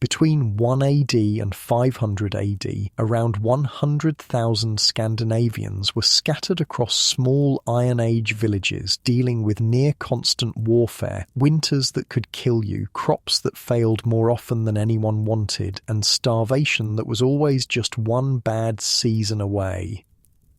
Between 1 AD and 500 AD, around 100,000 Scandinavians were scattered across small Iron Age villages dealing with near-constant warfare, winters that could kill you, crops that failed more often than anyone wanted, and starvation that was always just one bad season away.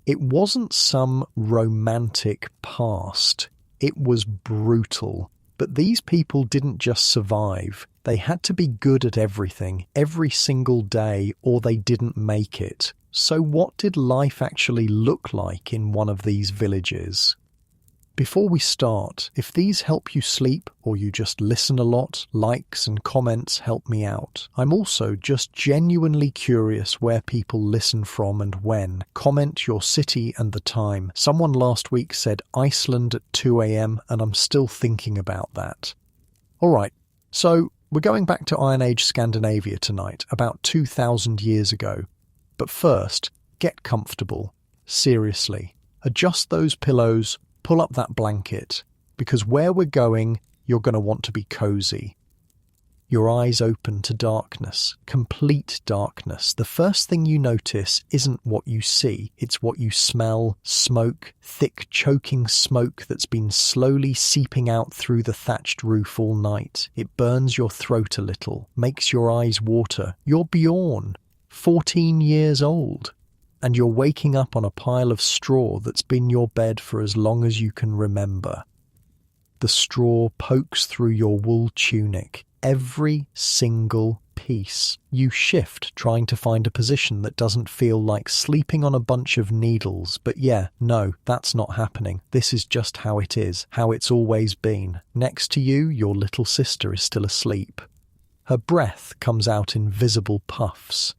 It wasn't some romantic past. It was brutal. But these people didn't just survive. They had to be good at everything, every single day, or they didn't make it. So what did life actually look like in one of these villages? Before we start, if these help you sleep or you just listen a lot, likes and comments help me out. I'm also just genuinely curious where people listen from and when. Comment your city and the time. Someone last week said Iceland at 2 a.m. and I'm still thinking about that. Alright, so we're going back to Iron Age Scandinavia tonight, about 2,000 years ago. But first, get comfortable. Seriously. Adjust those pillows. Pull up that blanket, because where we're going, you're going to want to be cozy. Your eyes open to darkness, complete darkness. The first thing you notice isn't what you see, it's what you smell: smoke, thick choking smoke that's been slowly seeping out through the thatched roof all night. It burns your throat a little, makes your eyes water. You're Bjorn, 14 years old. And you're waking up on a pile of straw that's been your bed for as long as you can remember. The straw pokes through your wool tunic, every single piece. You shift, trying to find a position that doesn't feel like sleeping on a bunch of needles, but yeah, no, that's not happening. This is just how it is, how it's always been. Next to you, your little sister is still asleep. Her breath comes out in visible puffs.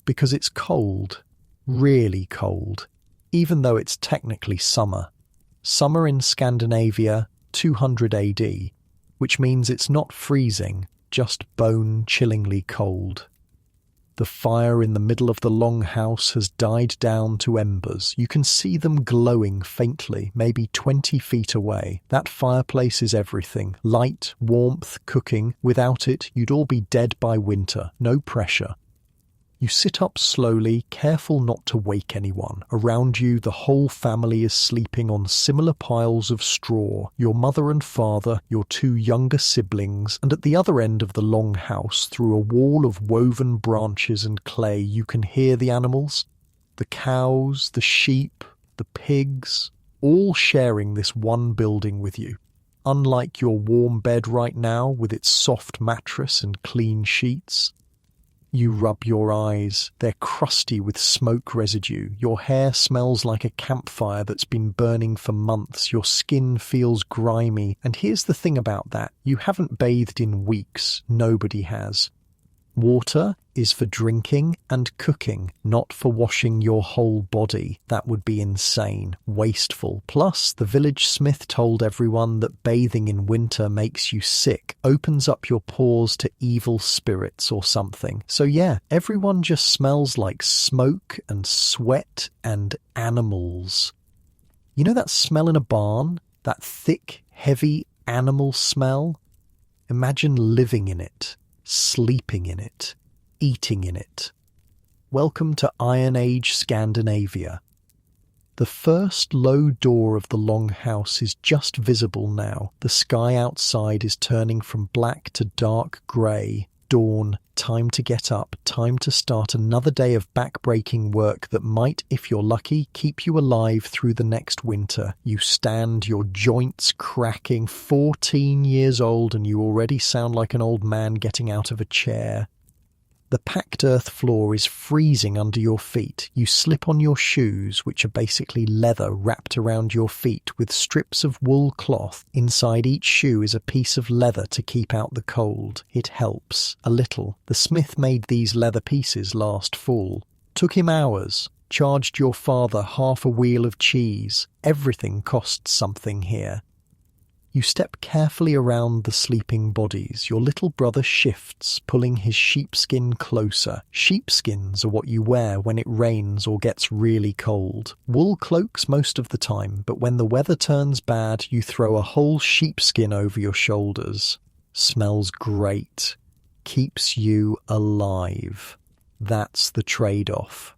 Because it's cold. Really cold, even though it's technically summer. Summer in Scandinavia, 200 AD, which means it's not freezing, just bone-chillingly cold. The fire in the middle of the longhouse has died down to embers. You can see them glowing faintly, maybe 20 feet away. That fireplace is everything. Light, warmth, cooking. Without it, you'd all be dead by winter. No pressure. You sit up slowly, careful not to wake anyone. Around you, the whole family is sleeping on similar piles of straw. Your mother and father, your 2 younger siblings, and at the other end of the long house, through a wall of woven branches and clay, you can hear the animals. The cows, the sheep, the pigs, all sharing this one building with you. Unlike your warm bed right now, with its soft mattress and clean sheets. You rub your eyes. They're crusty with smoke residue. Your hair smells like a campfire that's been burning for months. Your skin feels grimy. And here's the thing about that. You haven't bathed in weeks. Nobody has. Water is for drinking and cooking, not for washing your whole body. That would be insane, wasteful. Plus, the village smith told everyone that bathing in winter makes you sick, opens up your pores to evil spirits or something. So yeah, everyone just smells like smoke and sweat and animals. You know that smell in a barn? That thick, heavy animal smell? Imagine living in it. Sleeping in it, eating in it. Welcome to Iron Age Scandinavia. The first low door of the longhouse is just visible now. The sky outside is turning from black to dark grey. Dawn, time to get up, time to start another day of back-breaking work that might, if you're lucky, keep you alive through the next winter. You stand, your joints cracking, 14 years old, and you already sound like an old man getting out of a chair. The packed earth floor is freezing under your feet. You slip on your shoes, which are basically leather wrapped around your feet with strips of wool cloth. Inside each shoe is a piece of leather to keep out the cold. It helps, a little. The smith made these leather pieces last fall. Took him hours. Charged your father half a wheel of cheese. Everything costs something here. You step carefully around the sleeping bodies. Your little brother shifts, pulling his sheepskin closer. Sheepskins are what you wear when it rains or gets really cold. Wool cloaks most of the time, but when the weather turns bad, you throw a whole sheepskin over your shoulders. Smells great. keeps you alive. That's the trade-off.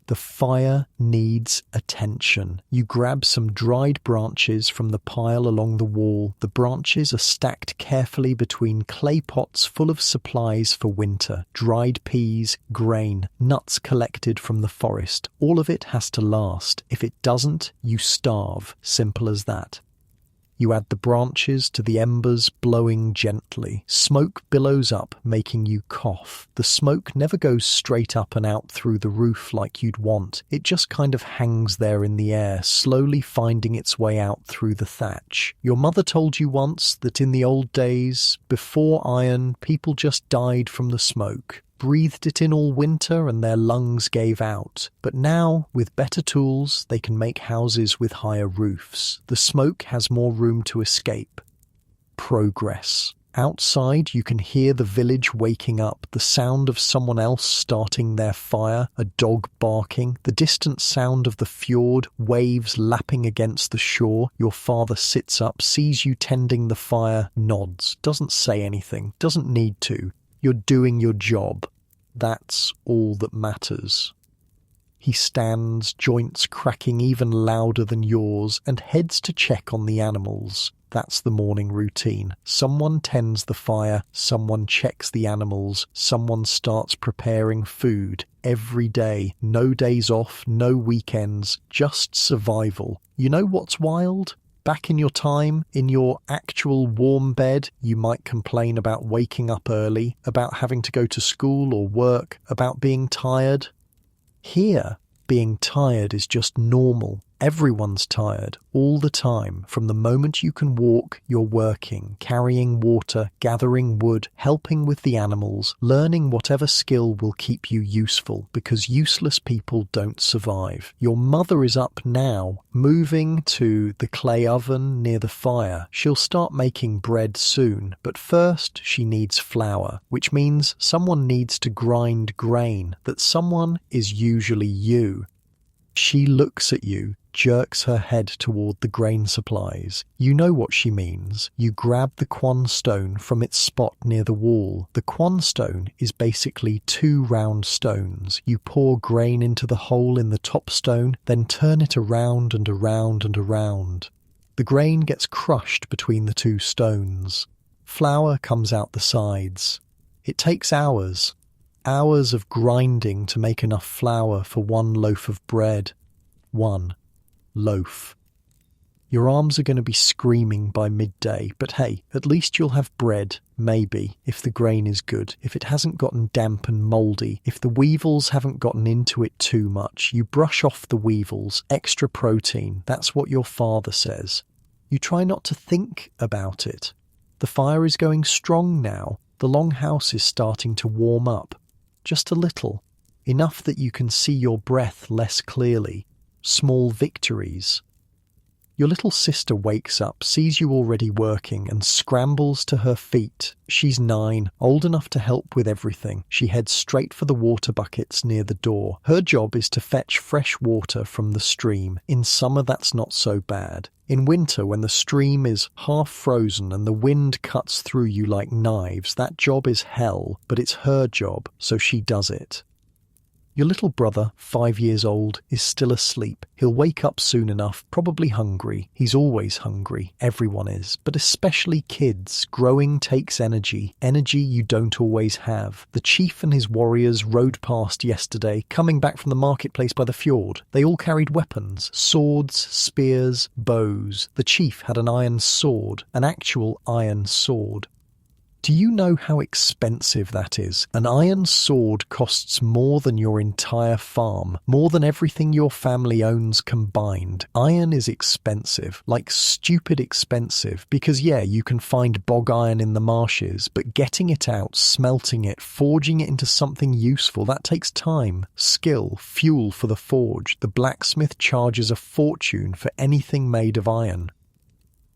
The fire needs attention. You grab some dried branches from the pile along the wall. The branches are stacked carefully between clay pots full of supplies for winter. Dried peas, grain, nuts collected from the forest. All of it has to last. If it doesn't, you starve. Simple as that. You add the branches to the embers, blowing gently. Smoke billows up, making you cough. The smoke never goes straight up and out through the roof like you'd want. It just kind of hangs there in the air, slowly finding its way out through the thatch. Your mother told you once that in the old days, before iron, people just died from the smoke. Breathed it in all winter and their lungs gave out. But now, with better tools, they can make houses with higher roofs. The smoke has more room to escape. Progress. Outside, you can hear the village waking up, the sound of someone else starting their fire, a dog barking, the distant sound of the fjord, waves lapping against the shore. Your father sits up, sees you tending the fire, nods, doesn't say anything, doesn't need to. You're doing your job. That's all that matters. He stands, joints cracking even louder than yours, and heads to check on the animals. That's the morning routine. Someone tends the fire, someone checks the animals, someone starts preparing food. Every day, no days off, no weekends, just survival. You know what's wild? Back in your time, in your actual warm bed, you might complain about waking up early, about having to go to school or work, about being tired. Here, being tired is just normal. Everyone's tired, all the time. From the moment you can walk, you're working, carrying water, gathering wood, helping with the animals, learning whatever skill will keep you useful, because useless people don't survive. Your mother is up now, moving to the clay oven near the fire. She'll start making bread soon, but first she needs flour, which means someone needs to grind grain. That someone is usually you. She looks at you, jerks her head toward the grain supplies. You know what she means. You grab the quan stone from its spot near the wall. The quan stone is basically 2 round stones. You pour grain into the hole in the top stone, then turn it around and around and around. The grain gets crushed between the 2 stones. Flour comes out the sides. It takes hours. Hours of grinding to make enough flour for 1 loaf of bread. 1 loaf. Your arms are going to be screaming by midday, but hey, at least you'll have bread, maybe, if the grain is good, if it hasn't gotten damp and mouldy, if the weevils haven't gotten into it too much. You brush off the weevils, extra protein, that's what your father says. You try not to think about it. The fire is going strong now. The longhouse is starting to warm up. Just a little. Enough that you can see your breath less clearly. Small victories. Your little sister wakes up, sees you already working, and scrambles to her feet. She's 9, old enough to help with everything. She heads straight for the water buckets near the door. Her job is to fetch fresh water from the stream. In summer, that's not so bad. In winter, when the stream is half frozen and the wind cuts through you like knives, that job is hell, but it's her job, so she does it. Your little brother, 5 years old, is still asleep. He'll wake up soon enough, probably hungry. He's always hungry. Everyone is. But especially kids. Growing takes energy. Energy you don't always have. The chief and his warriors rode past yesterday, coming back from the marketplace by the fjord. They all carried weapons. Swords, spears, bows. The chief had an iron sword. An actual iron sword. Do you know how expensive that is? An iron sword costs more than your entire farm, more than everything your family owns combined. Iron is expensive, like stupid expensive, because yeah, you can find bog iron in the marshes, but getting it out, smelting it, forging it into something useful, that takes time, skill, fuel for the forge. The blacksmith charges a fortune for anything made of iron.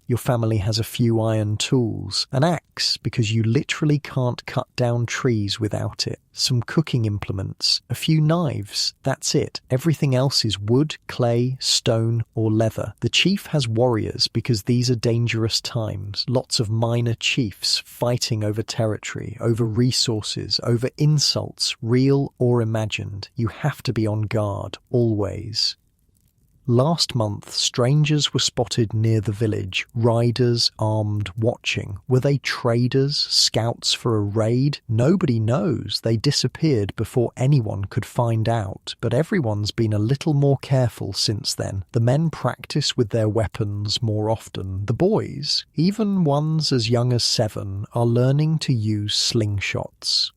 Your family has a few iron tools, an axe because you literally can't cut down trees without it, some cooking implements, a few knives, that's it. Everything else is wood, clay, stone or leather. The chief has warriors because these are dangerous times, lots of minor chiefs fighting over territory, over resources, over insults, real or imagined. You have to be on guard, always. Last month, strangers were spotted near the village, riders armed watching. Were they traders, scouts for a raid? Nobody knows. They disappeared before anyone could find out, but everyone's been a little more careful since then. The men practice with their weapons more often. The boys, even ones as young as 7, are learning to use slingshots.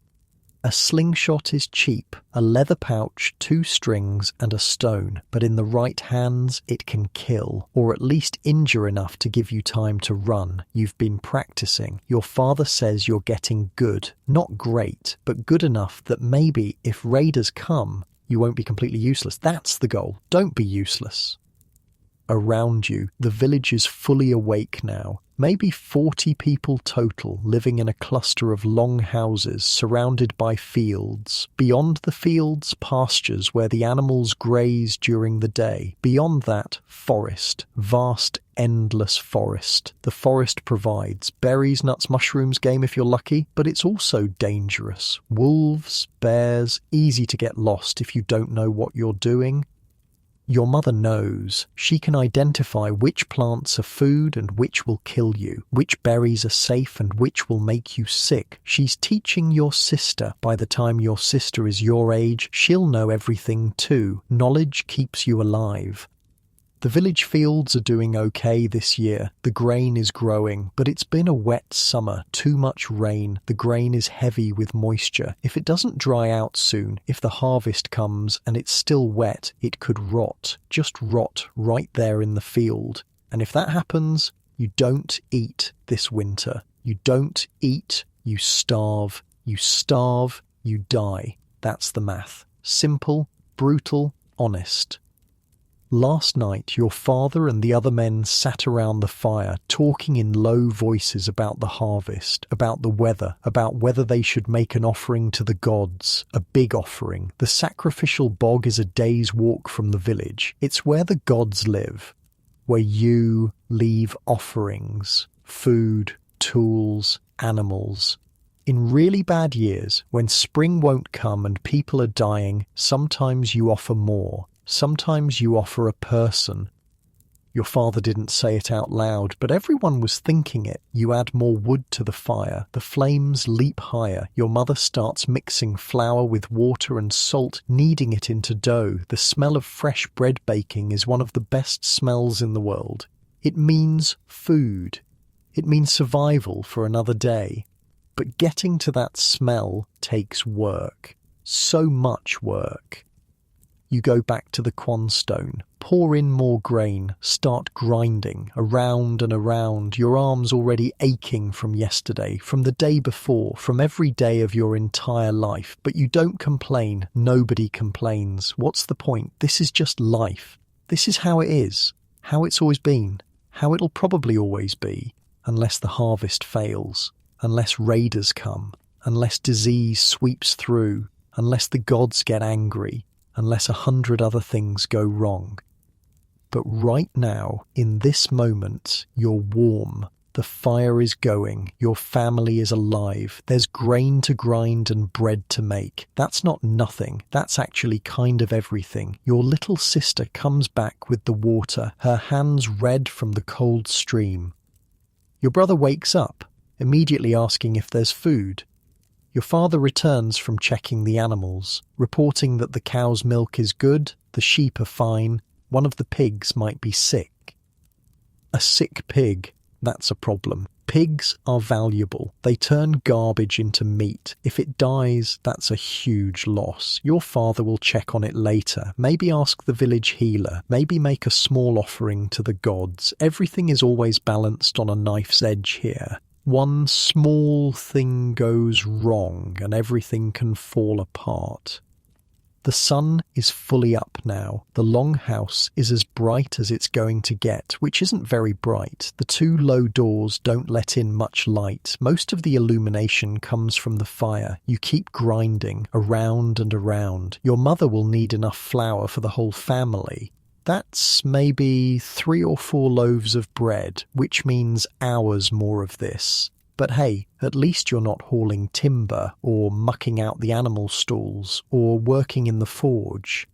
A slingshot is cheap, a leather pouch, 2 strings and a stone, but in the right hands it can kill, or at least injure enough to give you time to run. You've been practicing. Your father says you're getting good. Not great, but good enough that maybe if raiders come, you won't be completely useless. That's the goal. Don't be useless. Around you, the village is fully awake now. Maybe 40 people total living in a cluster of long houses surrounded by fields. Beyond the fields, pastures where the animals graze during the day. Beyond that, forest. Vast, endless forest. The forest provides berries, nuts, mushrooms, game if you're lucky, but it's also dangerous. Wolves, bears, easy to get lost if you don't know what you're doing. Your mother knows. She can identify which plants are food and which will kill you, which berries are safe and which will make you sick. She's teaching your sister. By the time your sister is your age, she'll know everything too. Knowledge keeps you alive. The village fields are doing okay this year. The grain is growing, but it's been a wet summer, too much rain. The grain is heavy with moisture. If it doesn't dry out soon, if the harvest comes and it's still wet, it could rot. Just rot right there in the field. And if that happens, you don't eat this winter. You don't eat, you starve. You starve, you die. That's the math. Simple, brutal, honest. Last night, your father and the other men sat around the fire, talking in low voices about the harvest, about the weather, about whether they should make an offering to the gods, a big offering. The sacrificial bog is a day's walk from the village. It's where the gods live, where you leave offerings, food, tools, animals. In really bad years, when spring won't come and people are dying, sometimes you offer more. Sometimes you offer a person. Your father didn't say it out loud, but everyone was thinking it. You add more wood to the fire. The flames leap higher. Your mother starts mixing flour with water and salt, kneading it into dough. The smell of fresh bread baking is one of the best smells in the world. It means food. It means survival for another day. But getting to that smell takes work. So much work. You go back to the quonstone, pour in more grain, start grinding, around and around, your arms already aching from yesterday, from the day before, from every day of your entire life. But you don't complain. Nobody complains. What's the point? This is just life. This is how it is, how it's always been, how it'll probably always be, unless the harvest fails, unless raiders come, unless disease sweeps through, unless the gods get angry, unless 100 other things go wrong. But right now, in this moment, you're warm. The fire is going. Your family is alive. There's grain to grind and bread to make. That's not nothing. That's actually kind of everything. Your little sister comes back with the water, her hands red from the cold stream. Your brother wakes up, immediately asking if there's food. Your father returns from checking the animals, reporting that the cow's milk is good, the sheep are fine, one of the pigs might be sick. A sick pig, that's a problem. Pigs are valuable. They turn garbage into meat. If it dies, that's a huge loss. Your father will check on it later, maybe ask the village healer, maybe make a small offering to the gods. Everything is always balanced on a knife's edge here. One small thing goes wrong and everything can fall apart. The sun is fully up now. The longhouse is as bright as it's going to get, which isn't very bright. The two low doors don't let in much light. Most of the illumination comes from the fire. You keep grinding around and around. Your mother will need enough flour for the whole family. That's maybe 3 or 4 loaves of bread, which means hours more of this. But hey, at least you're not hauling timber or mucking out the animal stalls or working in the forge.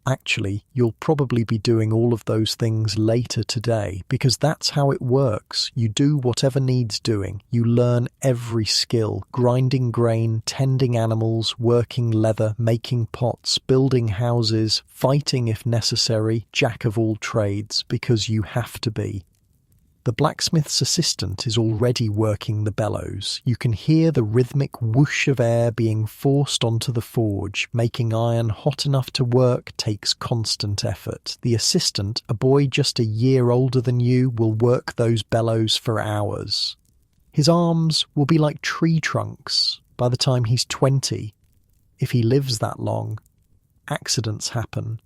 Actually, you'll probably be doing all of those things later today because that's how it works. You do whatever needs doing. You learn every skill: grinding grain, tending animals, working leather, making pots, building houses, fighting if necessary, jack of all trades, because you have to be. The blacksmith's assistant is already working the bellows. You can hear the rhythmic whoosh of air being forced onto the forge. Making iron hot enough to work takes constant effort. The assistant, a boy just a year older than you, will work those bellows for hours. His arms will be like tree trunks by the time he's 20, if he lives that long. Accidents happen.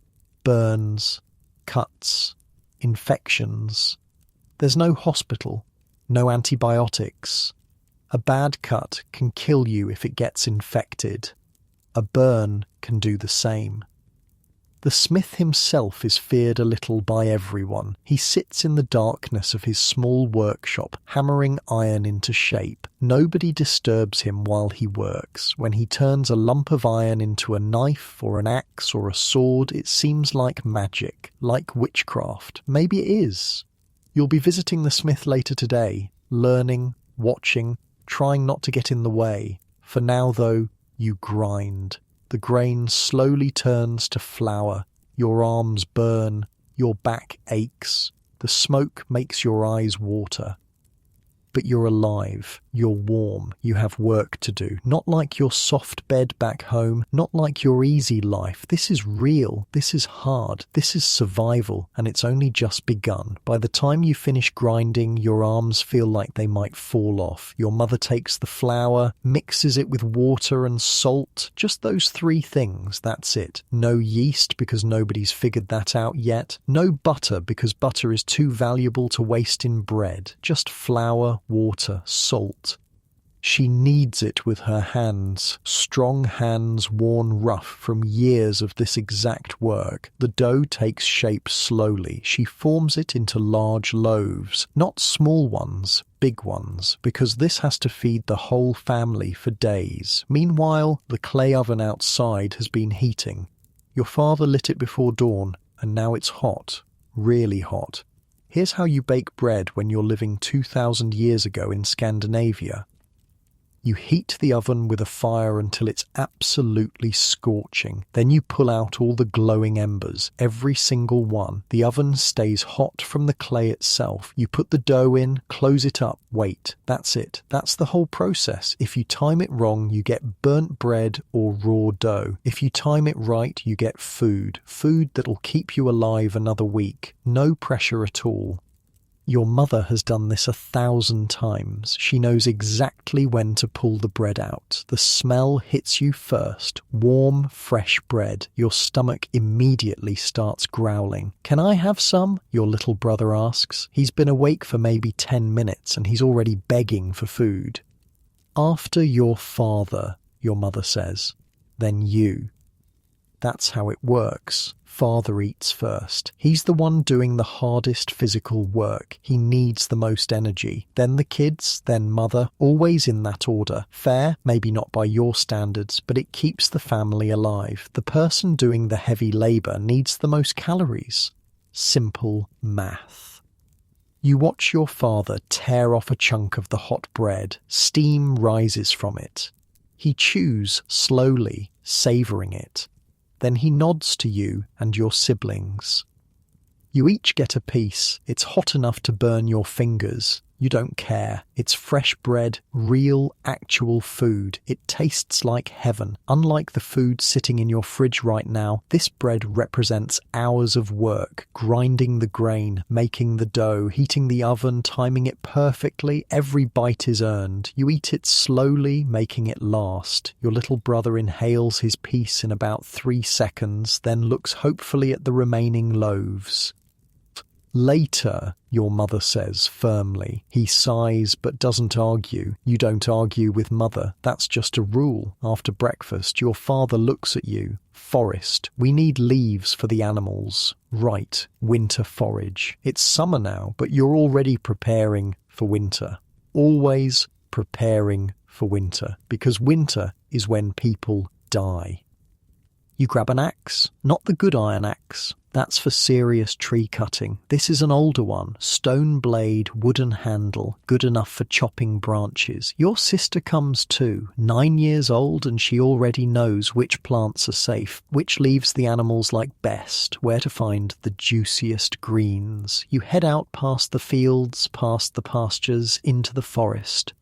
Burns, cuts, infections. There's no hospital, no antibiotics. A bad cut can kill you if it gets infected. A burn can do the same. The smith himself is feared a little by everyone. He sits in the darkness of his small workshop, hammering iron into shape. Nobody disturbs him while he works. When he turns a lump of iron into a knife or an axe or a sword, it seems like magic, like witchcraft. Maybe it is. You'll be visiting the smith later today, learning, watching, trying not to get in the way. For now, though, you grind. The grain slowly turns to flour. Your arms burn. Your back aches. The smoke makes your eyes water. But you're alive, you're warm, you have work to do. Not like your soft bed back home, not like your easy life. This is real, this is hard, this is survival, and it's only just begun. By the time you finish grinding, your arms feel like they might fall off. Your mother takes the flour, mixes it with water and salt. Just those 3 things, that's it. No yeast because nobody's figured that out yet. No butter because butter is too valuable to waste in bread. Just flour, water, salt. She kneads it with her hands, strong hands worn rough from years of this exact work. The dough takes shape slowly. She forms it into large loaves, not small ones, big ones, because this has to feed the whole family for days. Meanwhile, the clay oven outside has been heating. Your father lit it before dawn, and now it's hot, really hot. Here's how you bake bread when you're living 2,000 years ago in Scandinavia. You heat the oven with a fire until it's absolutely scorching. Then you pull out all the glowing embers, every single one. The oven stays hot from the clay itself. You put the dough in, close it up, wait. That's it. That's the whole process. If you time it wrong, you get burnt bread or raw dough. If you time it right, you get food. Food that'll keep you alive another week. No pressure at all. Your mother has done this 1,000 times. She knows exactly when to pull the bread out. The smell hits you first. Warm, fresh bread. Your stomach immediately starts growling. "Can I have some?" your little brother asks. He's been awake for maybe 10 minutes and he's already begging for food. "After your father," your mother says. "Then you." That's how it works. Father eats first. He's the one doing the hardest physical work. He needs the most energy. Then the kids, then mother, always in that order. Fair, maybe not by your standards, but it keeps the family alive. The person doing the heavy labour needs the most calories. Simple math. You watch your father tear off a chunk of the hot bread. Steam rises from it. He chews slowly, savouring it. Then he nods to you and your siblings. You each get a piece. It's hot enough to burn your fingers. You don't care. It's fresh bread, real, actual food. It tastes like heaven. Unlike the food sitting in your fridge right now, this bread represents hours of work, grinding the grain, making the dough, heating the oven, timing it perfectly. Every bite is earned. You eat it slowly, making it last. Your little brother inhales his piece in about 3 seconds, then looks hopefully at the remaining loaves. Later, your mother says firmly. He sighs but doesn't argue. You don't argue with mother. That's just a rule. After breakfast, your father looks at you. Forest. We need leaves for the animals. Right. Winter forage. It's summer now, but you're already preparing for winter. Always preparing for winter, because winter is when people die. You grab an axe, not the good iron axe. That's for serious tree cutting. This is an older one, stone blade, wooden handle, good enough for chopping branches. Your sister comes too, 9 years old, and she already knows which plants are safe, which leaves the animals like best, where to find the juiciest greens. You head out past the fields, past the pastures, into the forest.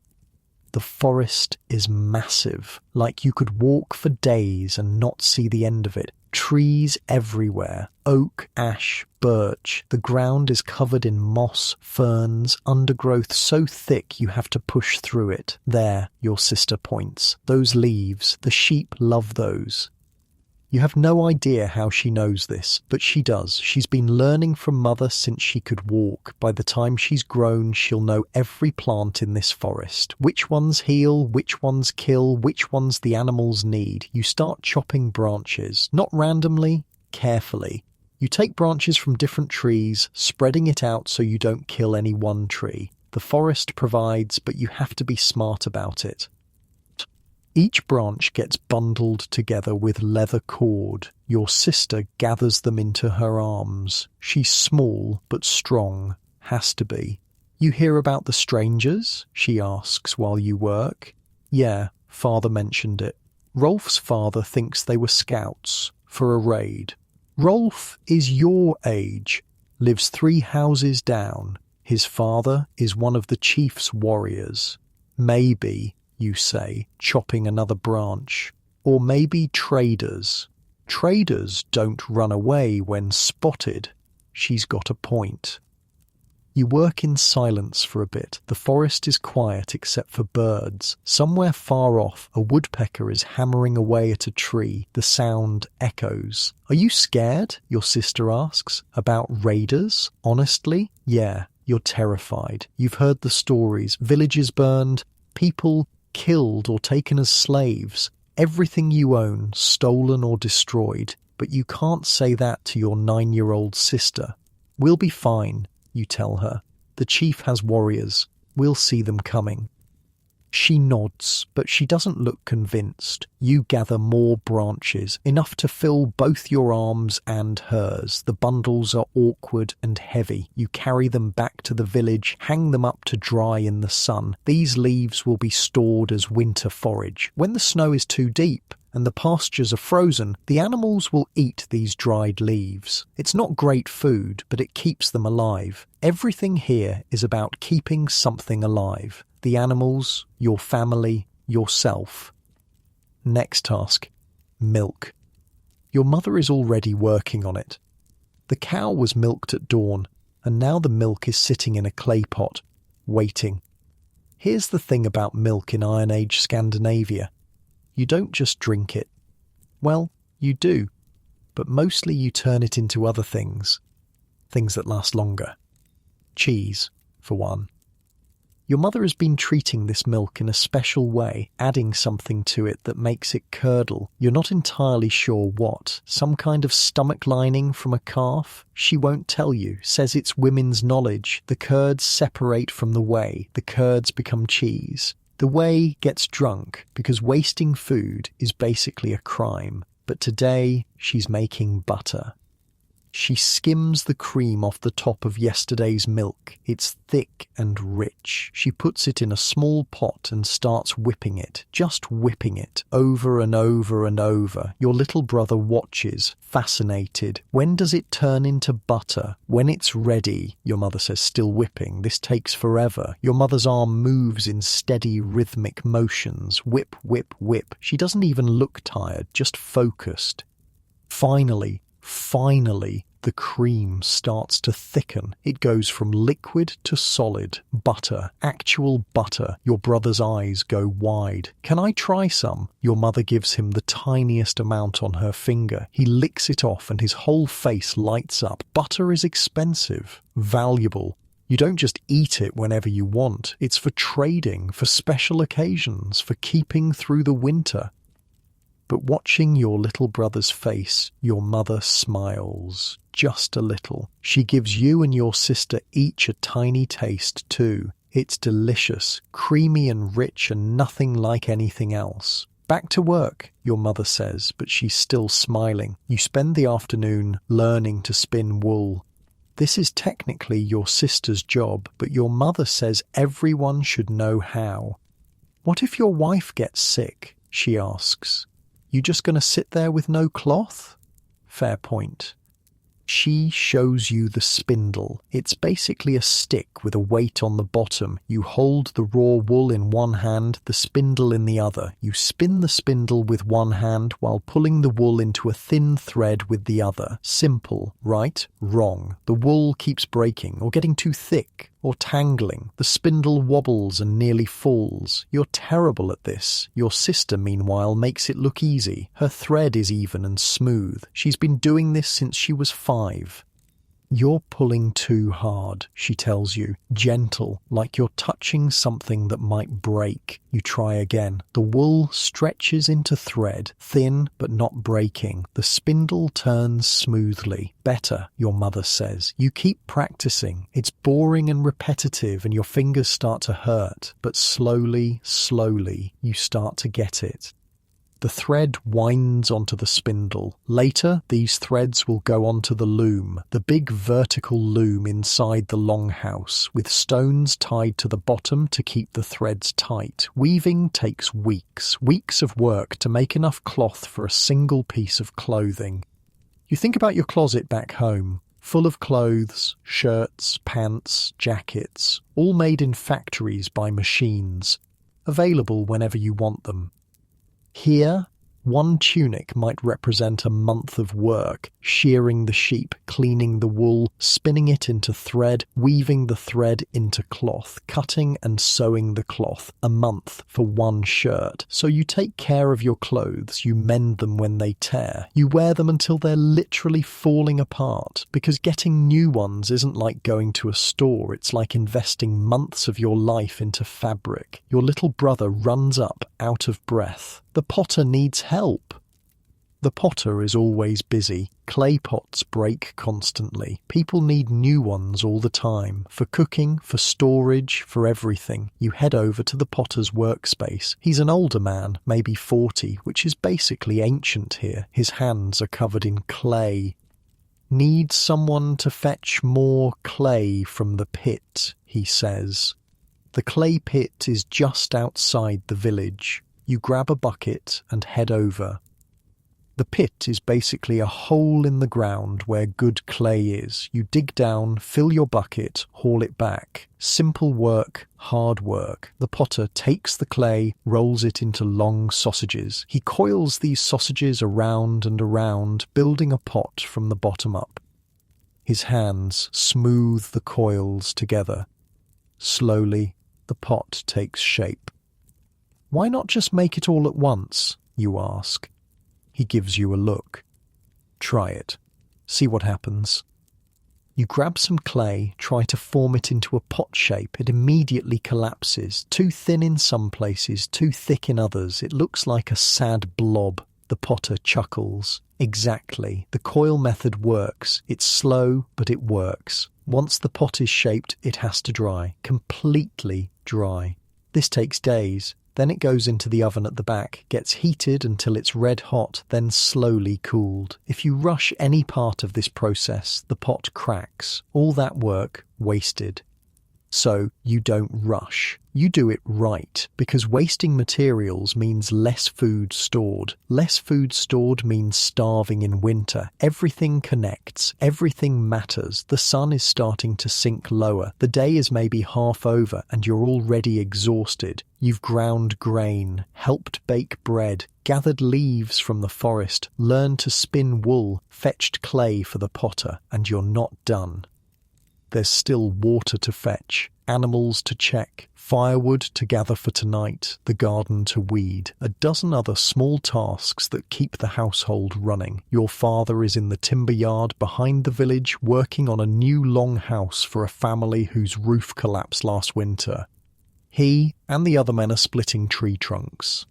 The forest is massive, like you could walk for days and not see the end of it. Trees everywhere, oak, ash, birch. The ground is covered in moss, ferns, undergrowth so thick you have to push through it. There, your sister points. Those leaves, the sheep love those. You have no idea how she knows this, but she does. She's been learning from mother since she could walk. By the time she's grown, she'll know every plant in this forest. Which ones heal, which ones kill, which ones the animals need. You start chopping branches, not randomly, carefully. You take branches from different trees, spreading it out so you don't kill any one tree. The forest provides, but you have to be smart about it. Each branch gets bundled together with leather cord. Your sister gathers them into her arms. She's small but strong. Has to be. You hear about the strangers? She asks while you work. Yeah, father mentioned it. Rolf's father thinks they were scouts for a raid. Rolf is your age, lives 3 houses down. His father is one of the chief's warriors. Maybe, you say, chopping another branch. Or maybe traders. Traders don't run away when spotted. She's got a point. You work in silence for a bit. The forest is quiet except for birds. Somewhere far off, a woodpecker is hammering away at a tree. The sound echoes. Are you scared? Your sister asks. About raiders? Honestly? Yeah, you're terrified. You've heard the stories. Villages burned, people killed or taken as slaves, everything you own stolen or destroyed, but you can't say that to your 9-year-old sister. We'll be fine, you tell her. The chief has warriors. We'll see them coming. She nods, but she doesn't look convinced. You gather more branches, enough to fill both your arms and hers. The bundles are awkward and heavy. You carry them back to the village, hang them up to dry in the sun. These leaves will be stored as winter forage. When the snow is too deep and the pastures are frozen, the animals will eat these dried leaves. It's not great food, but it keeps them alive. Everything here is about keeping something alive. The animals, your family, yourself. Next task, milk. Your mother is already working on it. The cow was milked at dawn, and now the milk is sitting in a clay pot, waiting. Here's the thing about milk in Iron Age Scandinavia. You don't just drink it. Well, you do, but mostly you turn it into other things. Things that last longer. Cheese, for one. Your mother has been treating this milk in a special way, adding something to it that makes it curdle. You're not entirely sure what. Some kind of stomach lining from a calf? She won't tell you, says it's women's knowledge. The curds separate from the whey. The curds become cheese. The whey gets drunk because wasting food is basically a crime. But today, she's making butter. She skims the cream off the top of yesterday's milk. It's thick and rich. She puts it in a small pot and starts whipping it, just whipping it, over and over and over. Your little brother watches, fascinated. When does it turn into butter? When it's ready, your mother says, still whipping. This takes forever. Your mother's arm moves in steady rhythmic motions. Whip, whip, whip. She doesn't even look tired, just focused. Finally, the cream starts to thicken. It goes from liquid to solid. Butter, actual butter. Your brother's eyes go wide. Can I try some? Your mother gives him the tiniest amount on her finger. He licks it off and his whole face lights up. Butter is expensive, valuable. You don't just eat it whenever you want. It's for trading, for special occasions, for keeping through the winter. But watching your little brother's face, your mother smiles, just a little. She gives you and your sister each a tiny taste too. It's delicious, creamy and rich and nothing like anything else. Back to work, your mother says, but she's still smiling. You spend the afternoon learning to spin wool. This is technically your sister's job, but your mother says everyone should know how. What if your wife gets sick? She asks. You just going to sit there with no cloth? Fair point. She shows you the spindle. It's basically a stick with a weight on the bottom. You hold the raw wool in one hand, the spindle in the other. You spin the spindle with one hand while pulling the wool into a thin thread with the other. Simple, right? Wrong. The wool keeps breaking or getting too thick or tangling. The spindle wobbles and nearly falls. You're terrible at this. Your sister, meanwhile, makes it look easy. Her thread is even and smooth. She's been doing this since she was 5. You're pulling too hard, she tells you, gentle, like you're touching something that might break. You try again. The wool stretches into thread, thin but not breaking. The spindle turns smoothly. Better, your mother says. You keep practicing. It's boring and repetitive and your fingers start to hurt, but slowly, you start to get it. The thread winds onto the spindle. Later, these threads will go onto the loom, the big vertical loom inside the longhouse, with stones tied to the bottom to keep the threads tight. Weaving takes weeks of work to make enough cloth for a single piece of clothing. You think about your closet back home, full of clothes, shirts, pants, jackets, all made in factories by machines, available whenever you want them. Here, one tunic might represent a month of work, shearing the sheep, cleaning the wool, spinning it into thread, weaving the thread into cloth, cutting and sewing the cloth. A month for one shirt. So you take care of your clothes, you mend them when they tear, you wear them until they're literally falling apart, because getting new ones isn't like going to a store, it's like investing months of your life into fabric. Your little brother runs up, out of breath. The potter needs help. The potter is always busy. Clay pots break constantly. People need new ones all the time. For cooking, for storage, for everything. You head over to the potter's workspace. He's an older man, maybe 40, which is basically ancient here. His hands are covered in clay. Need someone to fetch more clay from the pit, he says. The clay pit is just outside the village. You grab a bucket and head over. The pit is basically a hole in the ground where good clay is. You dig down, fill your bucket, haul it back. Simple work, hard work. The potter takes the clay, rolls it into long sausages. He coils these sausages around and around, building a pot from the bottom up. His hands smooth the coils together. Slowly, the pot takes shape. Why not just make it all at once, you ask. He gives you a look. Try it. See what happens. You grab some clay, try to form it into a pot shape. It immediately collapses. Too thin in some places, too thick in others. It looks like a sad blob. The potter chuckles. Exactly. The coil method works. It's slow, but it works. Once the pot is shaped, it has to dry. Completely dry. This takes days. Then it goes into the oven at the back, gets heated until it's red hot, then slowly cooled. If you rush any part of this process, the pot cracks. All that work wasted. So you don't rush. You do it right, because wasting materials means less food stored. Less food stored means starving in winter. Everything connects. Everything matters. The sun is starting to sink lower. The day is maybe half over and you're already exhausted. You've ground grain, helped bake bread, gathered leaves from the forest, learned to spin wool, fetched clay for the potter, and you're not done. There's still water to fetch, animals to check, firewood to gather for tonight, the garden to weed, a dozen other small tasks that keep the household running. Your father is in the timber yard behind the village working on a new longhouse for a family whose roof collapsed last winter. He and the other men are splitting tree trunks.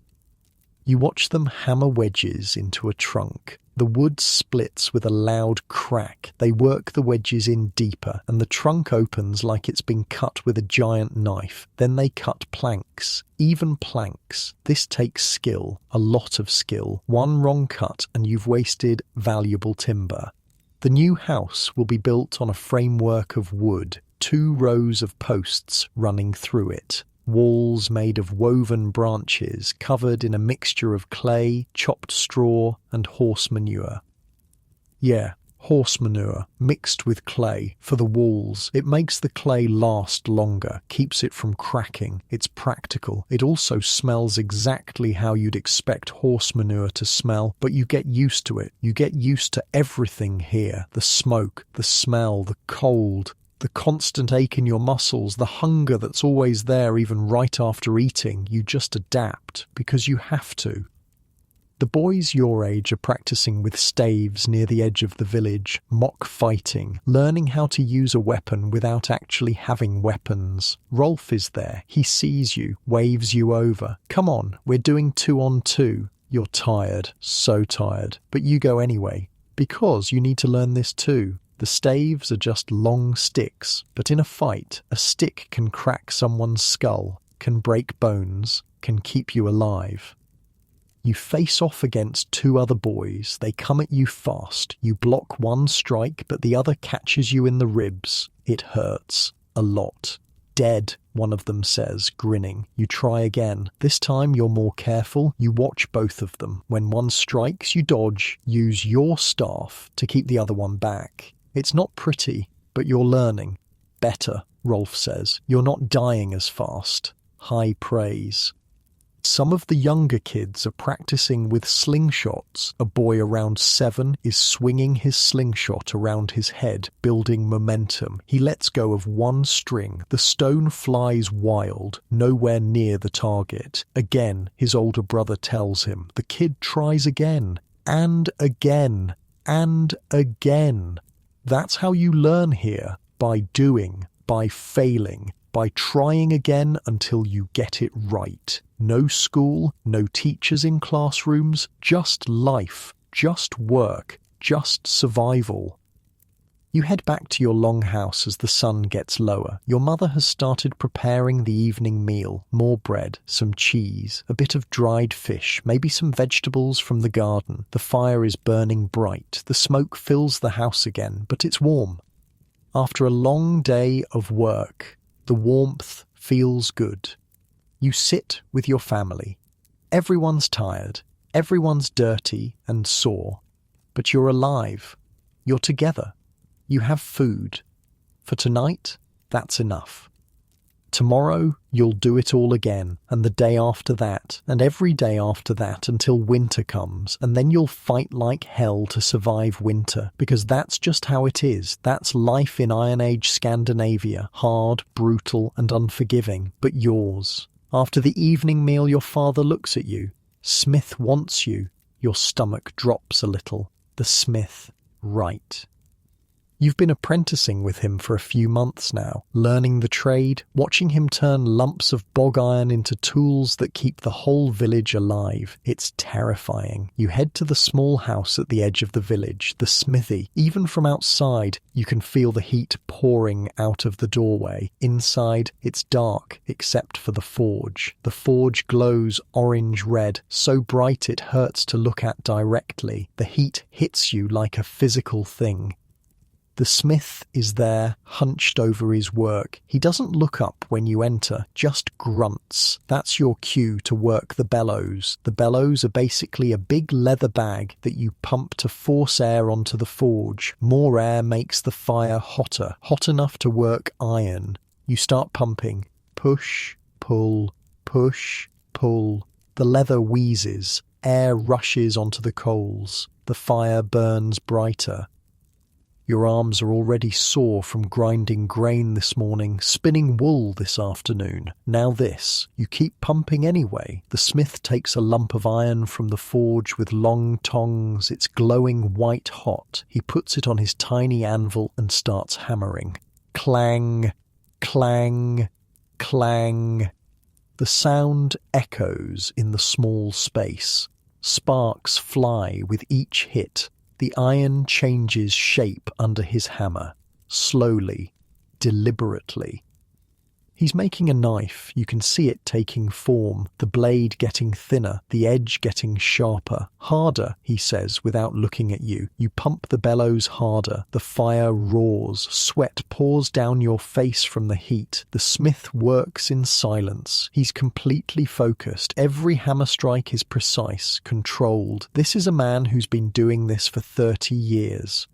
You watch them hammer wedges into a trunk. The wood splits with a loud crack. They work the wedges in deeper, and the trunk opens like it's been cut with a giant knife. Then they cut planks, even planks. This takes skill, a lot of skill. One wrong cut and you've wasted valuable timber. The new house will be built on a framework of wood, 2 rows of posts running through it. Walls made of woven branches covered in a mixture of clay, chopped straw, and horse manure. Yeah, horse manure mixed with clay for the walls. It makes the clay last longer, keeps it from cracking. It's practical. It also smells exactly how you'd expect horse manure to smell, but you get used to it. You get used to everything here. The smoke, the smell, the cold, the constant ache in your muscles, the hunger that's always there even right after eating. You just adapt because you have to. The boys your age are practicing with staves near the edge of the village, mock fighting, learning how to use a weapon without actually having weapons. Rolf is there. He sees you, waves you over. Come on, we're doing 2 on 2. You're tired, so tired, but you go anyway, because you need to learn this too. The staves are just long sticks, but in a fight, a stick can crack someone's skull, can break bones, can keep you alive. You face off against 2 other boys. They come at you fast. You block one strike, but the other catches you in the ribs. It hurts. A lot. Dead, one of them says, grinning. You try again. This time you're more careful. You watch both of them. When one strikes, you dodge. Use your staff to keep the other one back. It's not pretty, but you're learning. Better, Rolf says. You're not dying as fast. High praise. Some of the younger kids are practicing with slingshots. A boy around 7 is swinging his slingshot around his head, building momentum. He lets go of one string. The stone flies wild, nowhere near the target. Again, his older brother tells him. The kid tries again, and again, and again. That's how you learn here, by doing, by failing, by trying again until you get it right. No school, no teachers in classrooms, just life, just work, just survival. You head back to your longhouse as the sun gets lower. Your mother has started preparing the evening meal. More bread, some cheese, a bit of dried fish, maybe some vegetables from the garden. The fire is burning bright. The smoke fills the house again, but it's warm. After a long day of work, the warmth feels good. You sit with your family. Everyone's tired. Everyone's dirty and sore. But you're alive. You're together. You have food. For tonight, that's enough. Tomorrow, you'll do it all again, and the day after that, and every day after that until winter comes, and then you'll fight like hell to survive winter, because that's just how it is. That's life in Iron Age Scandinavia, hard, brutal, and unforgiving, but yours. After the evening meal, your father looks at you. Smith wants you. Your stomach drops a little. The smith, right. You've been apprenticing with him for a few months now, learning the trade, watching him turn lumps of bog iron into tools that keep the whole village alive. It's terrifying. You head to the small house at the edge of the village, the smithy. Even from outside, you can feel the heat pouring out of the doorway. Inside, it's dark, except for the forge. The forge glows orange-red, so bright it hurts to look at directly. The heat hits you like a physical thing. The smith is there, hunched over his work. He doesn't look up when you enter, just grunts. That's your cue to work the bellows. The bellows are basically a big leather bag that you pump to force air onto the forge. More air makes the fire hotter, hot enough to work iron. You start pumping. Push, pull, push, pull. The leather wheezes. Air rushes onto the coals. The fire burns brighter. Your arms are already sore from grinding grain this morning, spinning wool this afternoon. Now this. You keep pumping anyway. The smith takes a lump of iron from the forge with long tongs. It's glowing white hot. He puts it on his tiny anvil and starts hammering. Clang, clang, clang. The sound echoes in the small space. Sparks fly with each hit. The iron changes shape under his hammer, slowly, deliberately. He's making a knife. You can see it taking form, the blade getting thinner, the edge getting sharper. Harder, he says, without looking at you. You pump the bellows harder. The fire roars. Sweat pours down your face from the heat. The smith works in silence. He's completely focused. Every hammer strike is precise, controlled. This is a man who's been doing this for 30 years.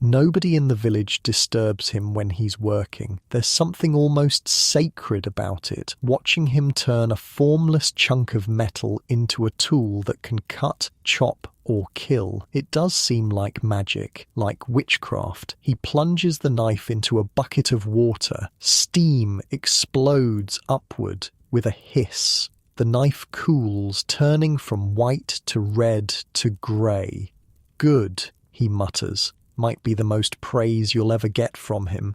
Nobody in the village disturbs him when he's working. There's something almost sacred about it, watching him turn a formless chunk of metal into a tool that can cut, chop, or kill. It does seem like magic, like witchcraft. He plunges the knife into a bucket of water. Steam explodes upward with a hiss. The knife cools, turning from white to red to grey. Good, he mutters. Might be the most praise you'll ever get from him.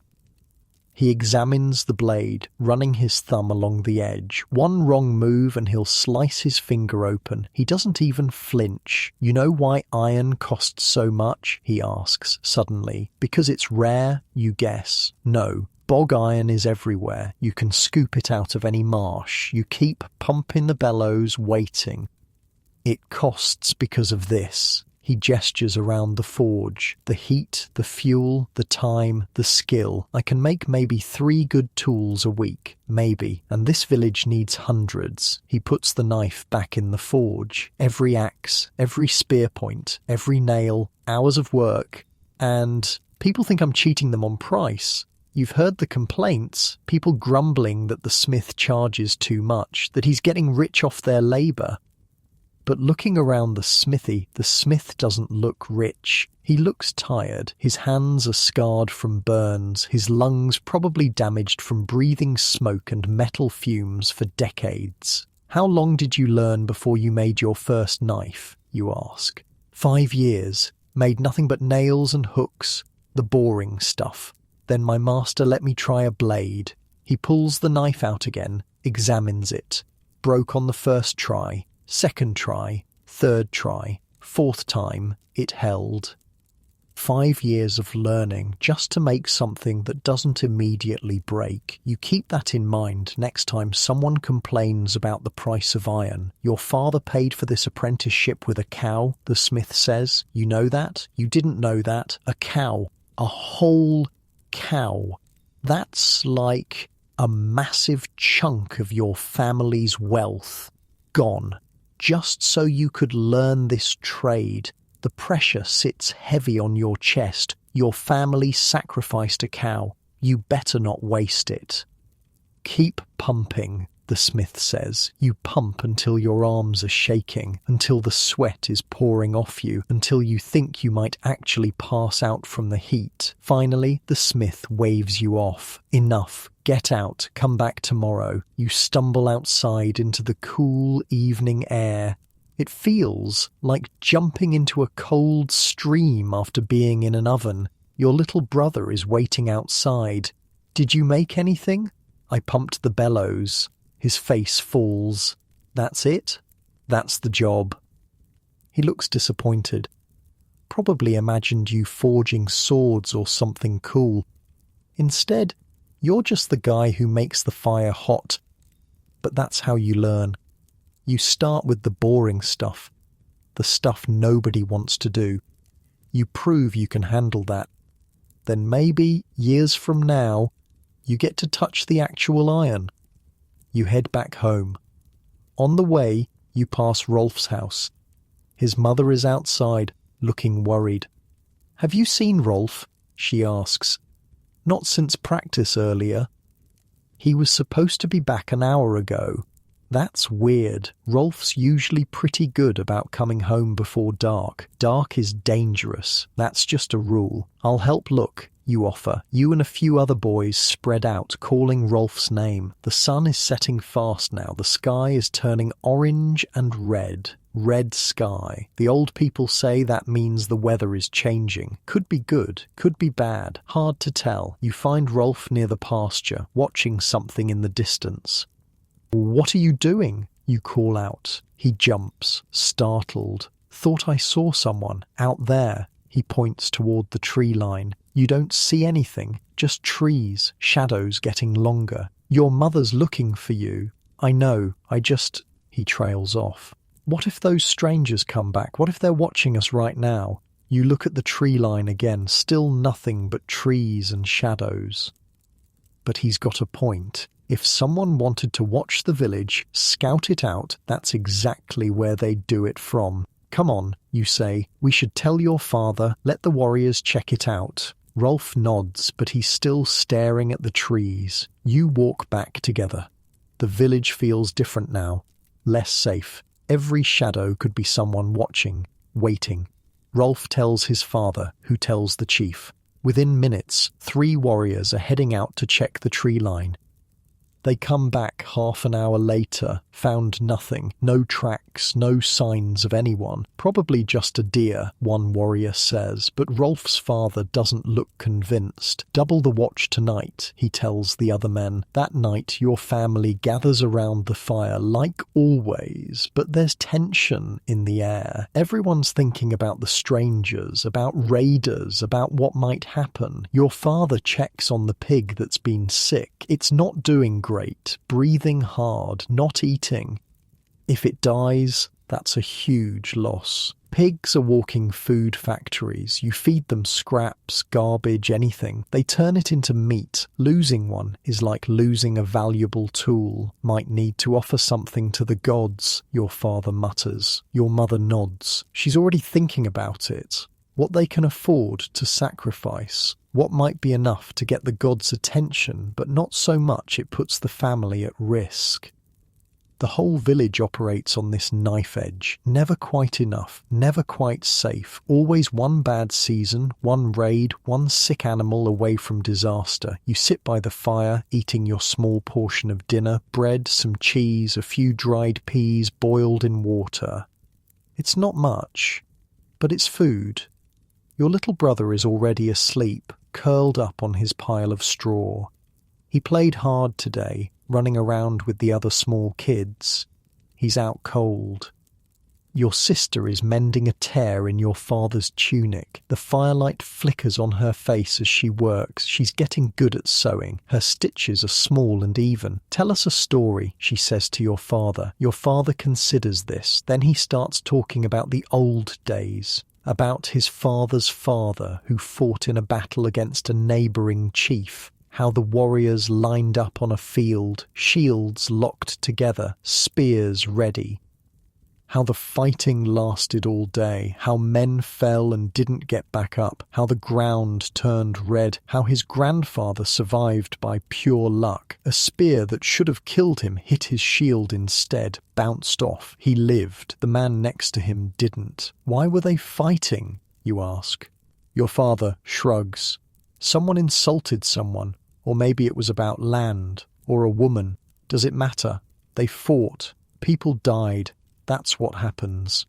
He examines the blade, running his thumb along the edge. One wrong move and he'll slice his finger open. He doesn't even flinch. You know why iron costs so much? He asks, suddenly. Because it's rare, you guess. No. Bog iron is everywhere. You can scoop it out of any marsh. You keep pumping the bellows, waiting. It costs because of this. He gestures around the forge. The heat, the fuel, the time, the skill. I can make maybe 3 good tools a week. Maybe. And this village needs hundreds. He puts the knife back in the forge. Every axe, every spear point, every nail, hours of work. And people think I'm cheating them on price. You've heard the complaints. People grumbling that the smith charges too much, that he's getting rich off their labour. But looking around the smithy, the smith doesn't look rich. He looks tired. His hands are scarred from burns, his lungs probably damaged from breathing smoke and metal fumes for decades. How long did you learn before you made your first knife, you ask? 5 years. Made nothing but nails and hooks, the boring stuff. Then my master let me try a blade. He pulls the knife out again, examines it. Broke on the first try. Second try, third try, fourth time, it held. 5 years of learning just to make something that doesn't immediately break. You keep that in mind next time someone complains about the price of iron. Your father paid for this apprenticeship with a cow, the smith says. You know that? You didn't know that? A cow. A whole cow. That's like a massive chunk of your family's wealth. Gone. Just so you could learn this trade. The pressure sits heavy on your chest. Your family sacrificed a cow. You better not waste it. Keep pumping, the smith says. You pump until your arms are shaking, until the sweat is pouring off you, until you think you might actually pass out from the heat. Finally, the smith waves you off. Enough. Get out, come back tomorrow. You stumble outside into the cool evening air. It feels like jumping into a cold stream after being in an oven. Your little brother is waiting outside. Did you make anything? I pumped the bellows. His face falls. That's it? That's the job. He looks disappointed. Probably imagined you forging swords or something cool. Instead, you're just the guy who makes the fire hot. But that's how you learn. You start with the boring stuff, the stuff nobody wants to do. You prove you can handle that. Then maybe, years from now, you get to touch the actual iron. You head back home. On the way, you pass Rolf's house. His mother is outside, looking worried. Have you seen Rolf? She asks. Not since practice earlier. He was supposed to be back an hour ago. That's weird. Rolf's usually pretty good about coming home before dark. Dark is dangerous. That's just a rule. I'll help look, you offer. You and a few other boys spread out, calling Rolf's name. The sun is setting fast now. The sky is turning orange and red. Red sky. The old people say that means the weather is changing. Could be good, could be bad. Hard to tell. You find Rolf near the pasture, watching something in the distance. What are you doing? You call out. He jumps, startled. Thought I saw someone. Out there. He points toward the tree line. You don't see anything, just trees, shadows getting longer. Your mother's looking for you. I know, He trails off. What if those strangers come back? What if they're watching us right now? You look at the tree line again, still nothing but trees and shadows. But he's got a point. If someone wanted to watch the village, scout it out, that's exactly where they'd do it from. Come on, you say, we should tell your father, let the warriors check it out. Rolf nods, but he's still staring at the trees. You walk back together. The village feels different now, less safe. Every shadow could be someone watching, waiting. Rolf tells his father, who tells the chief. Within minutes, 3 warriors are heading out to check the tree line. They come back half an hour later, found nothing, no tracks, no signs of anyone. Probably just a deer, one warrior says, but Rolf's father doesn't look convinced. Double the watch tonight, he tells the other men. That night your family gathers around the fire like always, but there's tension in the air. Everyone's thinking about the strangers, about raiders, about what might happen. Your father checks on the pig that's been sick. It's not doing great, breathing hard, not eating. If it dies, that's a huge loss. Pigs are walking food factories. You feed them scraps, garbage, anything. They turn it into meat. Losing one is like losing a valuable tool. Might need to offer something to the gods, your father mutters. Your mother nods. She's already thinking about it. What they can afford to sacrifice. What might be enough to get the gods' attention, but not so much it puts the family at risk. The whole village operates on this knife edge. Never quite enough, never quite safe. Always one bad season, one raid, one sick animal away from disaster. You sit by the fire, eating your small portion of dinner, bread, some cheese, a few dried peas boiled in water. It's not much, but it's food. Your little brother is already asleep, curled up on his pile of straw. He played hard today, running around with the other small kids. He's out cold. Your sister is mending a tear in your father's tunic. The firelight flickers on her face as she works. She's getting good at sewing. Her stitches are small and even. Tell us a story, she says to your father. Your father considers this. Then he starts talking about the old days. About his father's father who fought in a battle against a neighbouring chief. How the warriors lined up on a field, shields locked together, spears ready. How the fighting lasted all day, how men fell and didn't get back up, how the ground turned red, how his grandfather survived by pure luck. A spear that should have killed him hit his shield instead, bounced off. He lived. The man next to him didn't. Why were they fighting, you ask? Your father shrugs. Someone insulted someone, or maybe it was about land, or a woman. Does it matter? They fought. People died. That's what happens.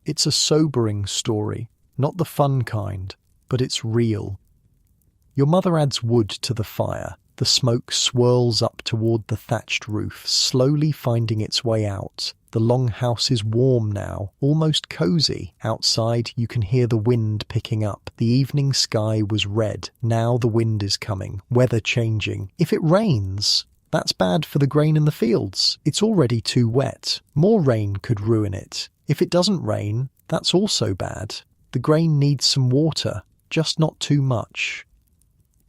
It's a sobering story, not the fun kind, but it's real. Your mother adds wood to the fire. The smoke swirls up toward the thatched roof, slowly finding its way out. The longhouse is warm now, almost cozy. Outside, you can hear the wind picking up. The evening sky was red. Now the wind is coming, weather changing. If it rains, that's bad for the grain in the fields. It's already too wet. More rain could ruin it. If it doesn't rain, that's also bad. The grain needs some water, just not too much.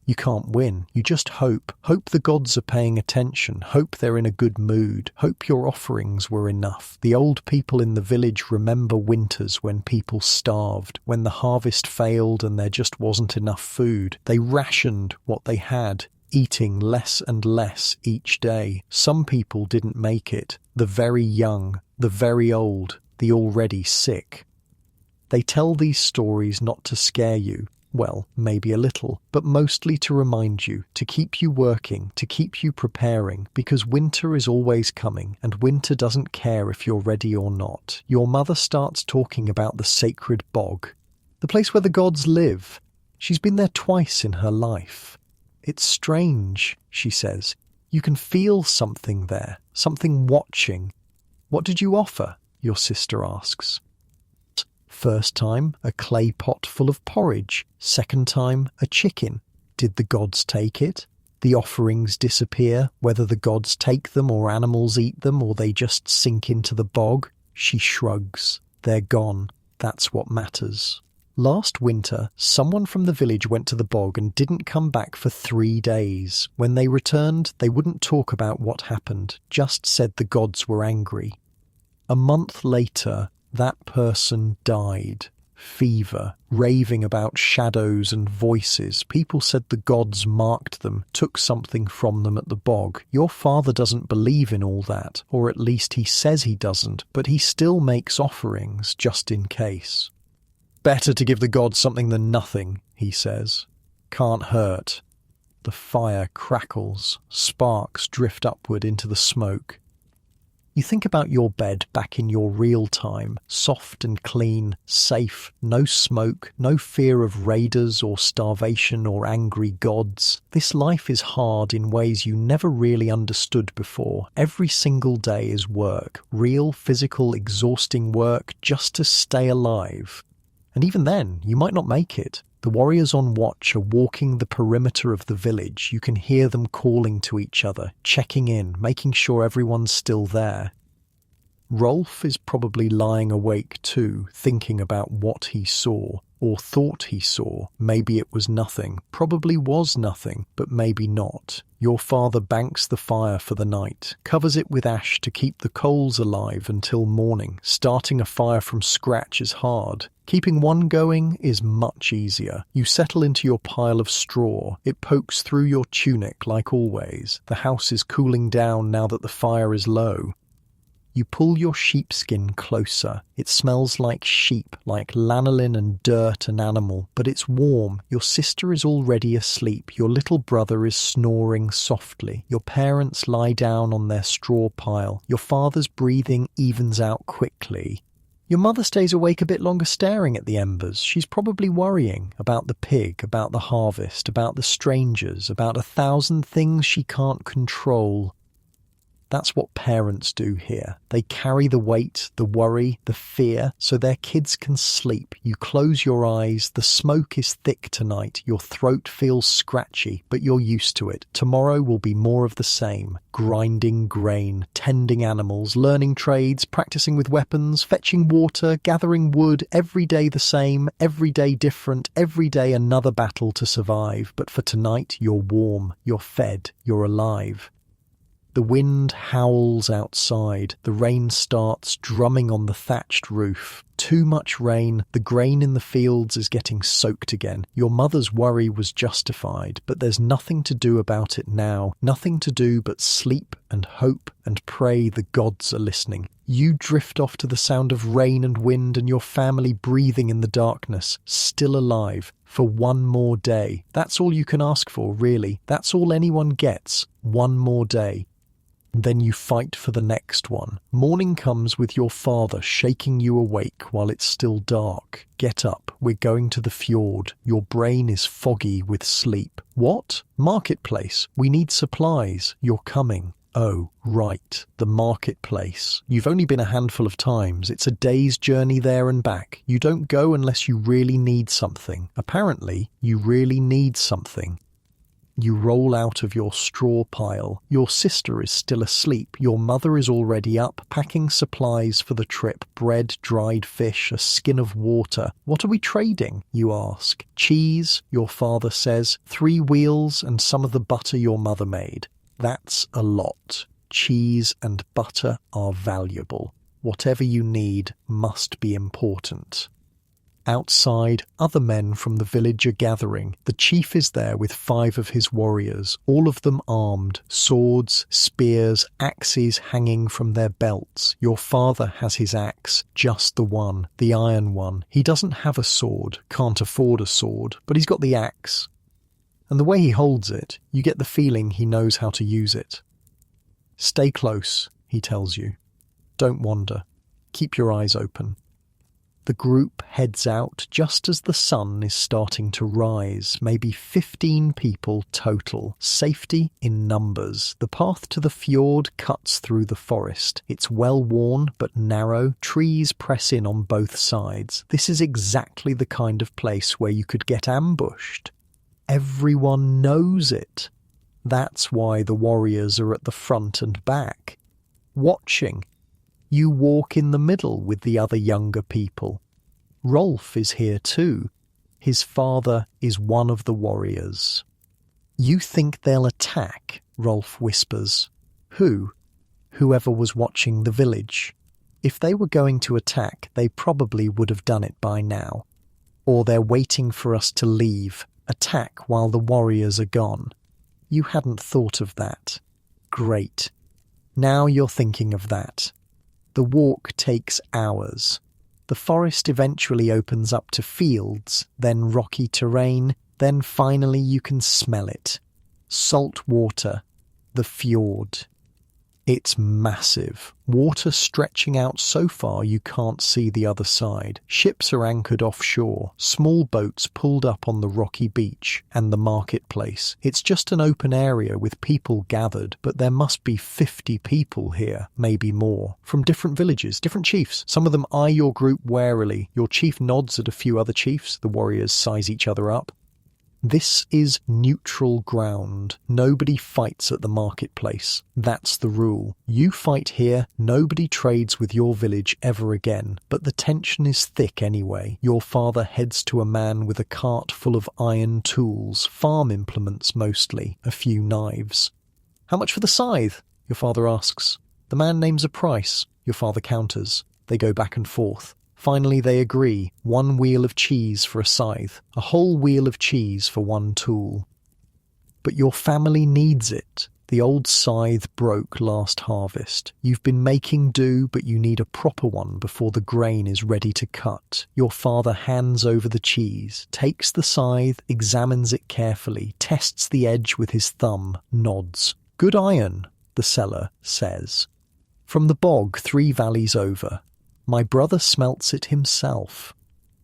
You can't win. You just hope. Hope the gods are paying attention. Hope they're in a good mood. Hope your offerings were enough. The old people in the village remember winters when people starved, when the harvest failed and there just wasn't enough food. They rationed what they had, eating less and less each day. Some people didn't make it. The very young, the very old, the already sick. They tell these stories not to scare you. Well, maybe a little, but mostly to remind you, to keep you working, to keep you preparing, because winter is always coming, and winter doesn't care if you're ready or not. Your mother starts talking about the sacred bog, the place where the gods live. She's been there twice in her life. It's strange, she says. You can feel something there, something watching. What did you offer? Your sister asks. First time, a clay pot full of porridge. Second time, a chicken. Did the gods take it? The offerings disappear, whether the gods take them or animals eat them or they just sink into the bog. She shrugs. They're gone. That's what matters. Last winter, someone from the village went to the bog and didn't come back for 3 days. When they returned, they wouldn't talk about what happened, just said the gods were angry. A month later, that person died. Fever, raving about shadows and voices. People said the gods marked them, took something from them at the bog. Your father doesn't believe in all that, or at least he says he doesn't, but he still makes offerings, just in case. Better to give the gods something than nothing, he says. Can't hurt. The fire crackles, sparks drift upward into the smoke. You think about your bed back in your real time, soft and clean, safe, no smoke, no fear of raiders or starvation or angry gods. This life is hard in ways you never really understood before. Every single day is work, real, physical, exhausting work just to stay alive. And even then, you might not make it. The warriors on watch are walking the perimeter of the village. You can hear them calling to each other, checking in, making sure everyone's still there. Rolf is probably lying awake too, thinking about what he saw, or thought he saw. Maybe it was nothing, probably was nothing, but maybe not. Your father banks the fire for the night, covers it with ash to keep the coals alive until morning. Starting a fire from scratch is hard. Keeping one going is much easier. You settle into your pile of straw. It pokes through your tunic like always. The house is cooling down now that the fire is low. You pull your sheepskin closer. It smells like sheep, like lanolin and dirt and animal, but it's warm. Your sister is already asleep. Your little brother is snoring softly. Your parents lie down on their straw pile. Your father's breathing evens out quickly. Your mother stays awake a bit longer staring at the embers. She's probably worrying about the pig, about the harvest, about the strangers, about 1,000 things she can't control. That's what parents do here. They carry the weight, the worry, the fear, so their kids can sleep. You close your eyes, the smoke is thick tonight, your throat feels scratchy, but you're used to it. Tomorrow will be more of the same. Grinding grain, tending animals, learning trades, practicing with weapons, fetching water, gathering wood, every day the same, every day different, every day another battle to survive. But for tonight, you're warm, you're fed, you're alive. The wind howls outside. The rain starts drumming on the thatched roof. Too much rain. The grain in the fields is getting soaked again. Your mother's worry was justified, but there's nothing to do about it now. Nothing to do but sleep and hope and pray the gods are listening. You drift off to the sound of rain and wind and your family breathing in the darkness, still alive, for one more day. That's all you can ask for, really. That's all anyone gets. One more day. Then you fight for the next one. Morning comes with your father shaking you awake while it's still dark. Get up, we're going to the fjord. Your brain is foggy with sleep. What? Marketplace. We need supplies. You're coming. Oh, right, the marketplace. You've only been a handful of times. It's a day's journey there and back. You don't go unless you really need something. Apparently, you really need something. You roll out of your straw pile. Your sister is still asleep. Your mother is already up, packing supplies for the trip. Bread, dried fish, a skin of water. What are we trading? You ask. Cheese, your father says. 3 wheels and some of the butter your mother made. That's a lot. Cheese and butter are valuable. Whatever you need must be important. Outside, other men from the village are gathering. The chief is there with 5 of his warriors, all of them armed, swords, spears, axes hanging from their belts. Your father has his axe, just the one, the iron one. He doesn't have a sword, can't afford a sword, but he's got the axe. And the way he holds it, you get the feeling he knows how to use it. Stay close, he tells you. Don't wander. Keep your eyes open. The group heads out just as the sun is starting to rise, maybe 15 people total, safety in numbers. The path to the fjord cuts through the forest. It's well worn but narrow, trees press in on both sides. This is exactly the kind of place where you could get ambushed. Everyone knows it. That's why the warriors are at the front and back, watching. You walk in the middle with the other younger people. Rolf is here too. His father is one of the warriors. You think they'll attack, Rolf whispers. Who? Whoever was watching the village. If they were going to attack, they probably would have done it by now. Or they're waiting for us to leave, attack while the warriors are gone. You hadn't thought of that. Great. Now you're thinking of that. The walk takes hours. The forest eventually opens up to fields, then rocky terrain, then finally you can smell it. Salt water, the fjord. It's massive, water stretching out so far you can't see the other side. Ships are anchored offshore, small boats pulled up on the rocky beach, and the marketplace. It's just an open area with people gathered, but there must be 50 people here, maybe more, from different villages, different chiefs. Some of them eye your group warily. Your chief nods at a few other chiefs. The warriors size each other up. This is neutral ground. Nobody fights at the marketplace. That's the rule. You fight here, nobody trades with your village ever again. But the tension is thick anyway. Your father heads to a man with a cart full of iron tools, farm implements mostly, a few knives. How much for the scythe? Your father asks. The man names a price. Your father counters. They go back and forth. Finally they agree, 1 wheel of cheese for a scythe, a whole wheel of cheese for 1 tool. But your family needs it. The old scythe broke last harvest. You've been making do, but you need a proper one before the grain is ready to cut. Your father hands over the cheese, takes the scythe, examines it carefully, tests the edge with his thumb, nods. Good iron, the seller says. From the bog 3 valleys over. My brother smelts it himself.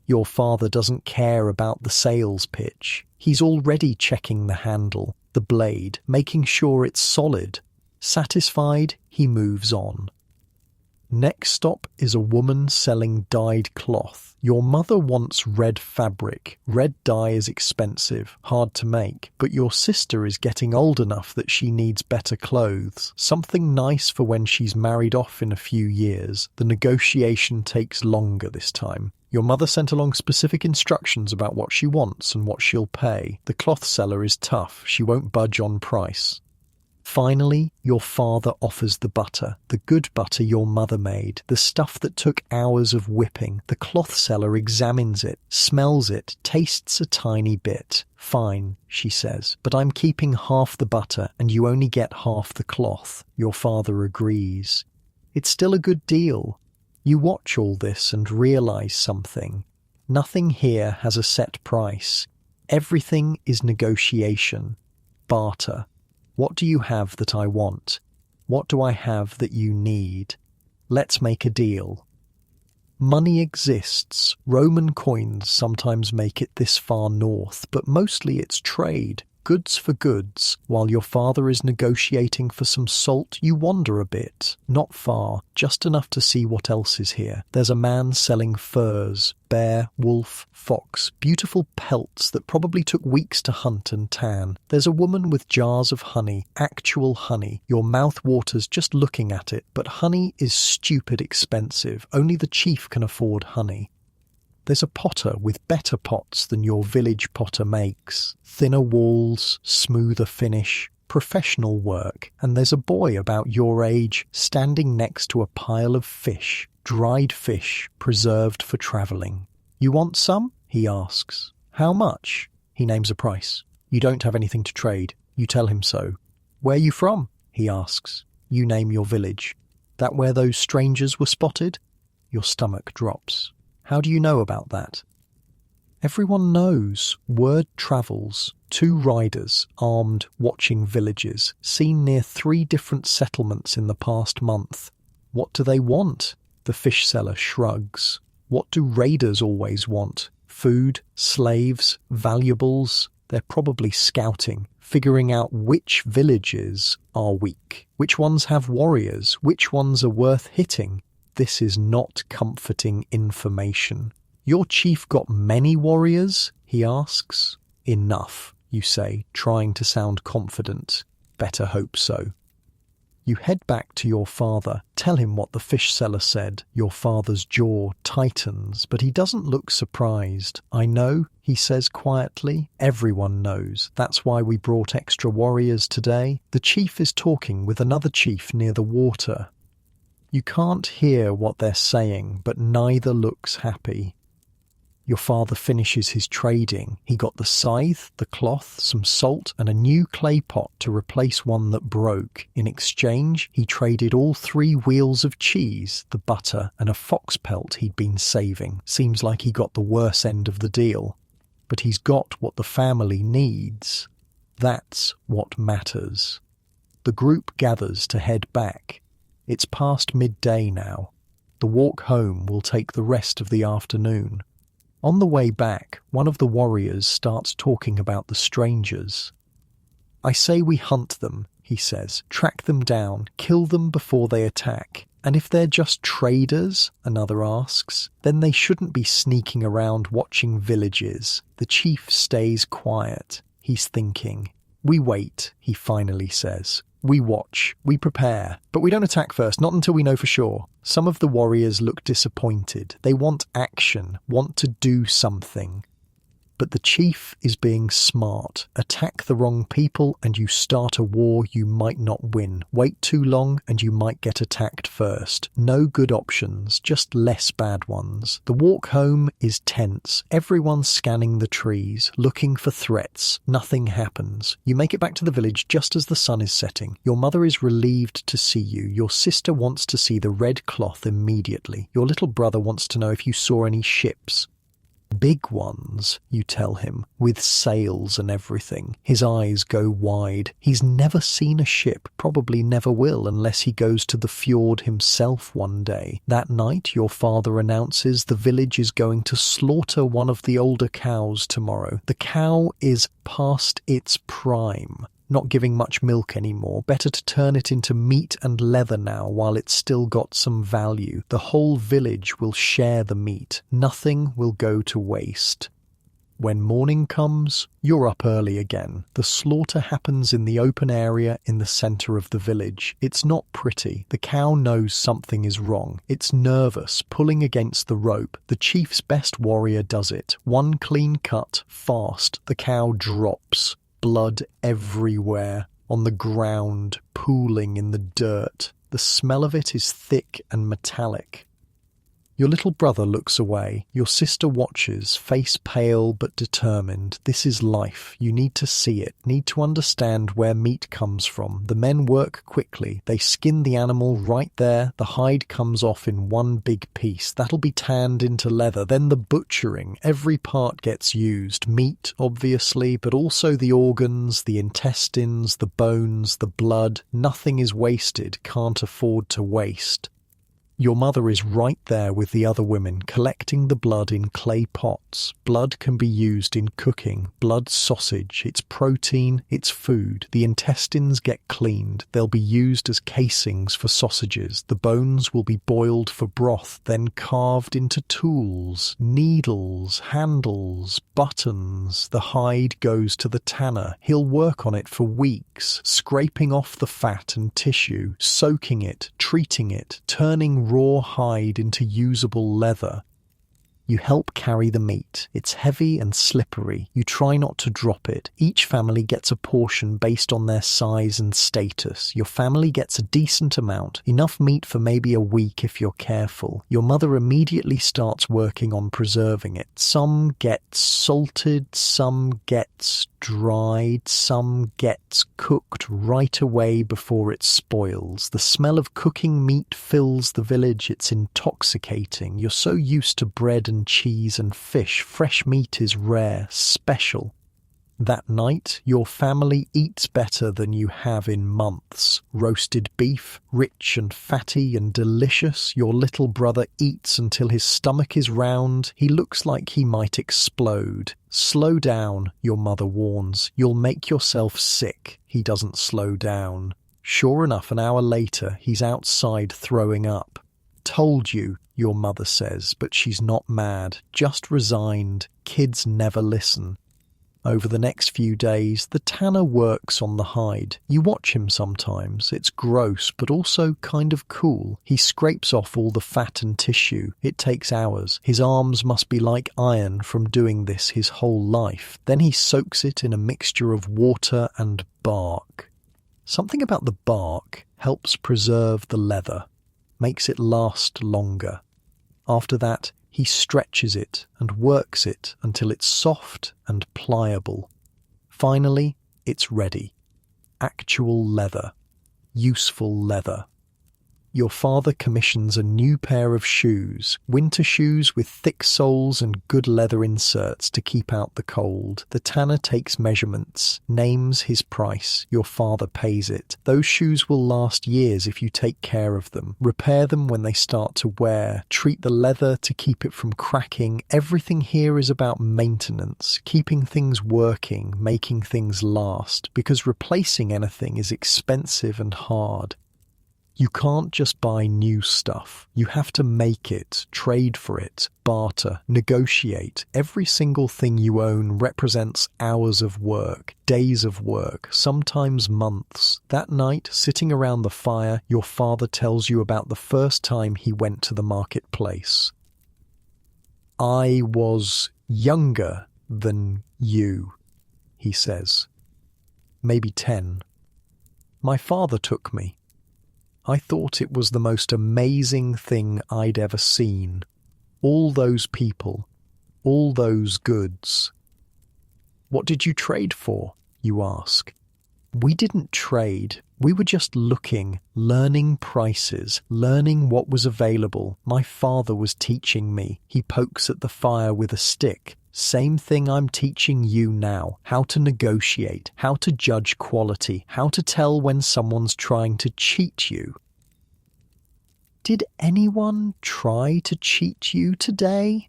Your father doesn't care about the sales pitch. He's already checking the handle, the blade, making sure it's solid. Satisfied, he moves on. Next stop is a woman selling dyed cloth. Your mother wants red fabric. Red dye is expensive, hard to make, but your sister is getting old enough that she needs better clothes. Something nice for when she's married off in a few years. The negotiation takes longer this time. Your mother sent along specific instructions about what she wants and what she'll pay. The cloth seller is tough. She won't budge on price. Finally, your father offers the butter, the good butter your mother made, the stuff that took hours of whipping. The cloth seller examines it, smells it, tastes a tiny bit. Fine, she says, but I'm keeping half the butter and you only get half the cloth. Your father agrees. It's still a good deal. You watch all this and realize something. Nothing here has a set price. Everything is negotiation, barter. What do you have that I want? What do I have that you need? Let's make a deal. Money exists. Roman coins sometimes make it this far north, but mostly it's trade. Goods for goods. While your father is negotiating for some salt, you wander a bit. Not far, just enough to see what else is here. There's a man selling furs, bear, wolf, fox, beautiful pelts that probably took weeks to hunt and tan. There's a woman with jars of honey, actual honey. Your mouth waters just looking at it, but honey is stupid expensive. Only the chief can afford honey. There's a potter with better pots than your village potter makes. Thinner walls, smoother finish, professional work. And there's a boy about your age standing next to a pile of fish, dried fish, preserved for travelling. You want some? He asks. How much? He names a price. You don't have anything to trade. You tell him so. Where you from? He asks. You name your village. That where those strangers were spotted? Your stomach drops. How do you know about that? Everyone knows. Word travels. 2 riders, armed, watching villages, seen near 3 different settlements in the past month. What do they want? The fish seller shrugs. What do raiders always want? Food, slaves, valuables? They're probably scouting, figuring out which villages are weak, which ones have warriors, which ones are worth hitting. This is not comforting information. Your chief got many warriors? He asks. Enough, you say, trying to sound confident. Better hope so. You head back to your father, tell him what the fish seller said. Your father's jaw tightens, but he doesn't look surprised. I know, he says quietly. Everyone knows. That's why we brought extra warriors today. The chief is talking with another chief near the water. You can't hear what they're saying, but neither looks happy. Your father finishes his trading. He got the scythe, the cloth, some salt, and a new clay pot to replace one that broke. In exchange, he traded all 3 wheels of cheese, the butter, and a fox pelt he'd been saving. Seems like he got the worse end of the deal. But he's got what the family needs. That's what matters. The group gathers to head back. It's past midday now. The walk home will take the rest of the afternoon. On the way back, one of the warriors starts talking about the strangers. I say we hunt them, he says, track them down, kill them before they attack. And if they're just traders, another asks, then they shouldn't be sneaking around watching villages. The chief stays quiet. He's thinking. We wait, he finally says. We watch, we prepare, but we don't attack first, not until we know for sure. Some of the warriors look disappointed. They want action, want to do something. But the chief is being smart. Attack the wrong people and you start a war you might not win. Wait too long and you might get attacked first. No good options, just less bad ones. The walk home is tense. Everyone's scanning the trees, looking for threats. Nothing happens. You make it back to the village just as the sun is setting. Your mother is relieved to see you. Your sister wants to see the red cloth immediately. Your little brother wants to know if you saw any ships. Big ones, you tell him, with sails and everything. His eyes go wide. He's never seen a ship, probably never will unless he goes to the fjord himself one day. That night, your father announces the village is going to slaughter one of the older cows tomorrow. The cow is past its prime. Not giving much milk anymore. Better to turn it into meat and leather now while it's still got some value. The whole village will share the meat. Nothing will go to waste. When morning comes, you're up early again. The slaughter happens in the open area in the centre of the village. It's not pretty. The cow knows something is wrong. It's nervous, pulling against the rope. The chief's best warrior does it. One clean cut, fast. The cow drops. Blood everywhere, on the ground, pooling in the dirt. The smell of it is thick and metallic. Your little brother looks away. Your sister watches, face pale but determined. This is life. You need to see it, need to understand where meat comes from. The men work quickly. They skin the animal right there. The hide comes off in one big piece. That'll be tanned into leather. Then the butchering. Every part gets used. Meat, obviously, but also the organs, the intestines, the bones, the blood. Nothing is wasted. Can't afford to waste. Your mother is right there with the other women, collecting the blood in clay pots. Blood can be used in cooking. Blood sausage. It's protein, it's food. The intestines get cleaned. They'll be used as casings for sausages. The bones will be boiled for broth, then carved into tools, needles, handles, buttons. The hide goes to the tanner. He'll work on it for weeks, scraping off the fat and tissue, soaking it, treating it, turning raw hide into usable leather. You help carry the meat. It's heavy and slippery. You try not to drop it. Each family gets a portion based on their size and status. Your family gets a decent amount, enough meat for maybe a week if you're careful. Your mother immediately starts working on preserving it. Some gets salted, some gets dried, some gets cooked right away before it spoils. The smell of cooking meat fills the village. It's intoxicating. You're so used to bread and cheese and fish. Fresh meat is rare, special. That night, your family eats better than you have in months. Roasted beef, rich and fatty and delicious. Your little brother eats until his stomach is round. He looks like he might explode. Slow down, your mother warns. You'll make yourself sick. He doesn't slow down. Sure enough, an hour later, he's outside throwing up. Told you, your mother says, but she's not mad, just resigned. Kids never listen. Over the next few days, the tanner works on the hide. You watch him sometimes. It's gross, but also kind of cool. He scrapes off all the fat and tissue. It takes hours. His arms must be like iron from doing this his whole life. Then he soaks it in a mixture of water and bark. Something about the bark helps preserve the leather, makes it last longer. After that, he stretches it and works it until it's soft and pliable. Finally, it's ready. Actual leather. Useful leather. Your father commissions a new pair of shoes, winter shoes with thick soles and good leather inserts to keep out the cold. The tanner takes measurements, names his price. Your father pays it. Those shoes will last years if you take care of them. Repair them when they start to wear. Treat the leather to keep it from cracking. Everything here is about maintenance, keeping things working, making things last, because replacing anything is expensive and hard. You can't just buy new stuff. You have to make it, trade for it, barter, negotiate. Every single thing you own represents hours of work, days of work, sometimes months. That night, sitting around the fire, your father tells you about the first time he went to the marketplace. I was younger than you, he says. Maybe 10. My father took me. I thought it was the most amazing thing I'd ever seen. All those people, all those goods. What did you trade for? You ask. We didn't trade. We were just looking, learning prices, learning what was available. My father was teaching me. He pokes at the fire with a stick. Same thing I'm teaching you now. How to negotiate, how to judge quality, how to tell when someone's trying to cheat you. Did anyone try to cheat you today?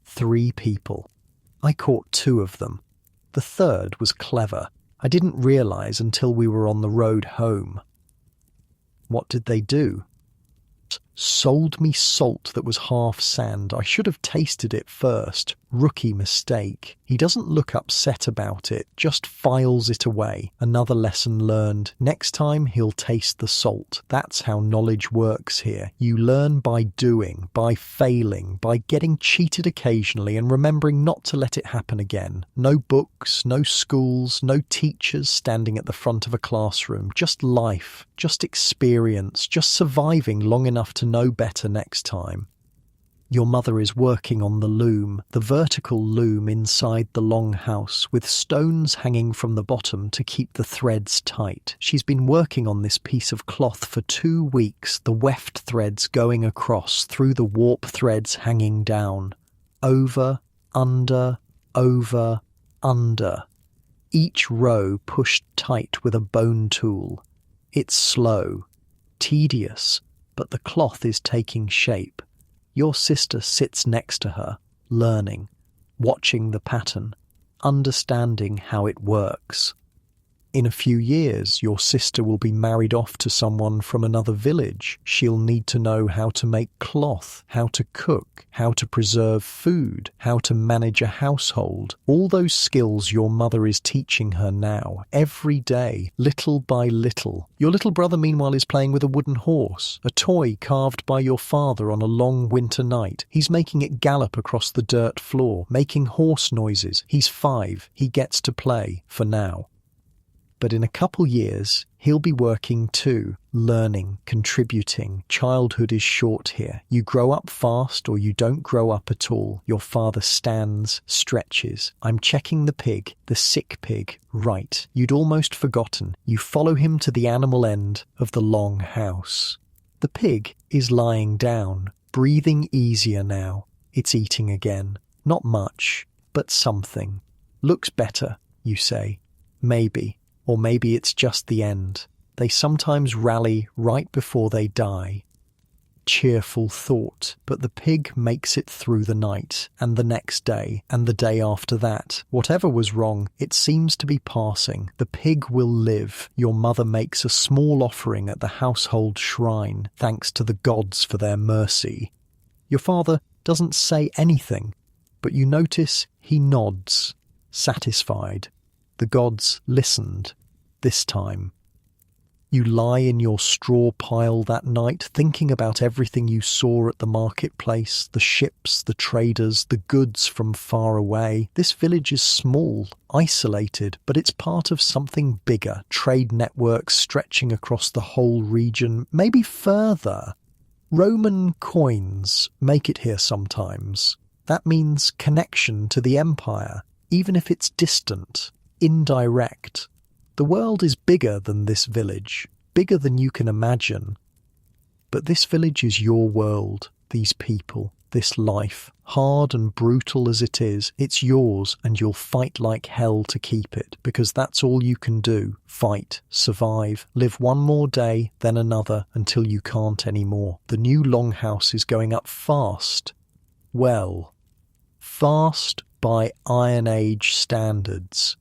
3 people. I caught 2 of them. The third was clever. I didn't realize until we were on the road home. What did they do? Sold me salt that was half sand. I should have tasted it first. Rookie mistake. He doesn't look upset about it, just files it away. Another lesson learned. Next time he'll taste the salt. That's how knowledge works here. You learn by doing, by failing, by getting cheated occasionally and remembering not to let it happen again. No books, no schools, no teachers standing at the front of a classroom. Just life, just experience, just surviving long enough to know better next time. Your mother is working on the loom, the vertical loom inside the longhouse, with stones hanging from the bottom to keep the threads tight. She's been working on this piece of cloth for 2 weeks, the weft threads going across through the warp threads hanging down. Over, under, under. Each row pushed tight with a bone tool. It's slow, tedious, but the cloth is taking shape. Your sister sits next to her, learning, watching the pattern, understanding how it works. In a few years, your sister will be married off to someone from another village. She'll need to know how to make cloth, how to cook, how to preserve food, how to manage a household. All those skills your mother is teaching her now, every day, little by little. Your little brother, meanwhile, is playing with a wooden horse, a toy carved by your father on a long winter night. He's making it gallop across the dirt floor, making horse noises. He's 5. He gets to play, for now. But in a couple years, he'll be working too, learning, contributing. Childhood is short here. You grow up fast or you don't grow up at all. Your father stands, stretches. I'm checking the pig, the sick pig, right. You'd almost forgotten. You follow him to the animal end of the long house. The pig is lying down, breathing easier now. It's eating again. Not much, but something. Looks better, you say. Maybe. Or maybe it's just the end. They sometimes rally right before they die. Cheerful thought, but the pig makes it through the night, and the next day, and the day after that. Whatever was wrong, it seems to be passing. The pig will live. Your mother makes a small offering at the household shrine, thanks to the gods for their mercy. Your father doesn't say anything, but you notice he nods, satisfied. The gods listened, this time. You lie in your straw pile that night, thinking about everything you saw at the marketplace, the ships, the traders, the goods from far away. This village is small, isolated, but it's part of something bigger, trade networks stretching across the whole region, maybe further. Roman coins make it here sometimes. That means connection to the empire, even if it's distant. Indirect. The world is bigger than this village, bigger than you can imagine. But this village is your world, these people, this life. Hard and brutal as it is, it's yours, and you'll fight like hell to keep it, because that's all you can do. Fight, survive, live one more day, then another, until you can't anymore. The new longhouse is going up fast. Well, fast by Iron Age standards.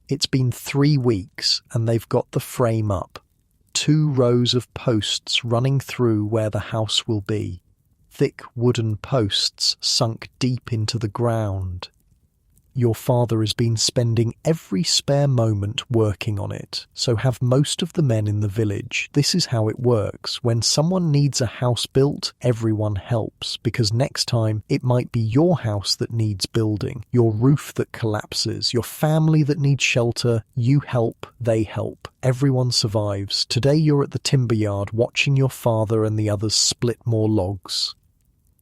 It's been 3 weeks and they've got the frame up. 2 rows of posts running through where the house will be. Thick wooden posts sunk deep into the ground. Your father has been spending every spare moment working on it, so have most of the men in the village. This is how it works. When someone needs a house built, everyone helps, because next time it might be your house that needs building, your roof that collapses, your family that needs shelter. You help, they help. Everyone survives. Today you're at the timber yard watching your father and the others split more logs.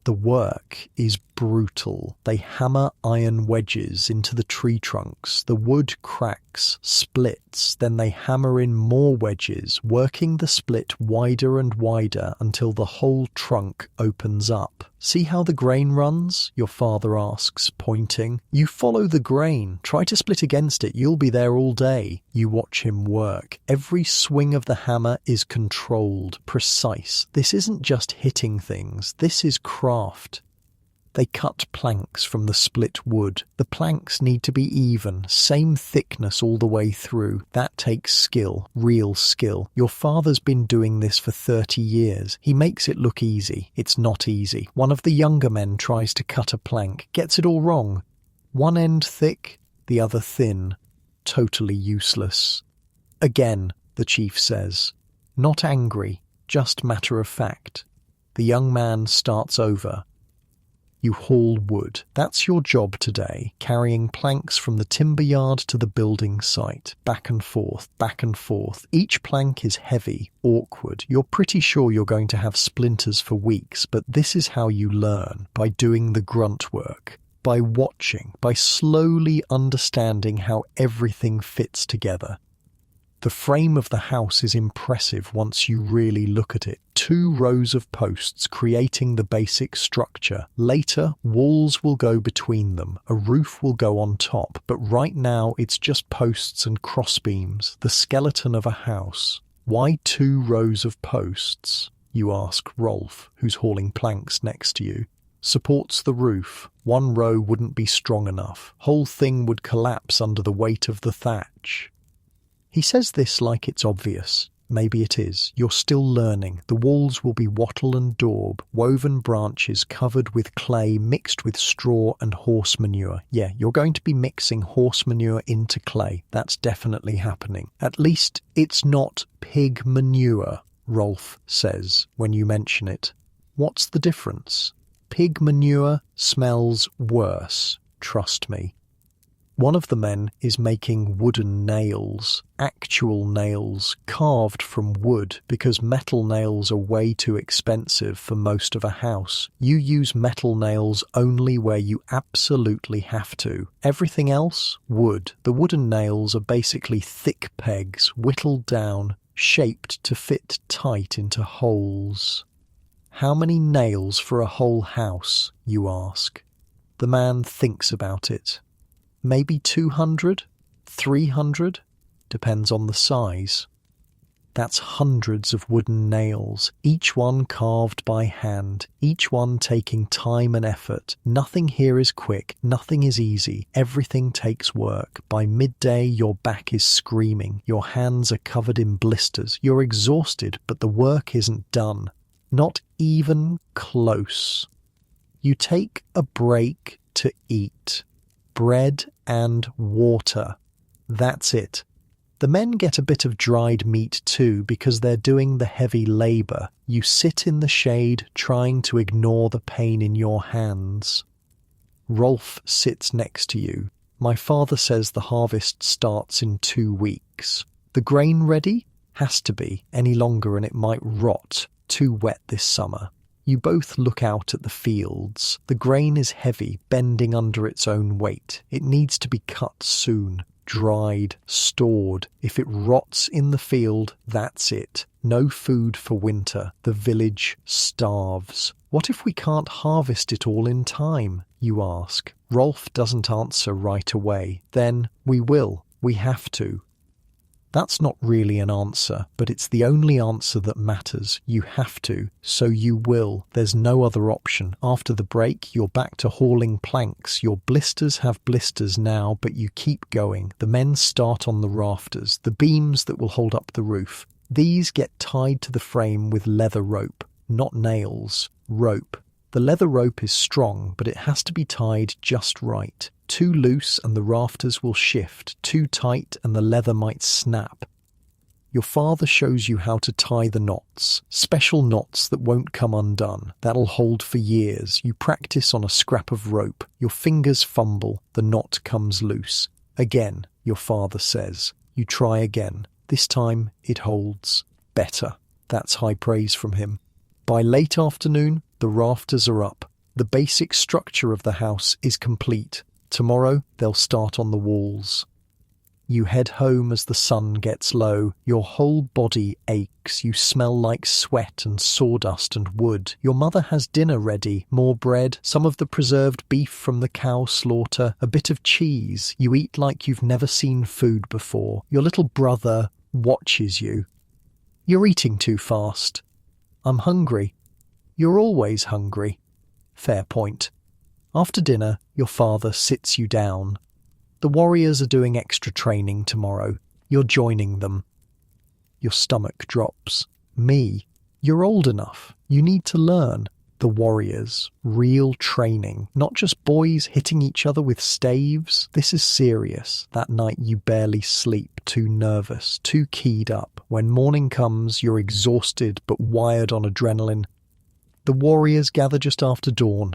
The work is brutal. They hammer iron wedges into the tree trunks. The wood cracks, splits, then they hammer in more wedges, working the split wider and wider until the whole trunk opens up. See how the grain runs? Your father asks, pointing. You follow the grain. Try to split against it. You'll be there all day. You watch him work. Every swing of the hammer is controlled, precise. This isn't just hitting things. This is craft. They cut planks from the split wood. The planks need to be even, same thickness all the way through. That takes skill, real skill. Your father's been doing this for 30 years. He makes it look easy. It's not easy. One of the younger men tries to cut a plank, gets it all wrong. One end thick, the other thin. Totally useless. Again, the chief says. Not angry, just matter of fact. The young man starts over. You haul wood. That's your job today, carrying planks from the timber yard to the building site. Back and forth, back and forth. Each plank is heavy, awkward. You're pretty sure you're going to have splinters for weeks, but this is how you learn, by doing the grunt work, by watching, by slowly understanding how everything fits together. The frame of the house is impressive once you really look at it. 2 rows of posts creating the basic structure. Later, walls will go between them. A roof will go on top. But right now, it's just posts and crossbeams. The skeleton of a house. Why 2 rows of posts? You ask Rolf, who's hauling planks next to you. Supports the roof. 1 row wouldn't be strong enough. Whole thing would collapse under the weight of the thatch. He says this like it's obvious. Maybe it is. You're still learning. The walls will be wattle and daub, woven branches covered with clay mixed with straw and horse manure. Yeah, you're going to be mixing horse manure into clay. That's definitely happening. At least it's not pig manure, Rolf says when you mention it. What's the difference? Pig manure smells worse, trust me. One of the men is making wooden nails, actual nails, carved from wood, because metal nails are way too expensive for most of a house. You use metal nails only where you absolutely have to. Everything else, wood. The wooden nails are basically thick pegs, whittled down, shaped to fit tight into holes. How many nails for a whole house, you ask? The man thinks about it. Maybe 200, 300, depends on the size. That's hundreds of wooden nails, each one carved by hand, each one taking time and effort. Nothing here is quick, nothing is easy, everything takes work. By midday, your back is screaming, your hands are covered in blisters, you're exhausted, but the work isn't done. Not even close. You take a break to eat. Bread and water. That's it. The men get a bit of dried meat too because they're doing the heavy labour. You sit in the shade trying to ignore the pain in your hands. Rolf sits next to you. My father says the harvest starts in 2 weeks. The grain ready? Has to be. Any longer and it might rot. Too wet this summer. You both look out at the fields. The grain is heavy, bending under its own weight. It needs to be cut soon, dried, stored. If it rots in the field, that's it. No food for winter. The village starves. What if we can't harvest it all in time? You ask. Rolf doesn't answer right away. Then we will. We have to. That's not really an answer, but it's the only answer that matters. You have to, so you will. There's no other option. After the break, you're back to hauling planks. Your blisters have blisters now, but you keep going. The men start on the rafters, the beams that will hold up the roof. These get tied to the frame with leather rope, not nails, rope. The leather rope is strong, but it has to be tied just right. Too loose and the rafters will shift, too tight and the leather might snap. Your father shows you how to tie the knots, special knots that won't come undone. That'll hold for years. You practice on a scrap of rope. Your fingers fumble, the knot comes loose. Again, your father says. You try again. This time it holds. Better. That's high praise from him. By late afternoon, the rafters are up. The basic structure of the house is complete. Tomorrow, they'll start on the walls. You head home as the sun gets low. Your whole body aches. You smell like sweat and sawdust and wood. Your mother has dinner ready. More bread, some of the preserved beef from the cow slaughter, a bit of cheese. You eat like you've never seen food before. Your little brother watches you. You're eating too fast. I'm hungry. You're always hungry. Fair point. After dinner, your father sits you down. The warriors are doing extra training tomorrow. You're joining them. Your stomach drops. Me? You're old enough. You need to learn. The warriors. Real training. Not just boys hitting each other with staves. This is serious. That night you barely sleep. Too nervous. Too keyed up. When morning comes, you're exhausted but wired on adrenaline. The warriors gather just after dawn.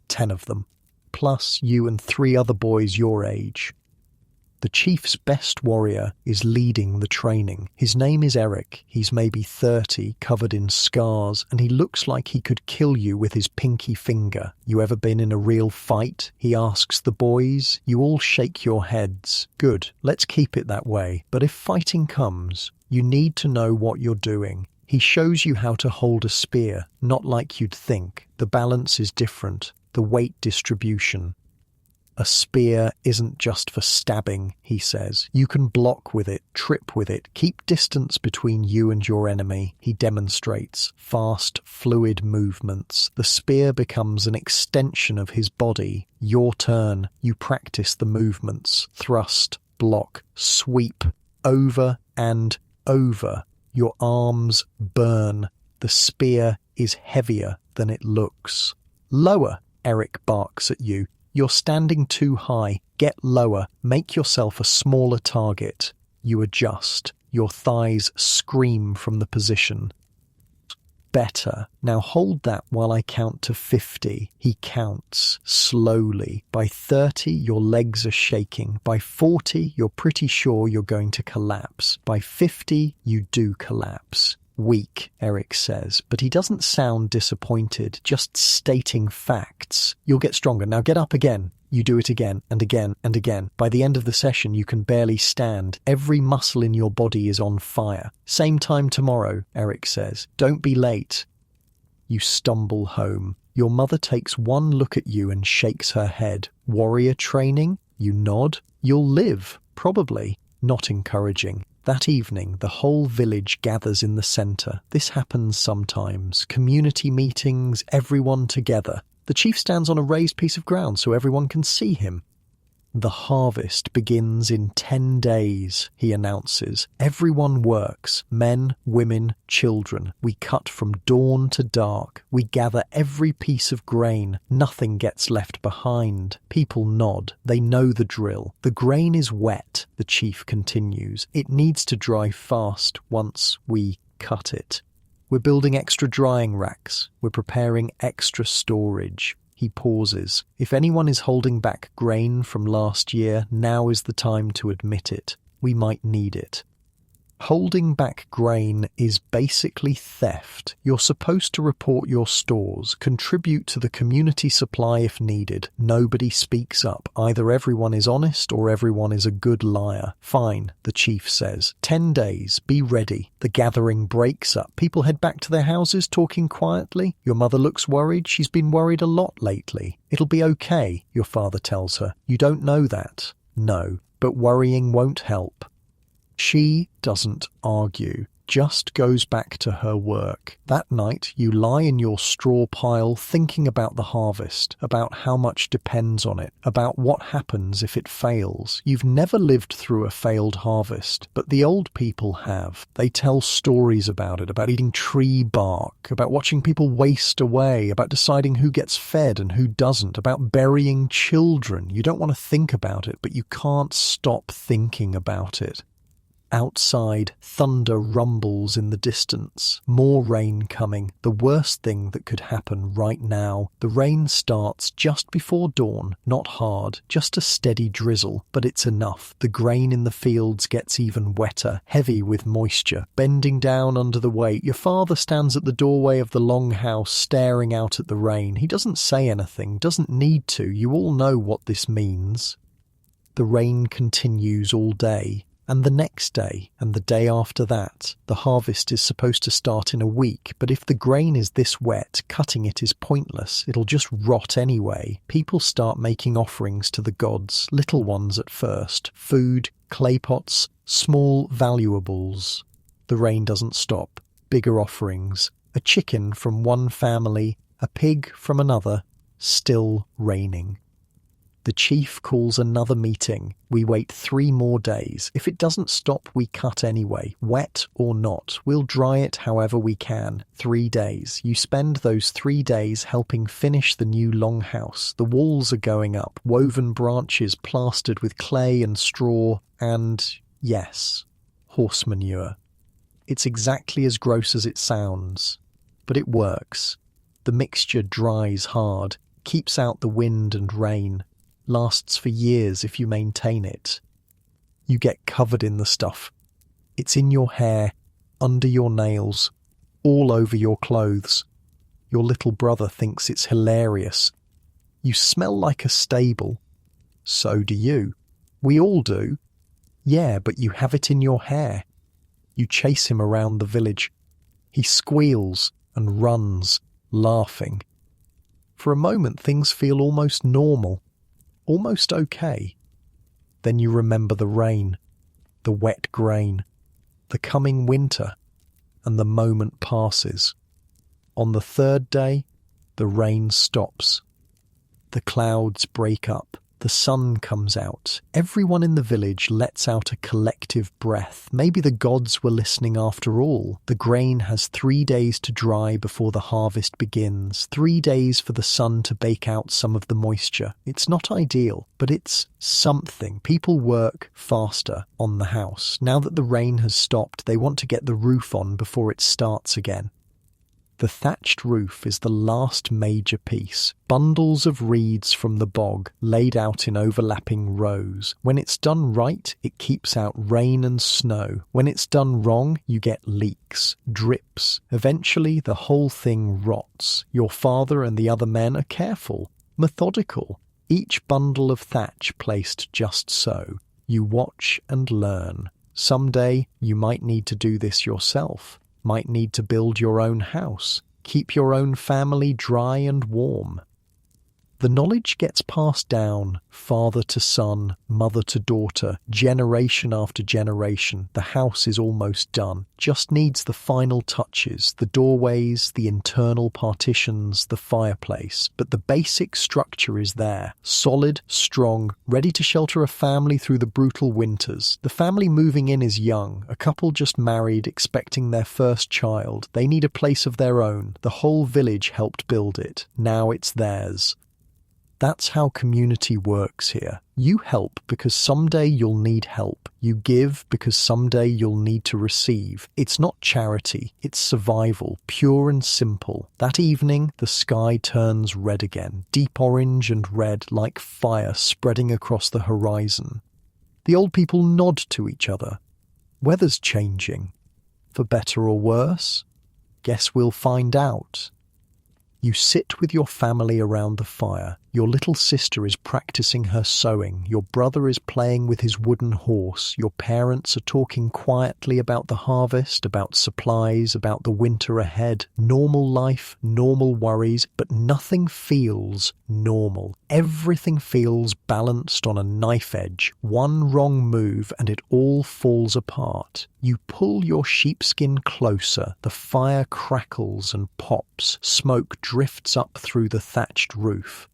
10 of them, plus you and 3 other boys your age. The chief's best warrior is leading the training. His name is Eric. He's maybe 30, covered in scars, and he looks like he could kill you with his pinky finger. You ever been in a real fight? He asks the boys. You all shake your heads. Good, let's keep it that way. But if fighting comes, you need to know what you're doing. He shows you how to hold a spear, not like you'd think. The balance is different, the weight distribution. A spear isn't just for stabbing, he says. You can block with it, trip with it, keep distance between you and your enemy. He demonstrates fast, fluid movements. The spear becomes an extension of his body. Your turn. You practice the movements. Thrust, block, sweep, over and over. Your arms burn. The spear is heavier than it looks. Lower, Eric barks at you. You're standing too high. Get lower. Make yourself a smaller target. You adjust. Your thighs scream from the position. Better. Now hold that while I count to 50. He counts slowly. By 30, your legs are shaking. By 40, you're pretty sure you're going to collapse. By 50, you do collapse. Weak, Eric says, but he doesn't sound disappointed, just stating facts. You'll get stronger. Now get up again. You do it again and again and again. By the end of the session, you can barely stand. Every muscle in your body is on fire. Same time tomorrow, Eric says. Don't be late. You stumble home. Your mother takes one look at you and shakes her head. Warrior training? You nod. You'll live, probably. Not encouraging. That evening, the whole village gathers in the centre. This happens sometimes. Community meetings, everyone together. The chief stands on a raised piece of ground so everyone can see him. The harvest begins in 10 days, he announces. Everyone works, men, women, children. We cut from dawn to dark. We gather every piece of grain. Nothing gets left behind. People nod. They know the drill. The grain is wet, the chief continues. It needs to dry fast once we cut it. We're building extra drying racks. We're preparing extra storage. He pauses. If anyone is holding back grain from last year, now is the time to admit it. We might need it. Holding back grain is basically theft. You're supposed to report your stores, contribute to the community supply if needed. Nobody speaks up. Either everyone is honest or everyone is a good liar. Fine, the chief says. 10 days. Be ready. The gathering breaks up. People head back to their houses talking quietly. Your mother looks worried. She's been worried a lot lately. It'll be okay, your father tells her. You don't know that. No, but worrying won't help. She doesn't argue, just goes back to her work. That night, you lie in your straw pile thinking about the harvest, about how much depends on it, about what happens if it fails. You've never lived through a failed harvest, but the old people have. They tell stories about it, about eating tree bark, about watching people waste away, about deciding who gets fed and who doesn't, about burying children. You don't want to think about it, but you can't stop thinking about it. Outside, thunder rumbles in the distance. More rain coming. The worst thing that could happen right now. The rain starts just before dawn. Not hard, just a steady drizzle, but it's enough. The grain in the fields gets even wetter, heavy with moisture, bending down under the weight. Your father stands at the doorway of the longhouse, staring out at the rain. He doesn't say anything, doesn't need to. You all know what this means. The rain continues all day. And the next day, and the day after that. The harvest is supposed to start in a week, but if the grain is this wet, cutting it is pointless. It'll just rot anyway. People start making offerings to the gods, little ones at first. Food, clay pots, small valuables. The rain doesn't stop. Bigger offerings. A chicken from one family, a pig from another. Still raining. The chief calls another meeting. We wait 3 more days. If it doesn't stop, we cut anyway. Wet or not. We'll dry it however we can. 3 days. You spend those 3 days helping finish the new longhouse. The walls are going up. Woven branches plastered with clay and straw. And, yes, horse manure. It's exactly as gross as it sounds. But it works. The mixture dries hard. keeps out the wind and rain, lasts for years if you maintain it. You get covered in the stuff. It's in your hair, under your nails, all over your clothes. Your little brother thinks it's hilarious. You smell like a stable. So do you. We all do. Yeah, but you have it in your hair. You chase him around the village. He squeals and runs, laughing. For a moment things feel almost normal, almost okay. Then you remember the rain, the wet grain, the coming winter, and the moment passes. On the third day, the rain stops. The clouds break up. The sun comes out. Everyone in the village lets out a collective breath. Maybe the gods were listening after all. The grain has 3 days to dry before the harvest begins. 3 days for the sun to bake out some of the moisture. It's not ideal, but it's something. People work faster on the house. Now that the rain has stopped, they want to get the roof on before it starts again. The thatched roof is the last major piece. Bundles of reeds from the bog laid out in overlapping rows. When it's done right, it keeps out rain and snow. When it's done wrong, you get leaks, drips. Eventually, the whole thing rots. Your father and the other men are careful, methodical. Each bundle of thatch placed just so. You watch and learn. Someday, you might need to do this yourself. Might need to build your own house, keep your own family dry and warm. The knowledge gets passed down, father to son, mother to daughter, generation after generation. The house is almost done. Just needs the final touches, the doorways, the internal partitions, the fireplace. But the basic structure is there, solid, strong, ready to shelter a family through the brutal winters. The family moving in is young, a couple just married, expecting their first child. They need a place of their own. The whole village helped build it. Now it's theirs. That's how community works here. You help because someday you'll need help. You give because someday you'll need to receive. It's not charity, it's survival, pure and simple. That evening, the sky turns red again, deep orange and red like fire spreading across the horizon. The old people nod to each other. Weather's changing. For better or worse? Guess we'll find out. You sit with your family around the fire. Your little sister is practicing her sewing. Your brother is playing with his wooden horse. Your parents are talking quietly about the harvest, about supplies, about the winter ahead. Normal life, normal worries, but nothing feels normal. Everything feels balanced on a knife edge. One wrong move and it all falls apart. You pull your sheepskin closer. The fire crackles and pops. Smoke drifts up through the thatched roof.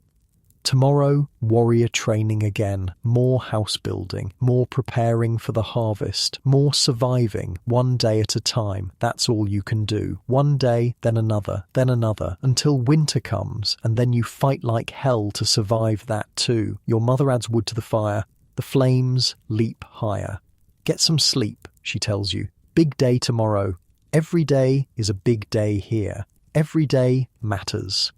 Tomorrow, warrior training again, more house building, more preparing for the harvest, more surviving, one day at a time. That's all you can do. One day, then another, until winter comes, and then you fight like hell to survive that too. Your mother adds wood to the fire. The flames leap higher. Get some sleep, she tells you. Big day tomorrow. Every day is a big day here. Every day matters.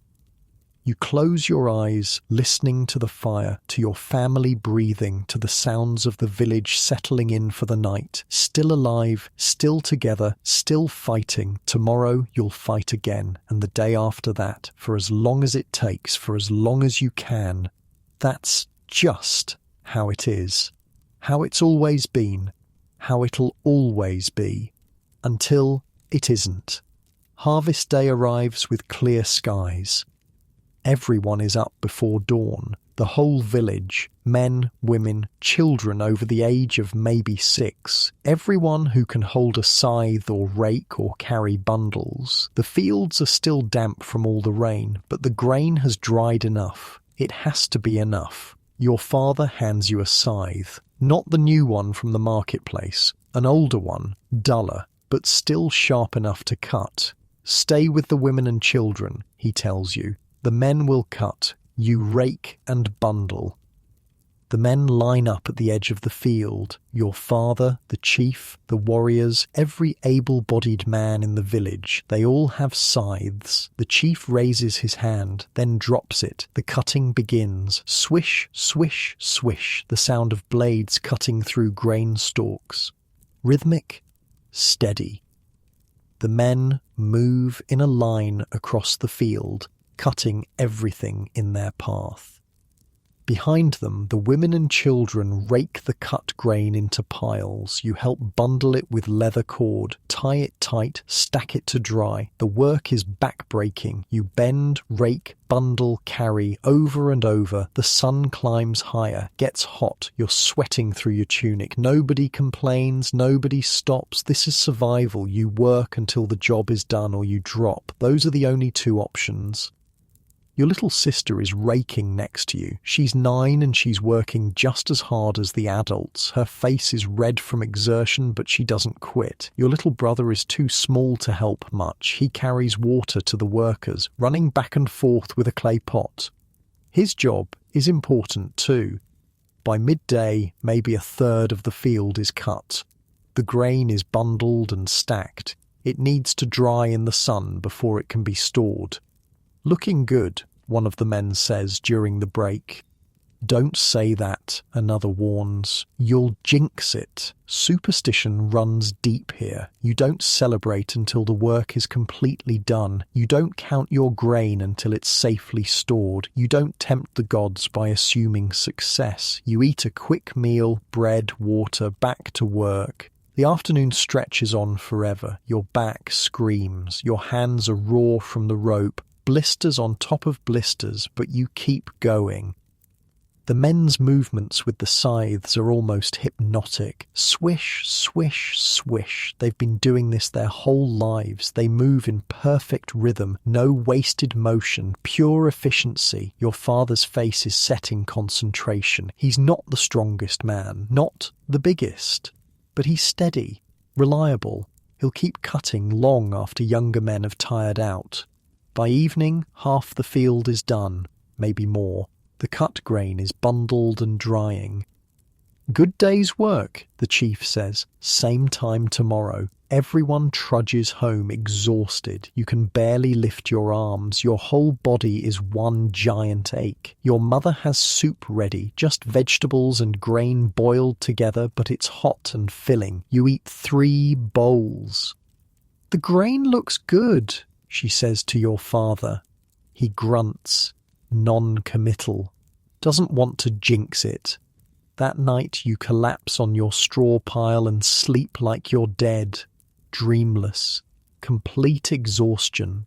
You close your eyes, listening to the fire, to your family breathing, to the sounds of the village settling in for the night. Still alive, still together, still fighting. Tomorrow you'll fight again, and the day after that, for as long as it takes, for as long as you can. That's just how it is. How it's always been. How it'll always be. Until it isn't. Harvest day arrives with clear skies. Everyone is up before dawn. The whole village, men, women, children over the age of maybe 6. Everyone who can hold a scythe or rake or carry bundles. The fields are still damp from all the rain, but the grain has dried enough. It has to be enough. Your father hands you a scythe. Not the new one from the marketplace. An older one, duller, but still sharp enough to cut. Stay with the women and children, he tells you. The men will cut, you rake and bundle. The men line up at the edge of the field. Your father, the chief, the warriors, every able-bodied man in the village. They all have scythes. The chief raises his hand, then drops it. The cutting begins. Swish, swish, swish, the sound of blades cutting through grain stalks. Rhythmic, steady. The men move in a line across the field, cutting everything in their path. Behind them, the women and children rake the cut grain into piles. You help bundle it with leather cord, tie it tight, stack it to dry. The work is back-breaking. You bend, rake, bundle, carry, over and over. The sun climbs higher, gets hot. You're sweating through your tunic. Nobody complains, nobody stops. This is survival. You work until the job is done or you drop. Those are the only two options. Your little sister is raking next to you. She's 9 and she's working just as hard as the adults. Her face is red from exertion, but she doesn't quit. Your little brother is too small to help much. He carries water to the workers, running back and forth with a clay pot. His job is important too. By midday, maybe a third of the field is cut. The grain is bundled and stacked. It needs to dry in the sun before it can be stored. "Looking good," one of the men says during the break. "Don't say that," another warns. "You'll jinx it." Superstition runs deep here. You don't celebrate until the work is completely done. You don't count your grain until it's safely stored. You don't tempt the gods by assuming success. You eat a quick meal, bread, water, back to work. The afternoon stretches on forever. Your back screams. Your hands are raw from the rope. Blisters on top of blisters, but you keep going. The men's movements with the scythes are almost hypnotic. Swish, swish, swish. They've been doing this their whole lives. They move in perfect rhythm, no wasted motion, pure efficiency. Your father's face is set in concentration. He's not the strongest man, not the biggest, but he's steady, reliable. He'll keep cutting long after younger men have tired out. By evening, half the field is done, maybe more. The cut grain is bundled and drying. "Good day's work," the chief says. "Same time tomorrow." Everyone trudges home exhausted. You can barely lift your arms. Your whole body is one giant ache. Your mother has soup ready, just vegetables and grain boiled together, but it's hot and filling. You eat 3 bowls. "The grain looks good," she says to your father. He grunts, non-committal, doesn't want to jinx it. That night you collapse on your straw pile and sleep like you're dead, dreamless, complete exhaustion.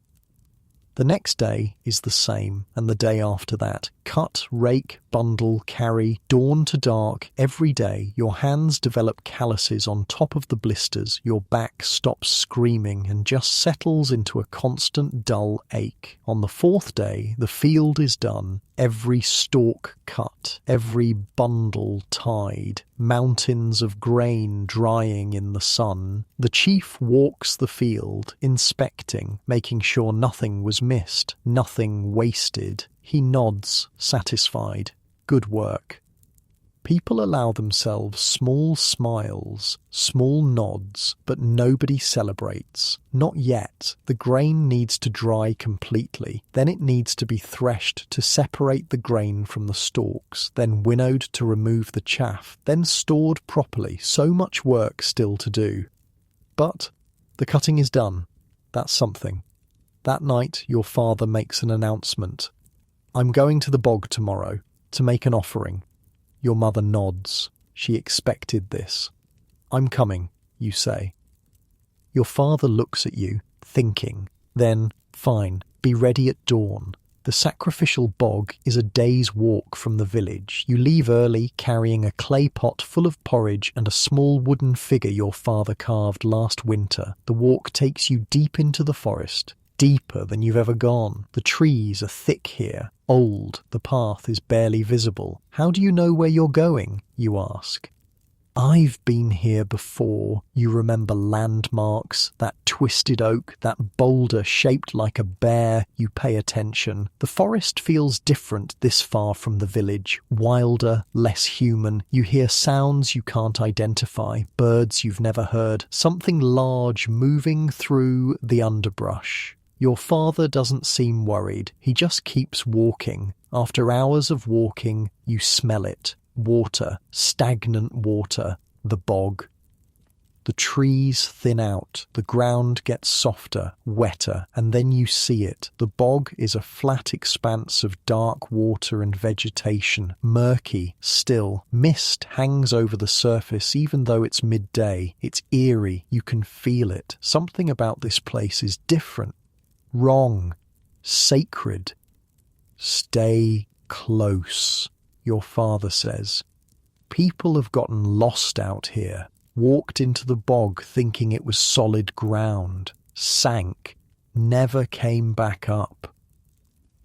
The next day is the same, and the day after that. Cut, rake, bundle, carry, dawn to dark, every day. Your hands develop calluses on top of the blisters. Your back stops screaming and just settles into a constant dull ache. On the 4th day, the field is done. Every stalk cut, every bundle tied, mountains of grain drying in the sun. The chief walks the field, inspecting, making sure nothing was missed, nothing wasted. He nods, satisfied. Good work. People allow themselves small smiles, small nods, but nobody celebrates. Not yet. The grain needs to dry completely. Then it needs to be threshed to separate the grain from the stalks, then winnowed to remove the chaff, then stored properly. So much work still to do. But the cutting is done. That's something. That night, your father makes an announcement. "I'm going to the bog tomorrow to make an offering." Your mother nods. She expected this. "I'm coming," you say. Your father looks at you, thinking. Then, "Fine, be ready at dawn." The sacrificial bog is a day's walk from the village. You leave early, carrying a clay pot full of porridge and a small wooden figure your father carved last winter. The walk takes you deep into the forest, deeper than you've ever gone. The trees are thick here, old, the path is barely visible. "How do you know where you're going?" you ask. I've been here before. You remember landmarks, that twisted oak, that boulder shaped like a bear. You pay attention. The forest feels different this far from the village. Wilder, less human. You hear sounds you can't identify, birds you've never heard, something large moving through the underbrush. Your father doesn't seem worried. He just keeps walking. After hours of walking, you smell it. Water, stagnant water, the bog. The trees thin out, the ground gets softer, wetter, and then you see it. The bog is a flat expanse of dark water and vegetation, murky, still. Mist hangs over the surface even though it's midday. It's eerie, you can feel it. Something about this place is different. Wrong. Sacred. Stay close, your father says. People have gotten lost out here, walked into the bog thinking it was solid ground, sank, never came back up.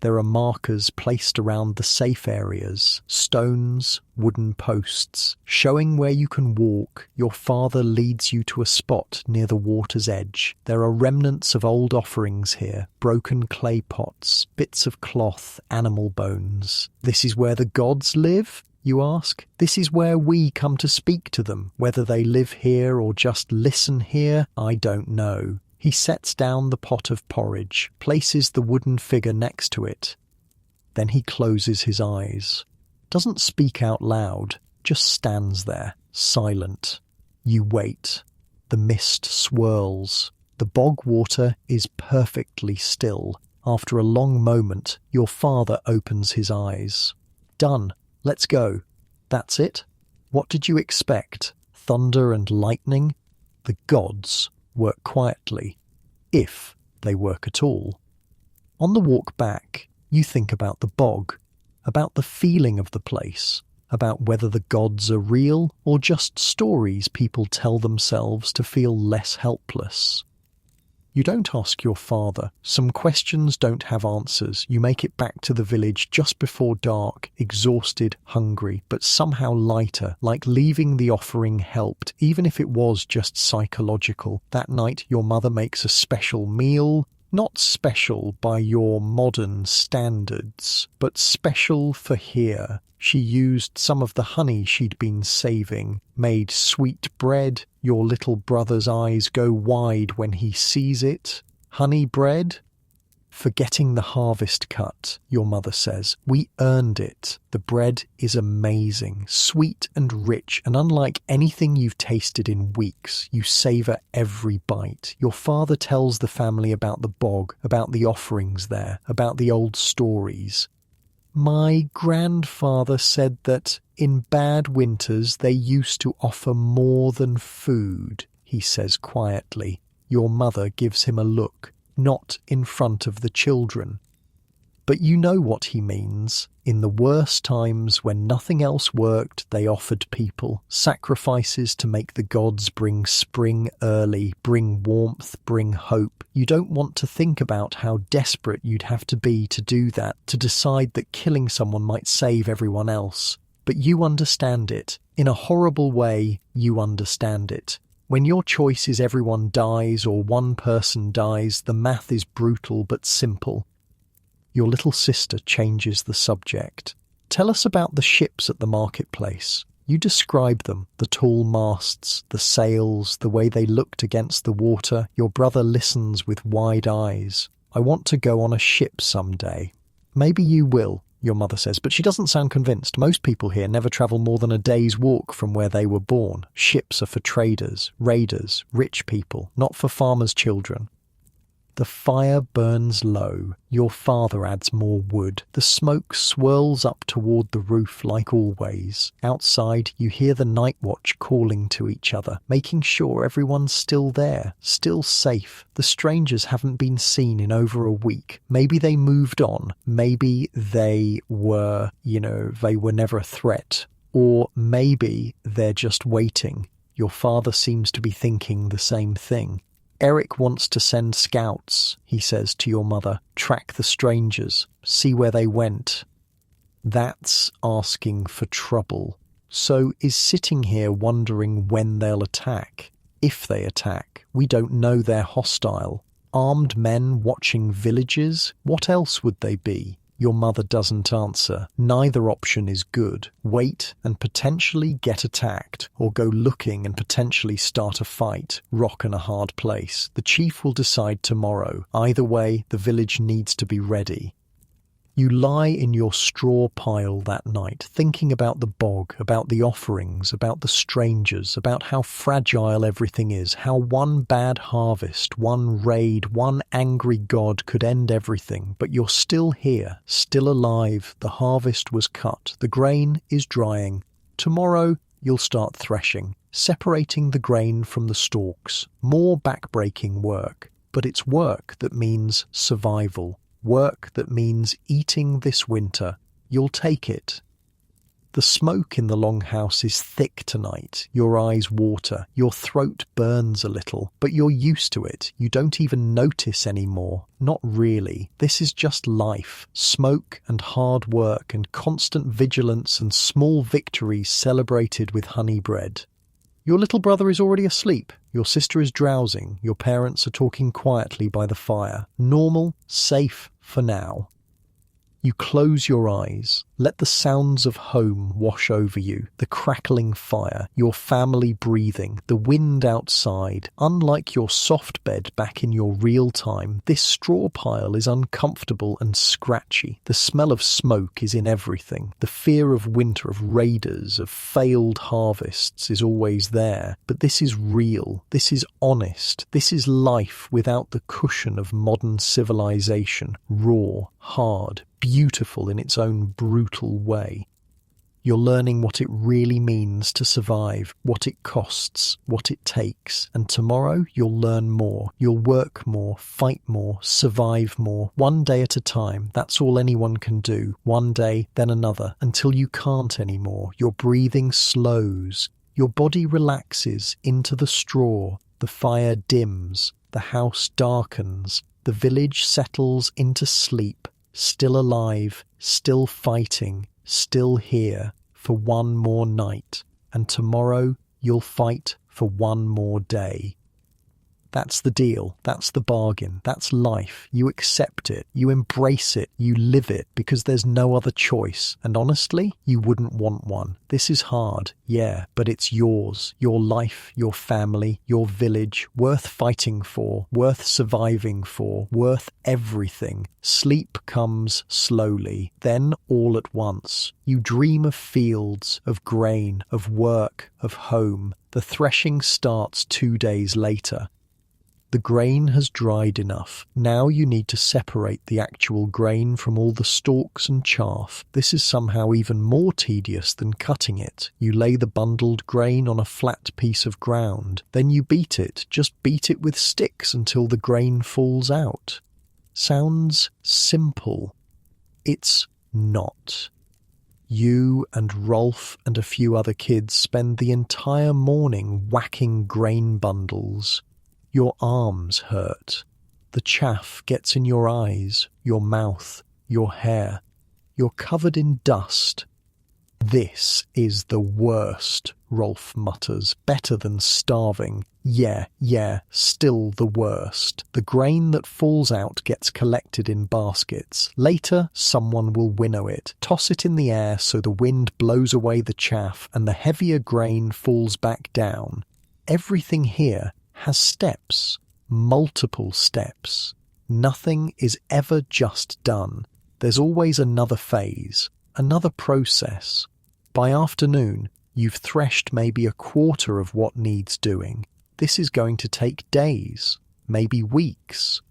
There are markers placed around the safe areas, stones, wooden posts, showing where you can walk. Your father leads you to a spot near the water's edge. There are remnants of old offerings here, broken clay pots, bits of cloth, animal bones. This is where the gods live? You ask. This is where we come to speak to them. Whether they live here or just listen here, I don't know. He sets down the pot of porridge, places the wooden figure next to it. Then he closes his eyes. Doesn't speak out loud, just stands there, silent. You wait. The mist swirls. The bog water is perfectly still. After a long moment, your father opens his eyes. Done. Let's go. That's it? What did you expect? Thunder and lightning? The gods work quietly, if they work at all. On the walk back, you think about the bog, about the feeling of the place, about whether the gods are real or just stories people tell themselves to feel less helpless. You don't ask your father. Some questions don't have answers. You make it back to the village just before dark, exhausted, hungry, but somehow lighter, like leaving the offering helped, even if it was just psychological. That night, your mother makes a special meal. Not special by your modern standards, but special for here. She used some of the honey she'd been saving, made sweet bread. Your little brother's eyes go wide when he sees it. Honey bread? Forgetting the harvest cut, your mother says. We earned it. The bread is amazing, sweet and rich, and unlike anything you've tasted in weeks, you savour every bite. Your father tells the family about the bog, about the offerings there, about the old stories. My grandfather said that in bad winters they used to offer more than food, he says quietly. Your mother gives him a look, not in front of the children. But you know what he means. In the worst times when nothing else worked, they offered people sacrifices to make the gods bring spring early, bring warmth, bring hope. You don't want to think about how desperate you'd have to be to do that, to decide that killing someone might save everyone else. But you understand it. In a horrible way, you understand it. When your choice is everyone dies or one person dies, the math is brutal but simple. Your little sister changes the subject. Tell us about the ships at the marketplace. You describe them, the tall masts, the sails, the way they looked against the water. Your brother listens with wide eyes. I want to go on a ship someday. Maybe you will, your mother says, but she doesn't sound convinced. Most people here never travel more than a day's walk from where they were born. Ships are for traders, raiders, rich people, not for farmers' children. The fire burns low. Your father adds more wood. The smoke swirls up toward the roof like always. Outside, you hear the night watch calling to each other, making sure everyone's still there, still safe. The strangers haven't been seen in over a week. Maybe they moved on. Maybe they were never a threat. Or maybe they're just waiting. Your father seems to be thinking the same thing. Eric wants to send scouts, he says to your mother, track the strangers, see where they went. That's asking for trouble. so is sitting here wondering when they'll attack. If they attack, we don't know they're hostile. Armed men watching villages? What else would they be? Your mother doesn't answer. Neither option is good. Wait and potentially get attacked, or go looking and potentially start a fight. Rock in a hard place. The chief will decide tomorrow. Either way, the village needs to be ready. You lie in your straw pile that night, thinking about the bog, about the offerings, about the strangers, about how fragile everything is, how one bad harvest, one raid, one angry god could end everything. But you're still here, still alive. The harvest was cut. The grain is drying. Tomorrow, you'll start threshing, separating the grain from the stalks. More back-breaking work. But it's work that means survival. Work that means eating this winter. You'll take it. The smoke in the longhouse is thick tonight. Your eyes water. Your throat burns a little. But you're used to it. You don't even notice anymore. Not really. This is just life. Smoke and hard work and constant vigilance and small victories celebrated with honey bread. Your little brother is already asleep. Your sister is drowsing. Your parents are talking quietly by the fire. Normal, safe for now. You close your eyes. Let the sounds of home wash over you. The crackling fire, your family breathing, the wind outside. Unlike your soft bed back in your real time, this straw pile is uncomfortable and scratchy. The smell of smoke is in everything. The fear of winter, of raiders, of failed harvests is always there. But this is real. This is honest. This is life without the cushion of modern civilization. Raw, hard, beautiful in its own brutal way. You're learning what it really means to survive, what it costs, what it takes. And tomorrow you'll learn more. You'll work more, fight more, survive more. One day at a time. That's all anyone can do. One day, then another, until you can't anymore. Your breathing slows. Your body relaxes into the straw. The fire dims. The house darkens. The village settles into sleep. Still alive, still fighting, still here for one more night, and tomorrow you'll fight for one more day. That's the deal, that's the bargain, that's life. You accept it, you embrace it, you live it, because there's no other choice. And honestly, you wouldn't want one. This is hard, yeah, but it's yours. Your life, your family, your village, worth fighting for, worth surviving for, worth everything. Sleep comes slowly, then all at once. You dream of fields, of grain, of work, of home. The threshing starts 2 days later. The grain has dried enough. Now you need to separate the actual grain from all the stalks and chaff. This is somehow even more tedious than cutting it. You lay the bundled grain on a flat piece of ground. Then you beat it. Just beat it with sticks until the grain falls out. Sounds simple. It's not. You and Rolf and a few other kids spend the entire morning whacking grain bundles. Your arms hurt. The chaff gets in your eyes, your mouth, your hair. You're covered in dust. This is the worst, Rolf mutters. Better than starving. Yeah, still the worst. The grain that falls out gets collected in baskets. Later, someone will winnow it, toss it in the air so the wind blows away the chaff and the heavier grain falls back down. Everything here has steps, multiple steps. Nothing is ever just done. There's always another phase, another process. By afternoon, you've threshed maybe a quarter of what needs doing. This is going to take days, maybe weeks.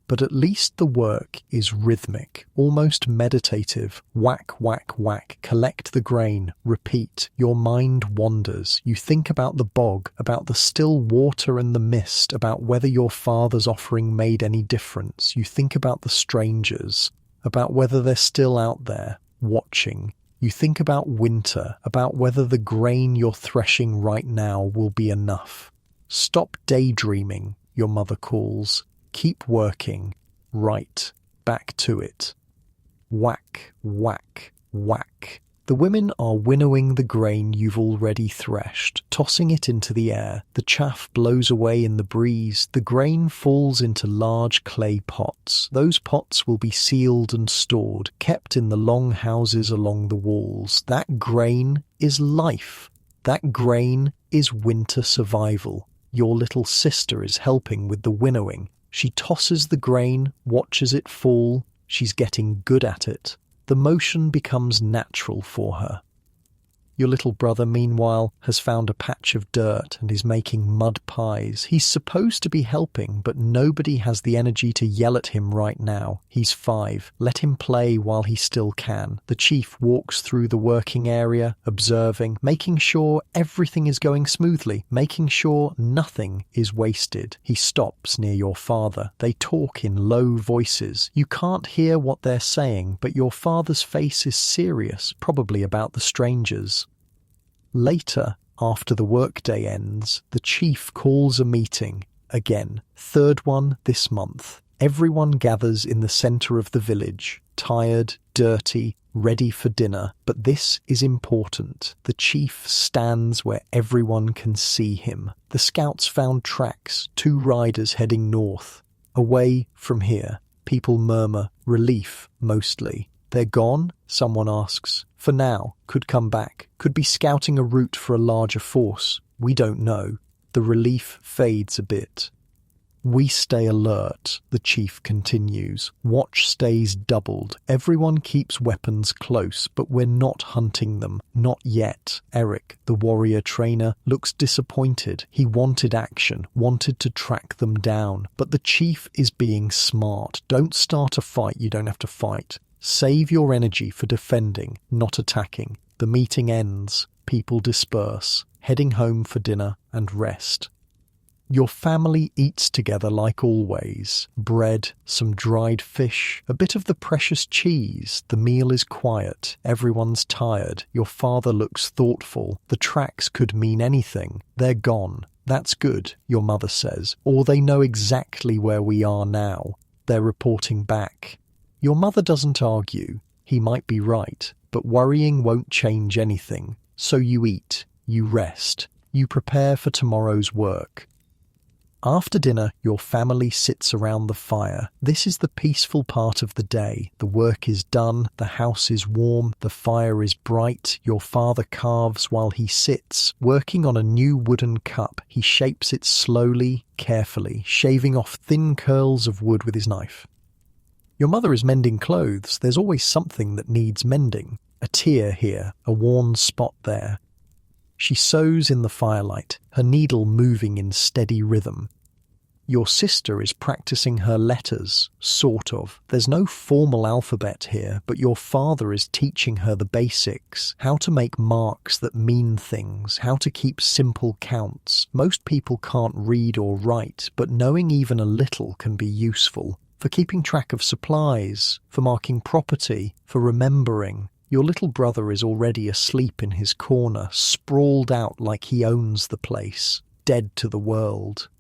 But at least the work is rhythmic, almost meditative. Whack, whack, whack, collect the grain, repeat. Your mind wanders. You think about the bog, about the still water and the mist, about whether your father's offering made any difference. You think about the strangers, about whether they're still out there, watching. You think about winter, about whether the grain you're threshing right now will be enough. Stop daydreaming, your mother calls. Keep working. Right. Back to it. Whack, whack, whack. The women are winnowing the grain you've already threshed, tossing it into the air. The chaff blows away in the breeze. The grain falls into large clay pots. Those pots will be sealed and stored, kept in the long houses along the walls. That grain is life. That grain is winter survival. Your little sister is helping with the winnowing. She tosses the grain, watches it fall. She's getting good at it. The motion becomes natural for her. Your little brother, meanwhile, has found a patch of dirt and is making mud pies. He's supposed to be helping, but nobody has the energy to yell at him right now. He's 5. Let him play while he still can. The chief walks through the working area, observing, making sure everything is going smoothly, making sure nothing is wasted. He stops near your father. They talk in low voices. You can't hear what they're saying, but your father's face is serious, probably about the strangers. Later, after the workday ends, the chief calls a meeting. Again, 3rd one this month. Everyone gathers in the centre of the village, tired, dirty, ready for dinner. But this is important. The chief stands where everyone can see him. The scouts found tracks, 2 riders heading north. Away from here, people murmur, relief mostly. They're gone? Someone asks. For now, could come back, could be scouting a route for a larger force. We don't know. The relief fades a bit. We stay alert, the chief continues. Watch stays doubled. Everyone keeps weapons close, but we're not hunting them. Not yet. Eric, the warrior trainer, looks disappointed. He wanted action, wanted to track them down. But the chief is being smart. Don't start a fight you don't have to fight. Save your energy for defending, not attacking. The meeting ends. People disperse, heading home for dinner and rest. Your family eats together like always. Bread, some dried fish, a bit of the precious cheese. The meal is quiet. Everyone's tired. Your father looks thoughtful. The tracks could mean anything. They're gone. That's good, your mother says. Or they know exactly where we are now. They're reporting back. Your mother doesn't argue. He might be right, but worrying won't change anything. So you eat, you rest, you prepare for tomorrow's work. After dinner, your family sits around the fire. This is the peaceful part of the day. The work is done, the house is warm, the fire is bright. Your father carves while he sits, working on a new wooden cup. He shapes it slowly, carefully, shaving off thin curls of wood with his knife. Your mother is mending clothes. There's always something that needs mending. A tear here, a worn spot there. She sews in the firelight, her needle moving in steady rhythm. Your sister is practicing her letters, sort of. There's no formal alphabet here, but your father is teaching her the basics, how to make marks that mean things, how to keep simple counts. Most people can't read or write, but knowing even a little can be useful. For keeping track of supplies, for marking property, for remembering. Your little brother is already asleep in his corner, sprawled out like he owns the place, dead to the world.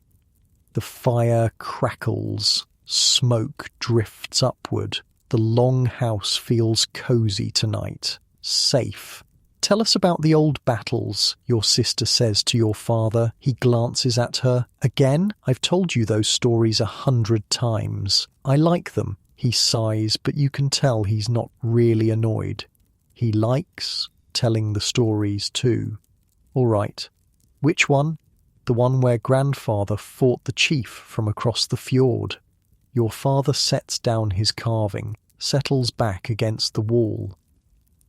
The fire crackles, smoke drifts upward. The longhouse feels cozy tonight, safe. Tell us about the old battles, your sister says to your father. He glances at her. Again? I've told you those stories 100 times. I like them. He sighs, but you can tell he's not really annoyed. He likes telling the stories too. All right. Which one? The one where grandfather fought the chief from across the fjord. Your father sets down his carving, settles back against the wall.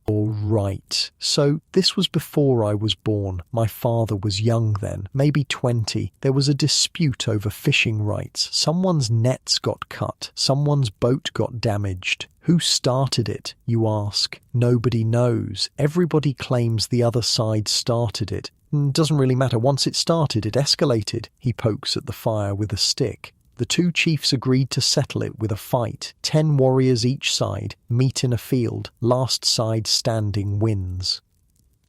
All right. So this was before I was born. My father was young then, maybe 20. There was a dispute over fishing rights. Someone's nets got cut. Someone's boat got damaged. Who started it, you ask? Nobody knows. Everybody claims the other side started it. Doesn't really matter. Once it started, it escalated. He pokes at the fire with a stick. The 2 chiefs agreed to settle it with a fight. 10 warriors each side meet in a field. Last side standing wins.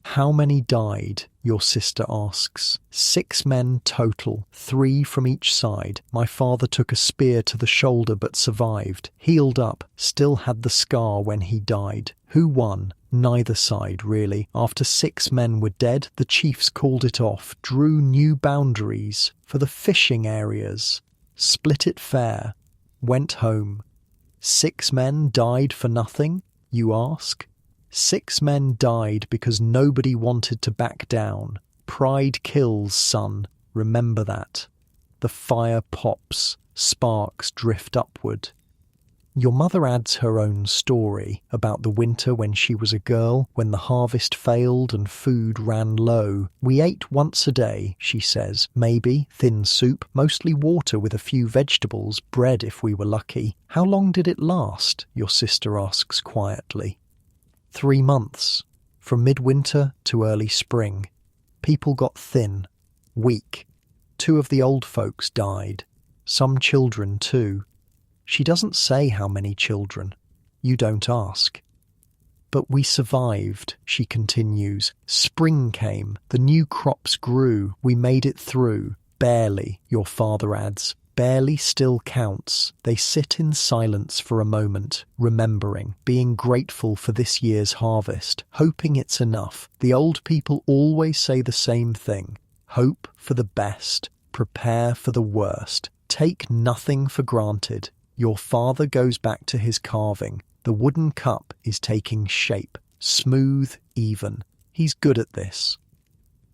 How many died? Your sister asks. 6 men total, 3 from each side. My father took a spear to the shoulder but survived. Healed up, still had the scar when he died. Who won? Neither side, really. After 6 men were dead, the chiefs called it off, drew new boundaries for the fishing areas, split it fair, went home. 6 men died for nothing, you ask? 6 men died because nobody wanted to back down. Pride kills, son. Remember that. The fire pops. Sparks drift upward. Your mother adds her own story about the winter when she was a girl, when the harvest failed and food ran low. We ate once a day, she says, maybe thin soup, mostly water with a few vegetables, bread if we were lucky. How long did it last? Your sister asks quietly. 3 months, from midwinter to early spring. People got thin, weak. 2 of the old folks died. Some children too. She doesn't say how many children. You don't ask. But we survived, she continues. Spring came, the new crops grew, we made it through. Barely, your father adds. Barely still counts. They sit in silence for a moment, remembering, being grateful for this year's harvest, hoping it's enough. The old people always say the same thing. Hope for the best, prepare for the worst, take nothing for granted. Your father goes back to his carving. The wooden cup is taking shape, smooth, even. He's good at this.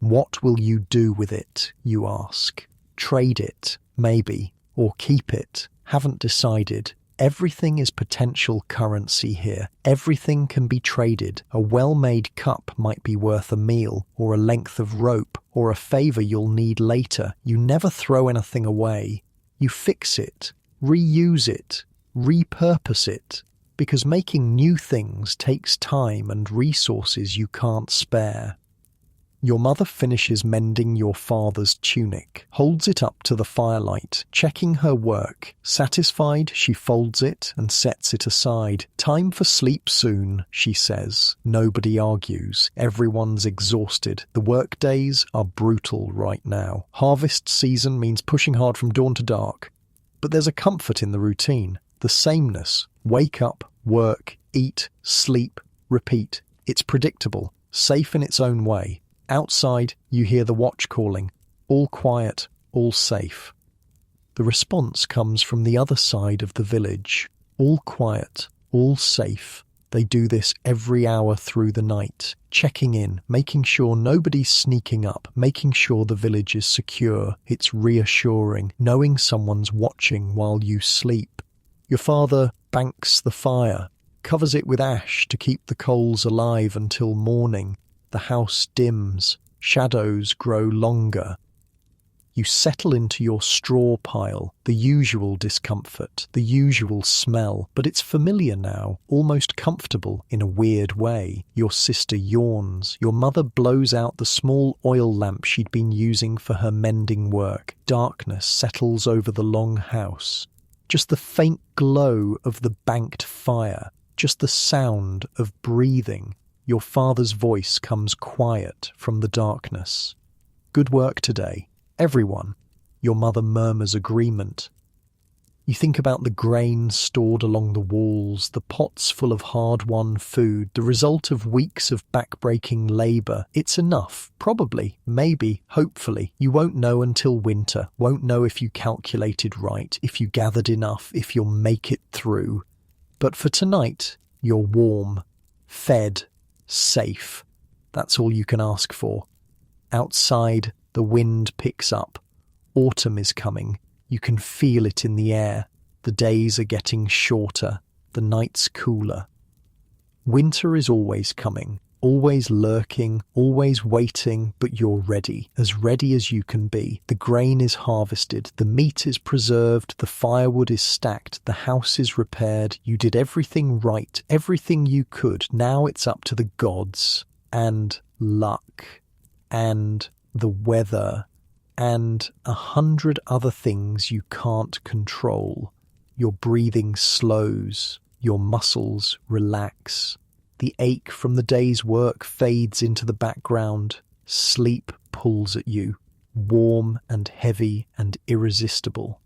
What will you do with it, you ask? Trade it, maybe, or keep it. Haven't decided. Everything is potential currency here. Everything can be traded. A well-made cup might be worth a meal, or a length of rope, or a favour you'll need later. You never throw anything away. You fix it, reuse it, repurpose it, because making new things takes time and resources you can't spare. Your mother finishes mending your father's tunic, holds it up to the firelight, checking her work. Satisfied, she folds it and sets it aside. Time for sleep soon, she says. Nobody argues. Everyone's exhausted. The work days are brutal right now. Harvest season means pushing hard from dawn to dark. But there's a comfort in the routine, the sameness. Wake up, work, eat, sleep, repeat. It's predictable, safe in its own way. Outside, you hear the watch calling. All quiet, all safe. The response comes from the other side of the village. All quiet, all safe. They do this every hour through the night, checking in, making sure nobody's sneaking up, making sure the village is secure. It's reassuring, knowing someone's watching while you sleep. Your father banks the fire, covers it with ash to keep the coals alive until morning. The house dims, shadows grow longer. You settle into your straw pile, the usual discomfort, the usual smell, but it's familiar now, almost comfortable in a weird way. Your sister yawns. Your mother blows out the small oil lamp she'd been using for her mending work. Darkness settles over the longhouse. Just the faint glow of the banked fire, just the sound of breathing. Your father's voice comes quiet from the darkness. Good work today, everyone. Your mother murmurs agreement. You think about the grain stored along the walls, the pots full of hard-won food, the result of weeks of back-breaking labour. It's enough, probably, maybe, hopefully. You won't know until winter, won't know if you calculated right, if you gathered enough, if you'll make it through. But for tonight, you're warm, fed, safe. That's all you can ask for. Outside, the wind picks up. Autumn is coming. You can feel it in the air. The days are getting shorter. The nights cooler. Winter is always coming, always lurking, always waiting, but you're ready as you can be. The grain is harvested, the meat is preserved, the firewood is stacked, the house is repaired. You did everything right, everything you could. Now it's up to the gods, and luck, and the weather, and 100 other things you can't control. Your breathing slows, your muscles relax. The ache from the day's work fades into the background. Sleep pulls at you, warm and heavy and irresistible.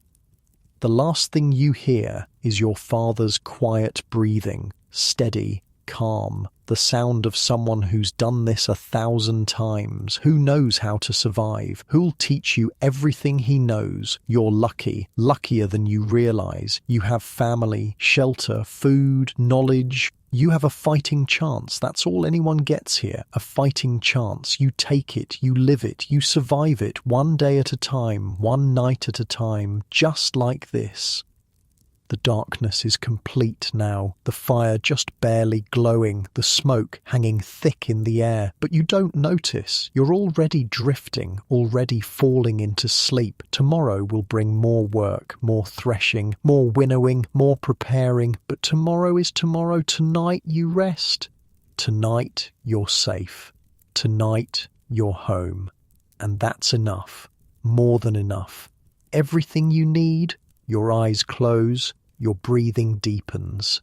The last thing you hear is your father's quiet breathing, steady, calm, the sound of someone who's done this 1,000 times, who knows how to survive, who'll teach you everything he knows. You're lucky, luckier than you realize. You have family, shelter, food, knowledge. You have a fighting chance. That's all anyone gets here, a fighting chance. You take it, you live it, you survive it, one day at a time, one night at a time, just like this. The darkness is complete now, the fire just barely glowing, the smoke hanging thick in the air. But you don't notice. You're already drifting, already falling into sleep. Tomorrow will bring more work, more threshing, more winnowing, more preparing. But tomorrow is tomorrow. Tonight you rest. Tonight you're safe. Tonight you're home. And that's enough. More than enough. Everything you need. Your eyes close, your breathing deepens.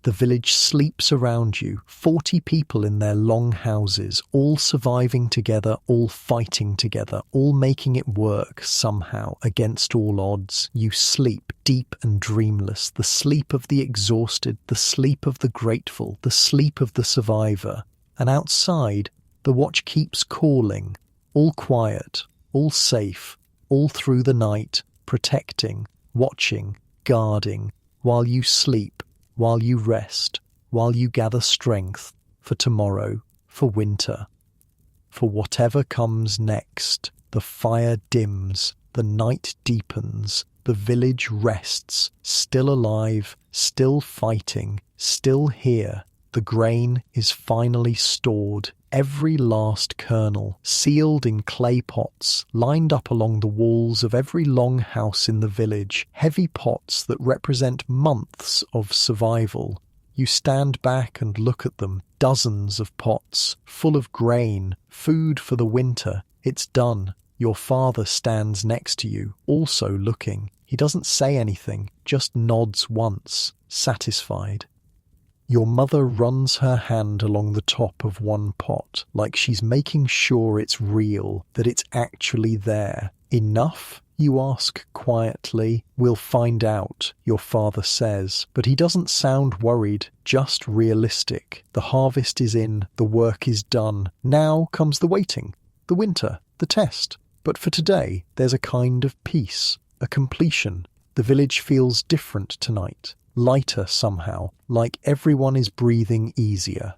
The village sleeps around you, 40 people in their long houses, all surviving together, all fighting together, all making it work somehow against all odds. You sleep deep and dreamless, the sleep of the exhausted, the sleep of the grateful, the sleep of the survivor. And outside, the watch keeps calling, all quiet, all safe, all through the night, protecting, watching, guarding, while you sleep, while you rest, while you gather strength for tomorrow, for winter, for whatever comes next. The fire dims, the night deepens, the village rests, still alive, still fighting, still here. The grain is finally stored, every last kernel, sealed in clay pots, lined up along the walls of every long house in the village, heavy pots that represent months of survival. You stand back and look at them, dozens of pots, full of grain, food for the winter. It's done. Your father stands next to you, also looking. He doesn't say anything, just nods once, satisfied. Your mother runs her hand along the top of one pot, like she's making sure it's real, that it's actually there. Enough? You ask quietly. We'll find out, your father says, but he doesn't sound worried, just realistic. The harvest is in, the work is done. Now comes the waiting, the winter, the test. But for today, there's a kind of peace, a completion. The village feels different tonight. Lighter somehow, like everyone is breathing easier.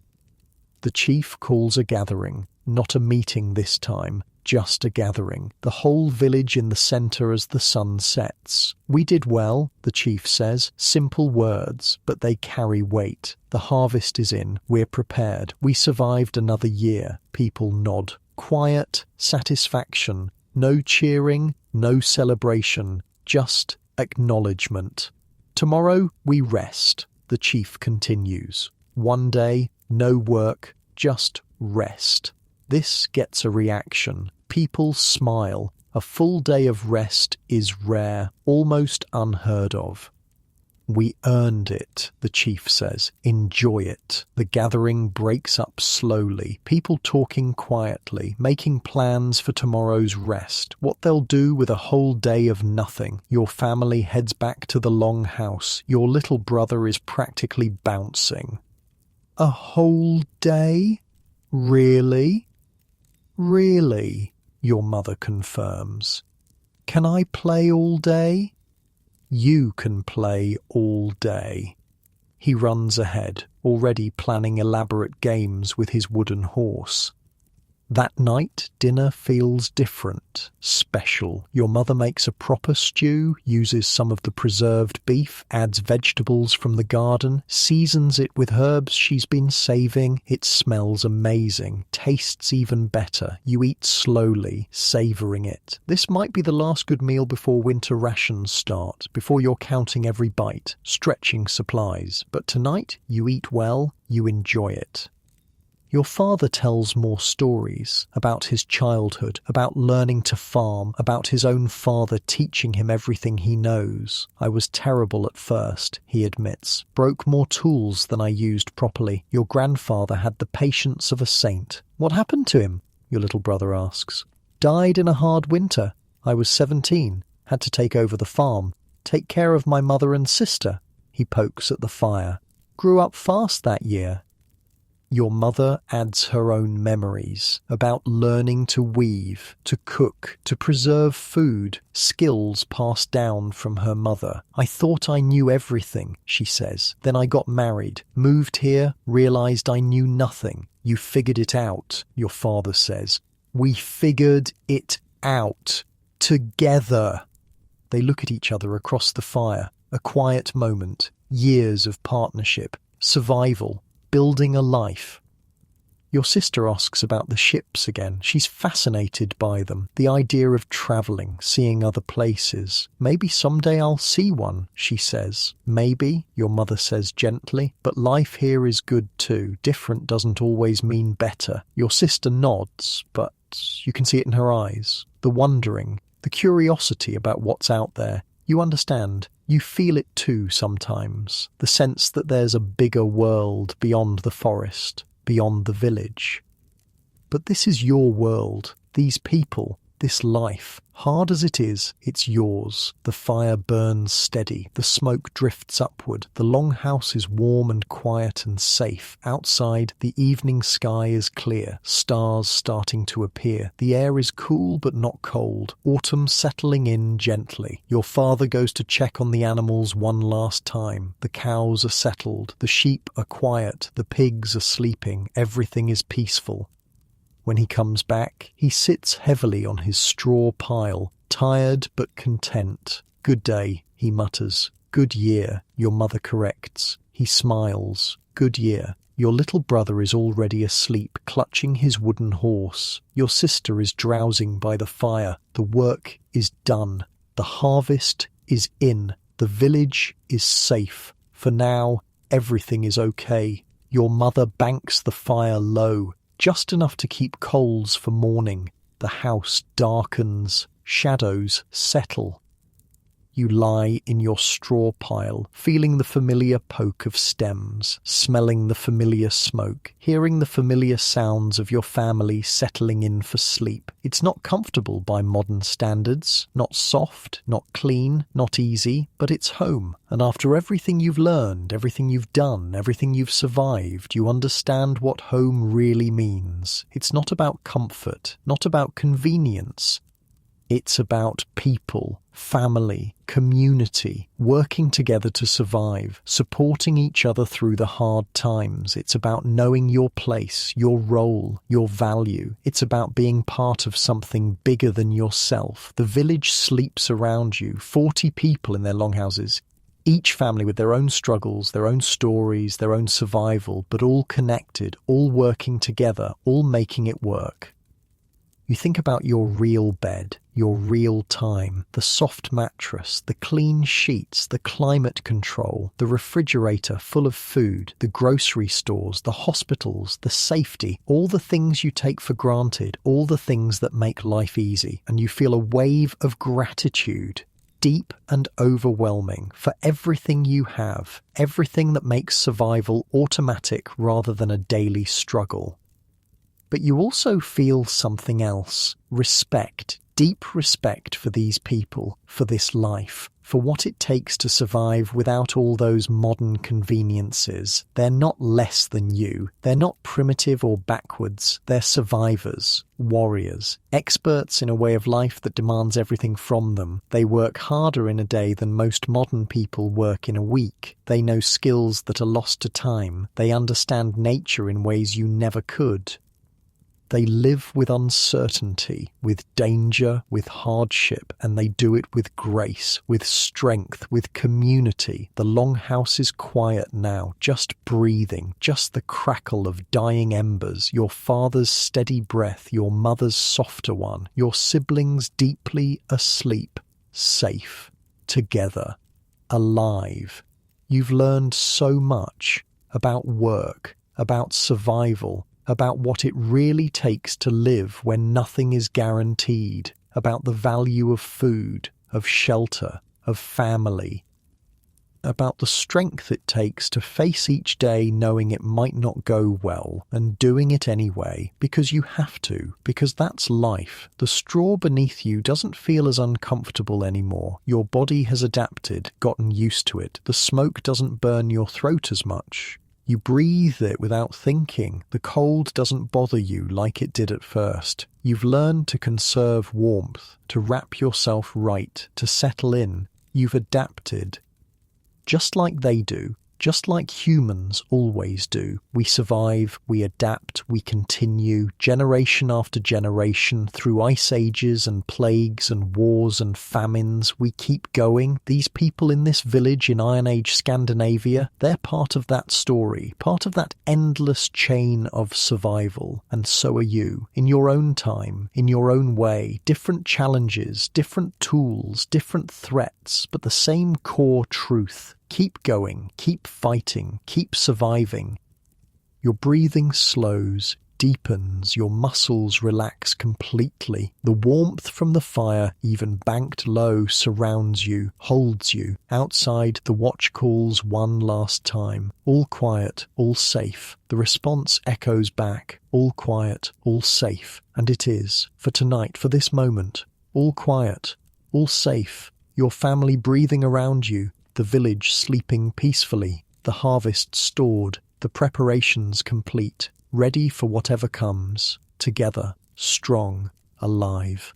The chief calls a gathering, not a meeting this time, just a gathering. The whole village in the centre as the sun sets. We did well, the chief says, simple words, but they carry weight. The harvest is in, we're prepared, we survived another year. People nod. Quiet satisfaction, no cheering, no celebration, just acknowledgement. Tomorrow we rest, the chief continues. One day, no work, just rest. This gets a reaction. People smile. A full day of rest is rare, almost unheard of. We earned it, the chief says. Enjoy it. The gathering breaks up slowly, people talking quietly, making plans for tomorrow's rest, what they'll do with a whole day of nothing. Your family heads back to the longhouse. Your little brother is practically bouncing. A whole day? Really? Really? Your mother confirms. Can I play all day? You can play all day. He runs ahead, already planning elaborate games with his wooden horse. That night, dinner feels different, special. Your mother makes a proper stew, uses some of the preserved beef, adds vegetables from the garden, seasons it with herbs she's been saving. It smells amazing, tastes even better. You eat slowly, savouring it. This might be the last good meal before winter rations start, before you're counting every bite, stretching supplies. But tonight, you eat well, you enjoy it. Your father tells more stories about his childhood, about learning to farm, about his own father teaching him everything he knows. I was terrible at first, he admits. Broke more tools than I used properly. Your grandfather had the patience of a saint. What happened to him? Your little brother asks. Died in a hard winter. I was 17, had to take over the farm, take care of my mother and sister. He pokes at the fire. Grew up fast that year. Your mother adds her own memories about learning to weave, to cook, to preserve food, skills passed down from her mother. I thought I knew everything, she says. Then I got married, moved here, realized I knew nothing. You figured it out, your father says. We figured it out. Together. They look at each other across the fire. A quiet moment. Years of partnership. Survival. Building a life. Your sister asks about the ships again. She's fascinated by them. The idea of travelling, seeing other places. Maybe someday I'll see one, she says. Maybe, your mother says gently, but life here is good too. Different doesn't always mean better. Your sister nods, but you can see it in her eyes. The wondering, the curiosity about what's out there. You understand. You feel it too sometimes, the sense that there's a bigger world beyond the forest, beyond the village. But this is your world, these people, this life. Hard as it is, it's yours. The fire burns steady, the smoke drifts upward, the longhouse is warm and quiet and safe. Outside, the evening sky is clear, stars starting to appear. The air is cool but not cold, autumn settling in gently. Your father goes to check on the animals one last time. The cows are settled, the sheep are quiet, the pigs are sleeping, everything is peaceful. When he comes back, he sits heavily on his straw pile, tired but content. Good day, he mutters. Good year, your mother corrects. He smiles. Good year. Your little brother is already asleep, clutching his wooden horse. Your sister is drowsing by the fire. The work is done. The harvest is in. The village is safe. For now, everything is okay. Your mother banks the fire low, just enough to keep coals for morning. The house darkens, shadows settle. You lie in your straw pile, feeling the familiar poke of stems, smelling the familiar smoke, hearing the familiar sounds of your family settling in for sleep. It's not comfortable by modern standards, not soft, not clean, not easy, but it's home. And after everything you've learned, everything you've done, everything you've survived, you understand what home really means. It's not about comfort, not about convenience. It's about people, family, community, working together to survive, supporting each other through the hard times. It's about knowing your place, your role, your value. It's about being part of something bigger than yourself. The village sleeps around you, 40 people in their longhouses, each family with their own struggles, their own stories, their own survival, but all connected, all working together, all making it work. You think about your real bed, your real time, the soft mattress, the clean sheets, the climate control, the refrigerator full of food, the grocery stores, the hospitals, the safety, all the things you take for granted, all the things that make life easy, and you feel a wave of gratitude, deep and overwhelming, for everything you have, everything that makes survival automatic rather than a daily struggle. But you also feel something else, respect, deep respect for these people, for this life, for what it takes to survive without all those modern conveniences. They're not less than you. They're not primitive or backwards. They're survivors, warriors, experts in a way of life that demands everything from them. They work harder in a day than most modern people work in a week. They know skills that are lost to time. They understand nature in ways you never could. They live with uncertainty, with danger, with hardship, and they do it with grace, with strength, with community. The longhouse is quiet now, just breathing, just the crackle of dying embers, your father's steady breath, your mother's softer one, your siblings deeply asleep, safe, together, alive. You've learned so much about work, about survival, about what it really takes to live when nothing is guaranteed, about the value of food, of shelter, of family, about the strength it takes to face each day knowing it might not go well and doing it anyway because you have to, because that's life. The straw beneath you doesn't feel as uncomfortable anymore. Your body has adapted, gotten used to it. The smoke doesn't burn your throat as much. You breathe it without thinking. The cold doesn't bother you like it did at first. You've learned to conserve warmth, to wrap yourself right, to settle in. You've adapted. Just like they do, just like humans always do. We survive, we adapt, we continue, generation after generation, through ice ages and plagues and wars and famines. We keep going. These people in this village in Iron Age Scandinavia, they're part of that story, part of that endless chain of survival. And so are you, in your own time, in your own way. Different challenges, different tools, different threats, but the same core truth. Keep going, keep fighting, keep surviving. Your breathing slows, deepens, your muscles relax completely. The warmth from the fire, even banked low, surrounds you, holds you. Outside, the watch calls one last time. All quiet, all safe. The response echoes back. All quiet, all safe. And it is, for tonight, for this moment. All quiet, all safe. Your family breathing around you. The village sleeping peacefully, the harvest stored, the preparations complete, ready for whatever comes, together, strong, alive.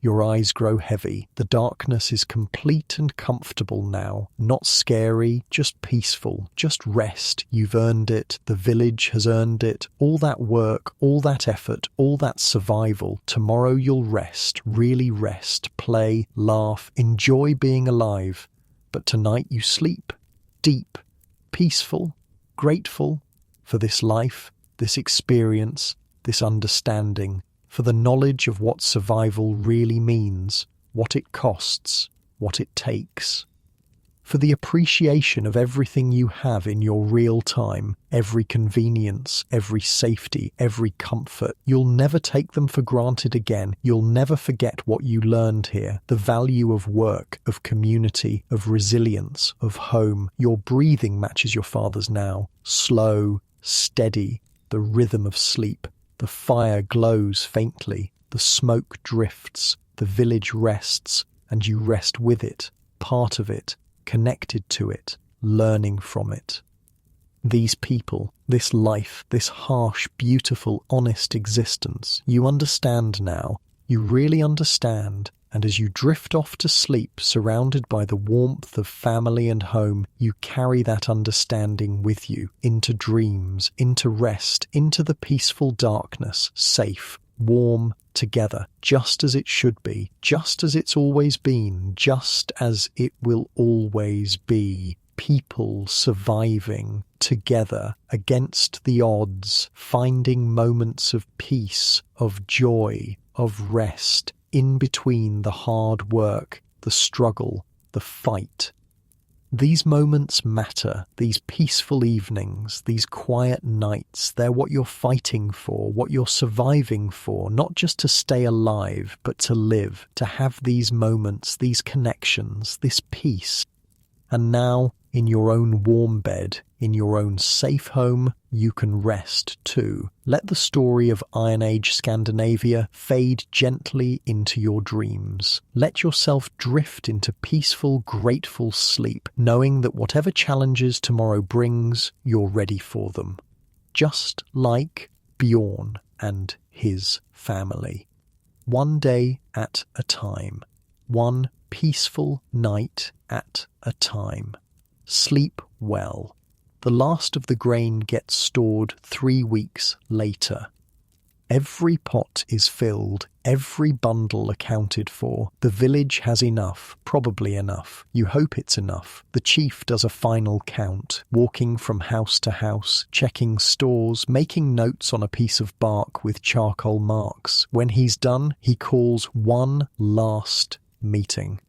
Your eyes grow heavy. The darkness is complete and comfortable now. Not scary, just peaceful, just rest. You've earned it. The village has earned it. All that work, all that effort, all that survival. Tomorrow you'll rest, really rest, play, laugh, enjoy being alive. But tonight you sleep, deep, peaceful, grateful for this life, this experience, this understanding, for the knowledge of what survival really means, what it costs, what it takes. For the appreciation of everything you have in your real time, every convenience, every safety, every comfort. You'll never take them for granted again. You'll never forget what you learned here, the value of work, of community, of resilience, of home. Your breathing matches your father's now, slow, steady, the rhythm of sleep. The fire glows faintly, the smoke drifts, the village rests, and you rest with it, part of it, connected to it, learning from it. These people, this life, this harsh, beautiful, honest existence, you understand now, you really understand, and as you drift off to sleep, surrounded by the warmth of family and home, you carry that understanding with you, into dreams, into rest, into the peaceful darkness, safe, warm, together, just as it should be, just as it's always been, just as it will always be. People surviving together against the odds, finding moments of peace, of joy, of rest, in between the hard work, the struggle, the fight. These moments matter, these peaceful evenings, these quiet nights. They're what you're fighting for, what you're surviving for, not just to stay alive, but to live, to have these moments, these connections, this peace. And now, in your own warm bed, in your own safe home, you can rest too. Let the story of Iron Age Scandinavia fade gently into your dreams. Let yourself drift into peaceful, grateful sleep, knowing that whatever challenges tomorrow brings, you're ready for them. Just like Bjorn and his family. One day at a time. One peaceful night at a time. Sleep well. The last of the grain gets stored 3 weeks later. Every pot is filled, every bundle accounted for. The village has enough, probably enough. You hope it's enough. The chief does a final count, walking from house to house, checking stores, making notes on a piece of bark with charcoal marks. When he's done, he calls one last meeting.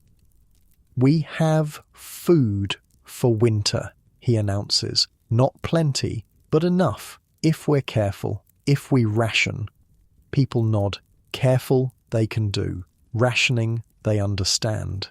We have food for winter, he announces. Not plenty, but enough, if we're careful. If we ration, people nod. Careful, they can do. Rationing, they understand.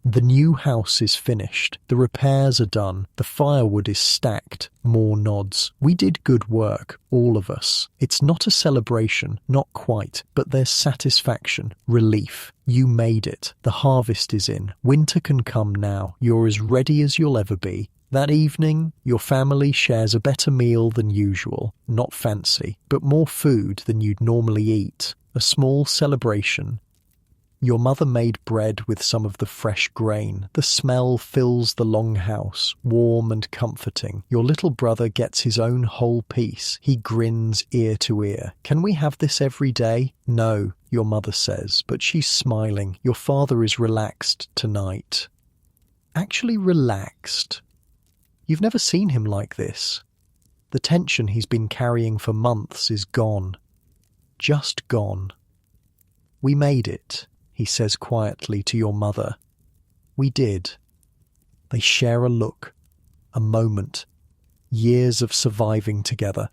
The new house is finished. The repairs are done. The firewood is stacked. More nods. We did good work, all of us. It's not a celebration, not quite, but there's satisfaction, relief. You made it. The harvest is in. Winter can come now. You're as ready as you'll ever be. That evening, your family shares a better meal than usual. Not fancy, but more food than you'd normally eat. A small celebration. Your mother made bread with some of the fresh grain. The smell fills the longhouse, warm and comforting. Your little brother gets his own whole piece. He grins ear to ear. Can we have this every day? No, your mother says, but she's smiling. Your father is relaxed tonight. Actually relaxed. You've never seen him like this. The tension he's been carrying for months is gone. Just gone. We made it, he says quietly to your mother. We did. They share a look, a moment, years of surviving together,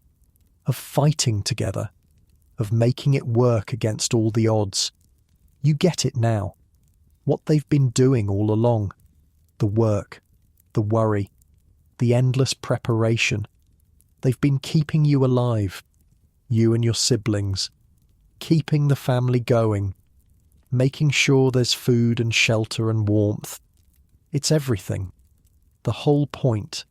of fighting together, of making it work against all the odds. You get it now. What they've been doing all along. The work, the worry, the endless preparation. They've been keeping you alive, you and your siblings, keeping the family going, making sure there's food and shelter and warmth. It's everything. The whole point.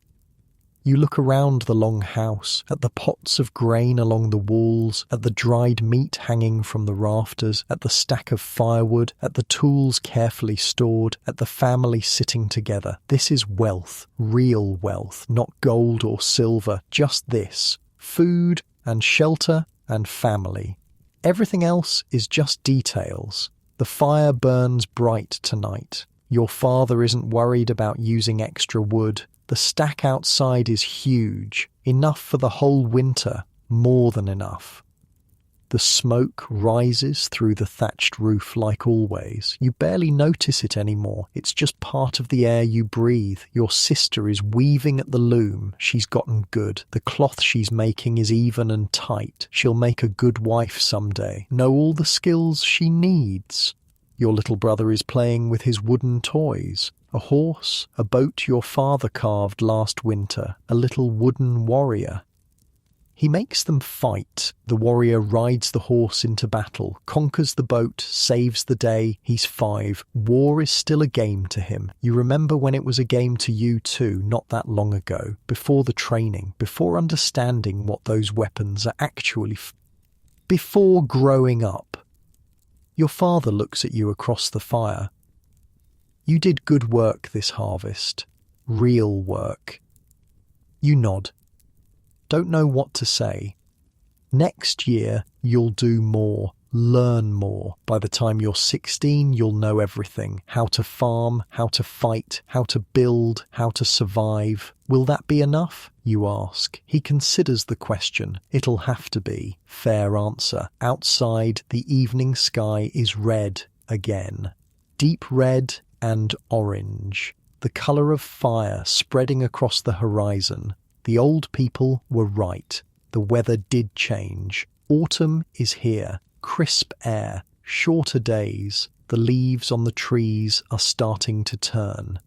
You look around the long house, at the pots of grain along the walls, at the dried meat hanging from the rafters, at the stack of firewood, at the tools carefully stored, at the family sitting together. This is wealth, real wealth, not gold or silver, just this. Food and shelter and family. Everything else is just details. The fire burns bright tonight. Your father isn't worried about using extra wood. The stack outside is huge, enough for the whole winter, more than enough. The smoke rises through the thatched roof like always. You barely notice it anymore. It's just part of the air you breathe. Your sister is weaving at the loom. She's gotten good. The cloth she's making is even and tight. She'll make a good wife someday. Know all the skills she needs. Your little brother is playing with his wooden toys. A horse, a boat your father carved last winter, a little wooden warrior. He makes them fight. The warrior rides the horse into battle, conquers the boat, saves the day. He's 5. War is still a game to him. You remember when it was a game to you too, not that long ago, before the training, before understanding what those weapons are actually before growing up. Your father looks at you across the fire. You did good work this harvest. Real work. You nod. Don't know what to say. Next year, you'll do more, learn more. By the time you're 16, you'll know everything. How to farm, how to fight, how to build, how to survive. Will that be enough? You ask. He considers the question. It'll have to be. Fair answer. Outside, the evening sky is red again. Deep red and orange. The colour of fire spreading across the horizon. The old people were right. The weather did change. Autumn is here. Crisp air. Shorter days. The leaves on the trees are starting to turn.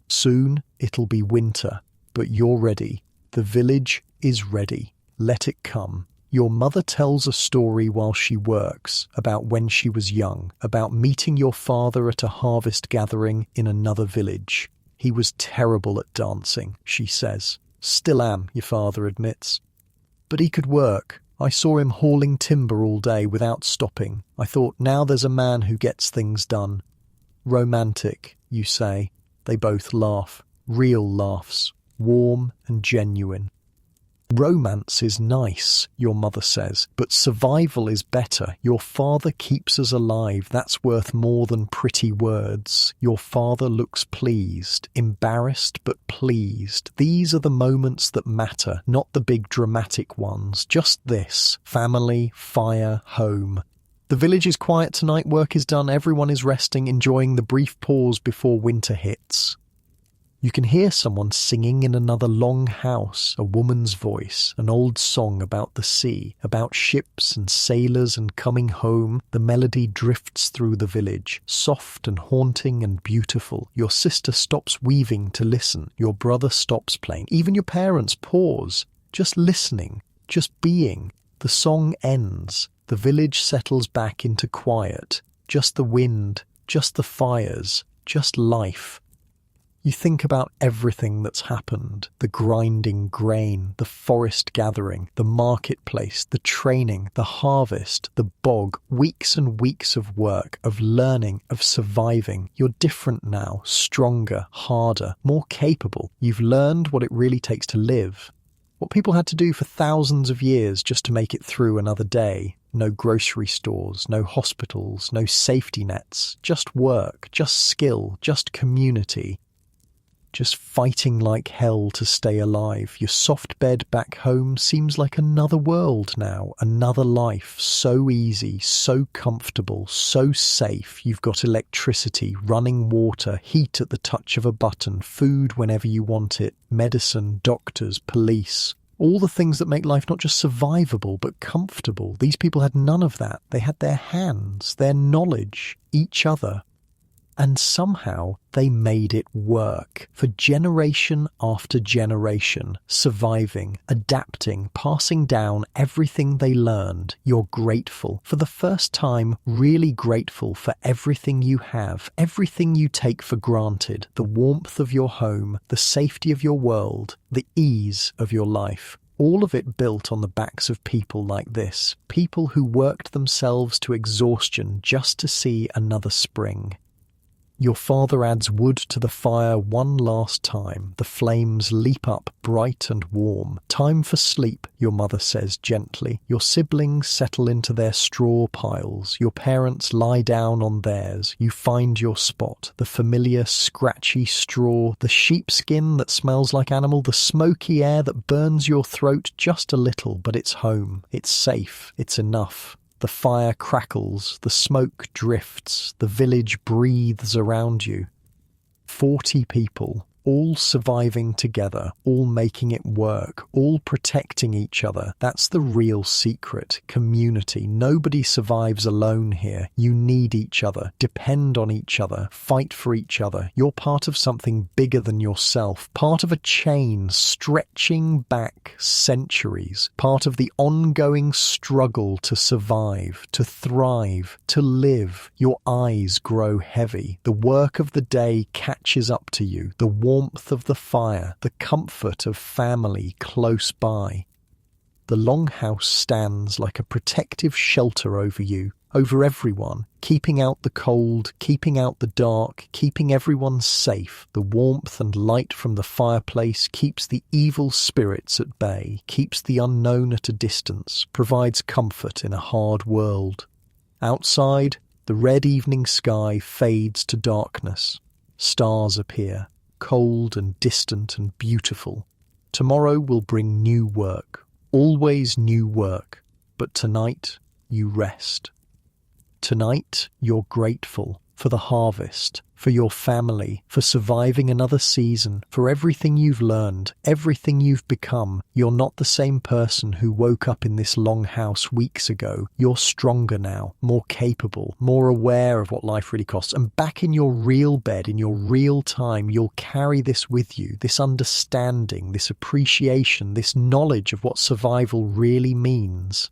Soon it'll be winter, but you're ready. The village is ready. Let it come. Your mother tells a story while she works about when she was young, about meeting your father at a harvest gathering in another village. He was terrible at dancing, she says. Still am, your father admits. But he could work. I saw him hauling timber all day without stopping. I thought, now there's a man who gets things done. Romantic, you say. They both laugh. Real laughs. Warm and genuine. Romance is nice, your mother says, but survival is better. Your father keeps us alive. That's worth more than pretty words. Your father looks pleased, embarrassed but pleased. These are the moments that matter, not the big dramatic ones. Just this: family, fire, home. The village is quiet tonight, work is done, everyone is resting, enjoying the brief pause before winter hits. You can hear someone singing in another longhouse, a woman's voice, an old song about the sea, about ships and sailors and coming home. The melody drifts through the village, soft and haunting and beautiful. Your sister stops weaving to listen. Your brother stops playing. Even your parents pause, just listening, just being. The song ends. The village settles back into quiet. Just the wind, just the fires, just life. You think about everything that's happened, the grinding grain, the forest gathering, the marketplace, the training, the harvest, the bog, weeks and weeks of work, of learning, of surviving. You're different now, stronger, harder, more capable. You've learned what it really takes to live. What people had to do for thousands of years just to make it through another day. No grocery stores, no hospitals, no safety nets, just work, just skill, just community. Just fighting like hell to stay alive. Your soft bed back home seems like another world now, another life, so easy, so comfortable, so safe. You've got electricity, running water, heat at the touch of a button, food whenever you want it, medicine, doctors, police. All the things that make life not just survivable, but comfortable. These people had none of that. They had their hands, their knowledge, each other. And somehow they made it work for generation after generation, surviving, adapting, passing down everything they learned. You're grateful, for the first time, really grateful for everything you have, everything you take for granted, the warmth of your home, the safety of your world, the ease of your life. All of it built on the backs of people like this, people who worked themselves to exhaustion just to see another spring. Your father adds wood to the fire one last time. The flames leap up bright and warm. Time for sleep, your mother says gently. Your siblings settle into their straw piles. Your parents lie down on theirs. You find your spot. The familiar scratchy straw, the sheepskin that smells like animal, the smoky air that burns your throat just a little, but it's home. It's safe. It's enough. The fire crackles, the smoke drifts, the village breathes around you. 40 people, all surviving together, all making it work, all protecting each other. That's the real secret. Community. Nobody survives alone here. You need each other, depend on each other, fight for each other. You're part of something bigger than yourself, part of a chain stretching back centuries, part of the ongoing struggle to survive, to thrive, to live. Your eyes grow heavy. The work of the day catches up to you. The warmth of the fire, the comfort of family close by. The longhouse stands like a protective shelter over you, over everyone, keeping out the cold, keeping out the dark, keeping everyone safe. The warmth and light from the fireplace keeps the evil spirits at bay, keeps the unknown at a distance, provides comfort in a hard world. Outside, the red evening sky fades to darkness. Stars appear, cold and distant and beautiful. Tomorrow will bring new work, always new work, but tonight you rest. Tonight you're grateful for the harvest, for your family, for surviving another season, for everything you've learned, everything you've become. You're not the same person who woke up in this longhouse weeks ago. You're stronger now, more capable, more aware of what life really costs. And back in your real bed, in your real time, you'll carry this with you, this understanding, this appreciation, this knowledge of what survival really means.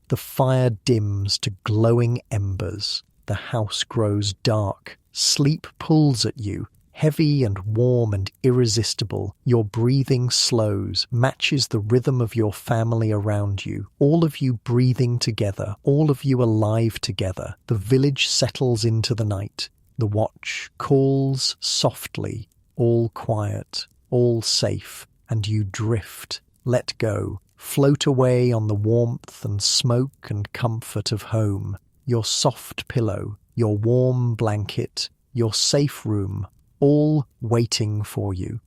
The fire dims to glowing embers. The house grows dark. Sleep pulls at you, heavy and warm and irresistible. Your breathing slows, matches the rhythm of your family around you. All of you breathing together, all of you alive together. The village settles into the night. The watch calls softly, all quiet, all safe, and you drift, let go, float away on the warmth and smoke and comfort of home. Your soft pillow, your warm blanket, your safe room, all waiting for you.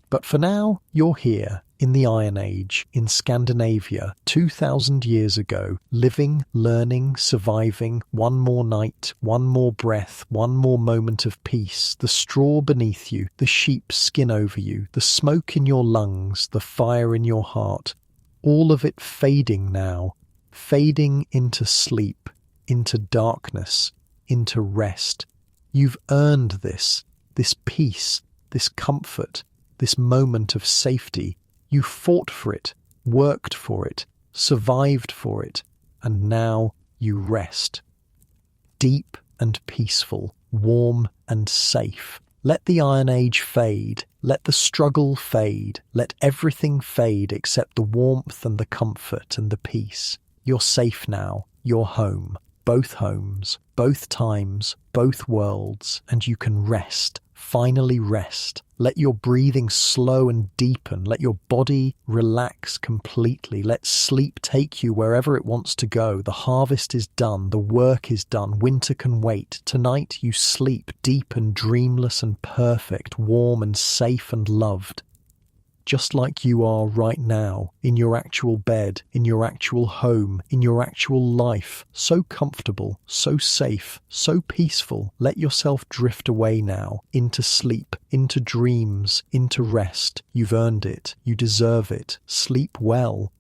But for now, you're here, In the Iron Age, in Scandinavia, 2,000 years ago, living, learning, surviving, one more night, one more breath, one more moment of peace, the straw beneath you, the sheep's skin over you, the smoke in your lungs, the fire in your heart, all of it fading now, fading into sleep, into darkness, into rest. You've earned this peace, this comfort, this moment of safety. You fought for it, worked for it, survived for it, and now you rest. Deep and peaceful, warm and safe. Let the Iron Age fade, let the struggle fade, let everything fade except the warmth and the comfort and the peace. You're safe now, you're home, both homes, both times, both worlds, and you can rest. Finally rest. Let your breathing slow and deepen. Let your body relax completely. Let sleep take you wherever it wants to go. The harvest is done. The work is done. Winter can wait. Tonight you sleep deep and dreamless and perfect, warm and safe and loved. Just like you are right now, in your actual bed, in your actual home, in your actual life. So comfortable, so safe, so peaceful. Let yourself drift away now, into sleep, into dreams, into rest. You've earned it. You deserve it. Sleep well.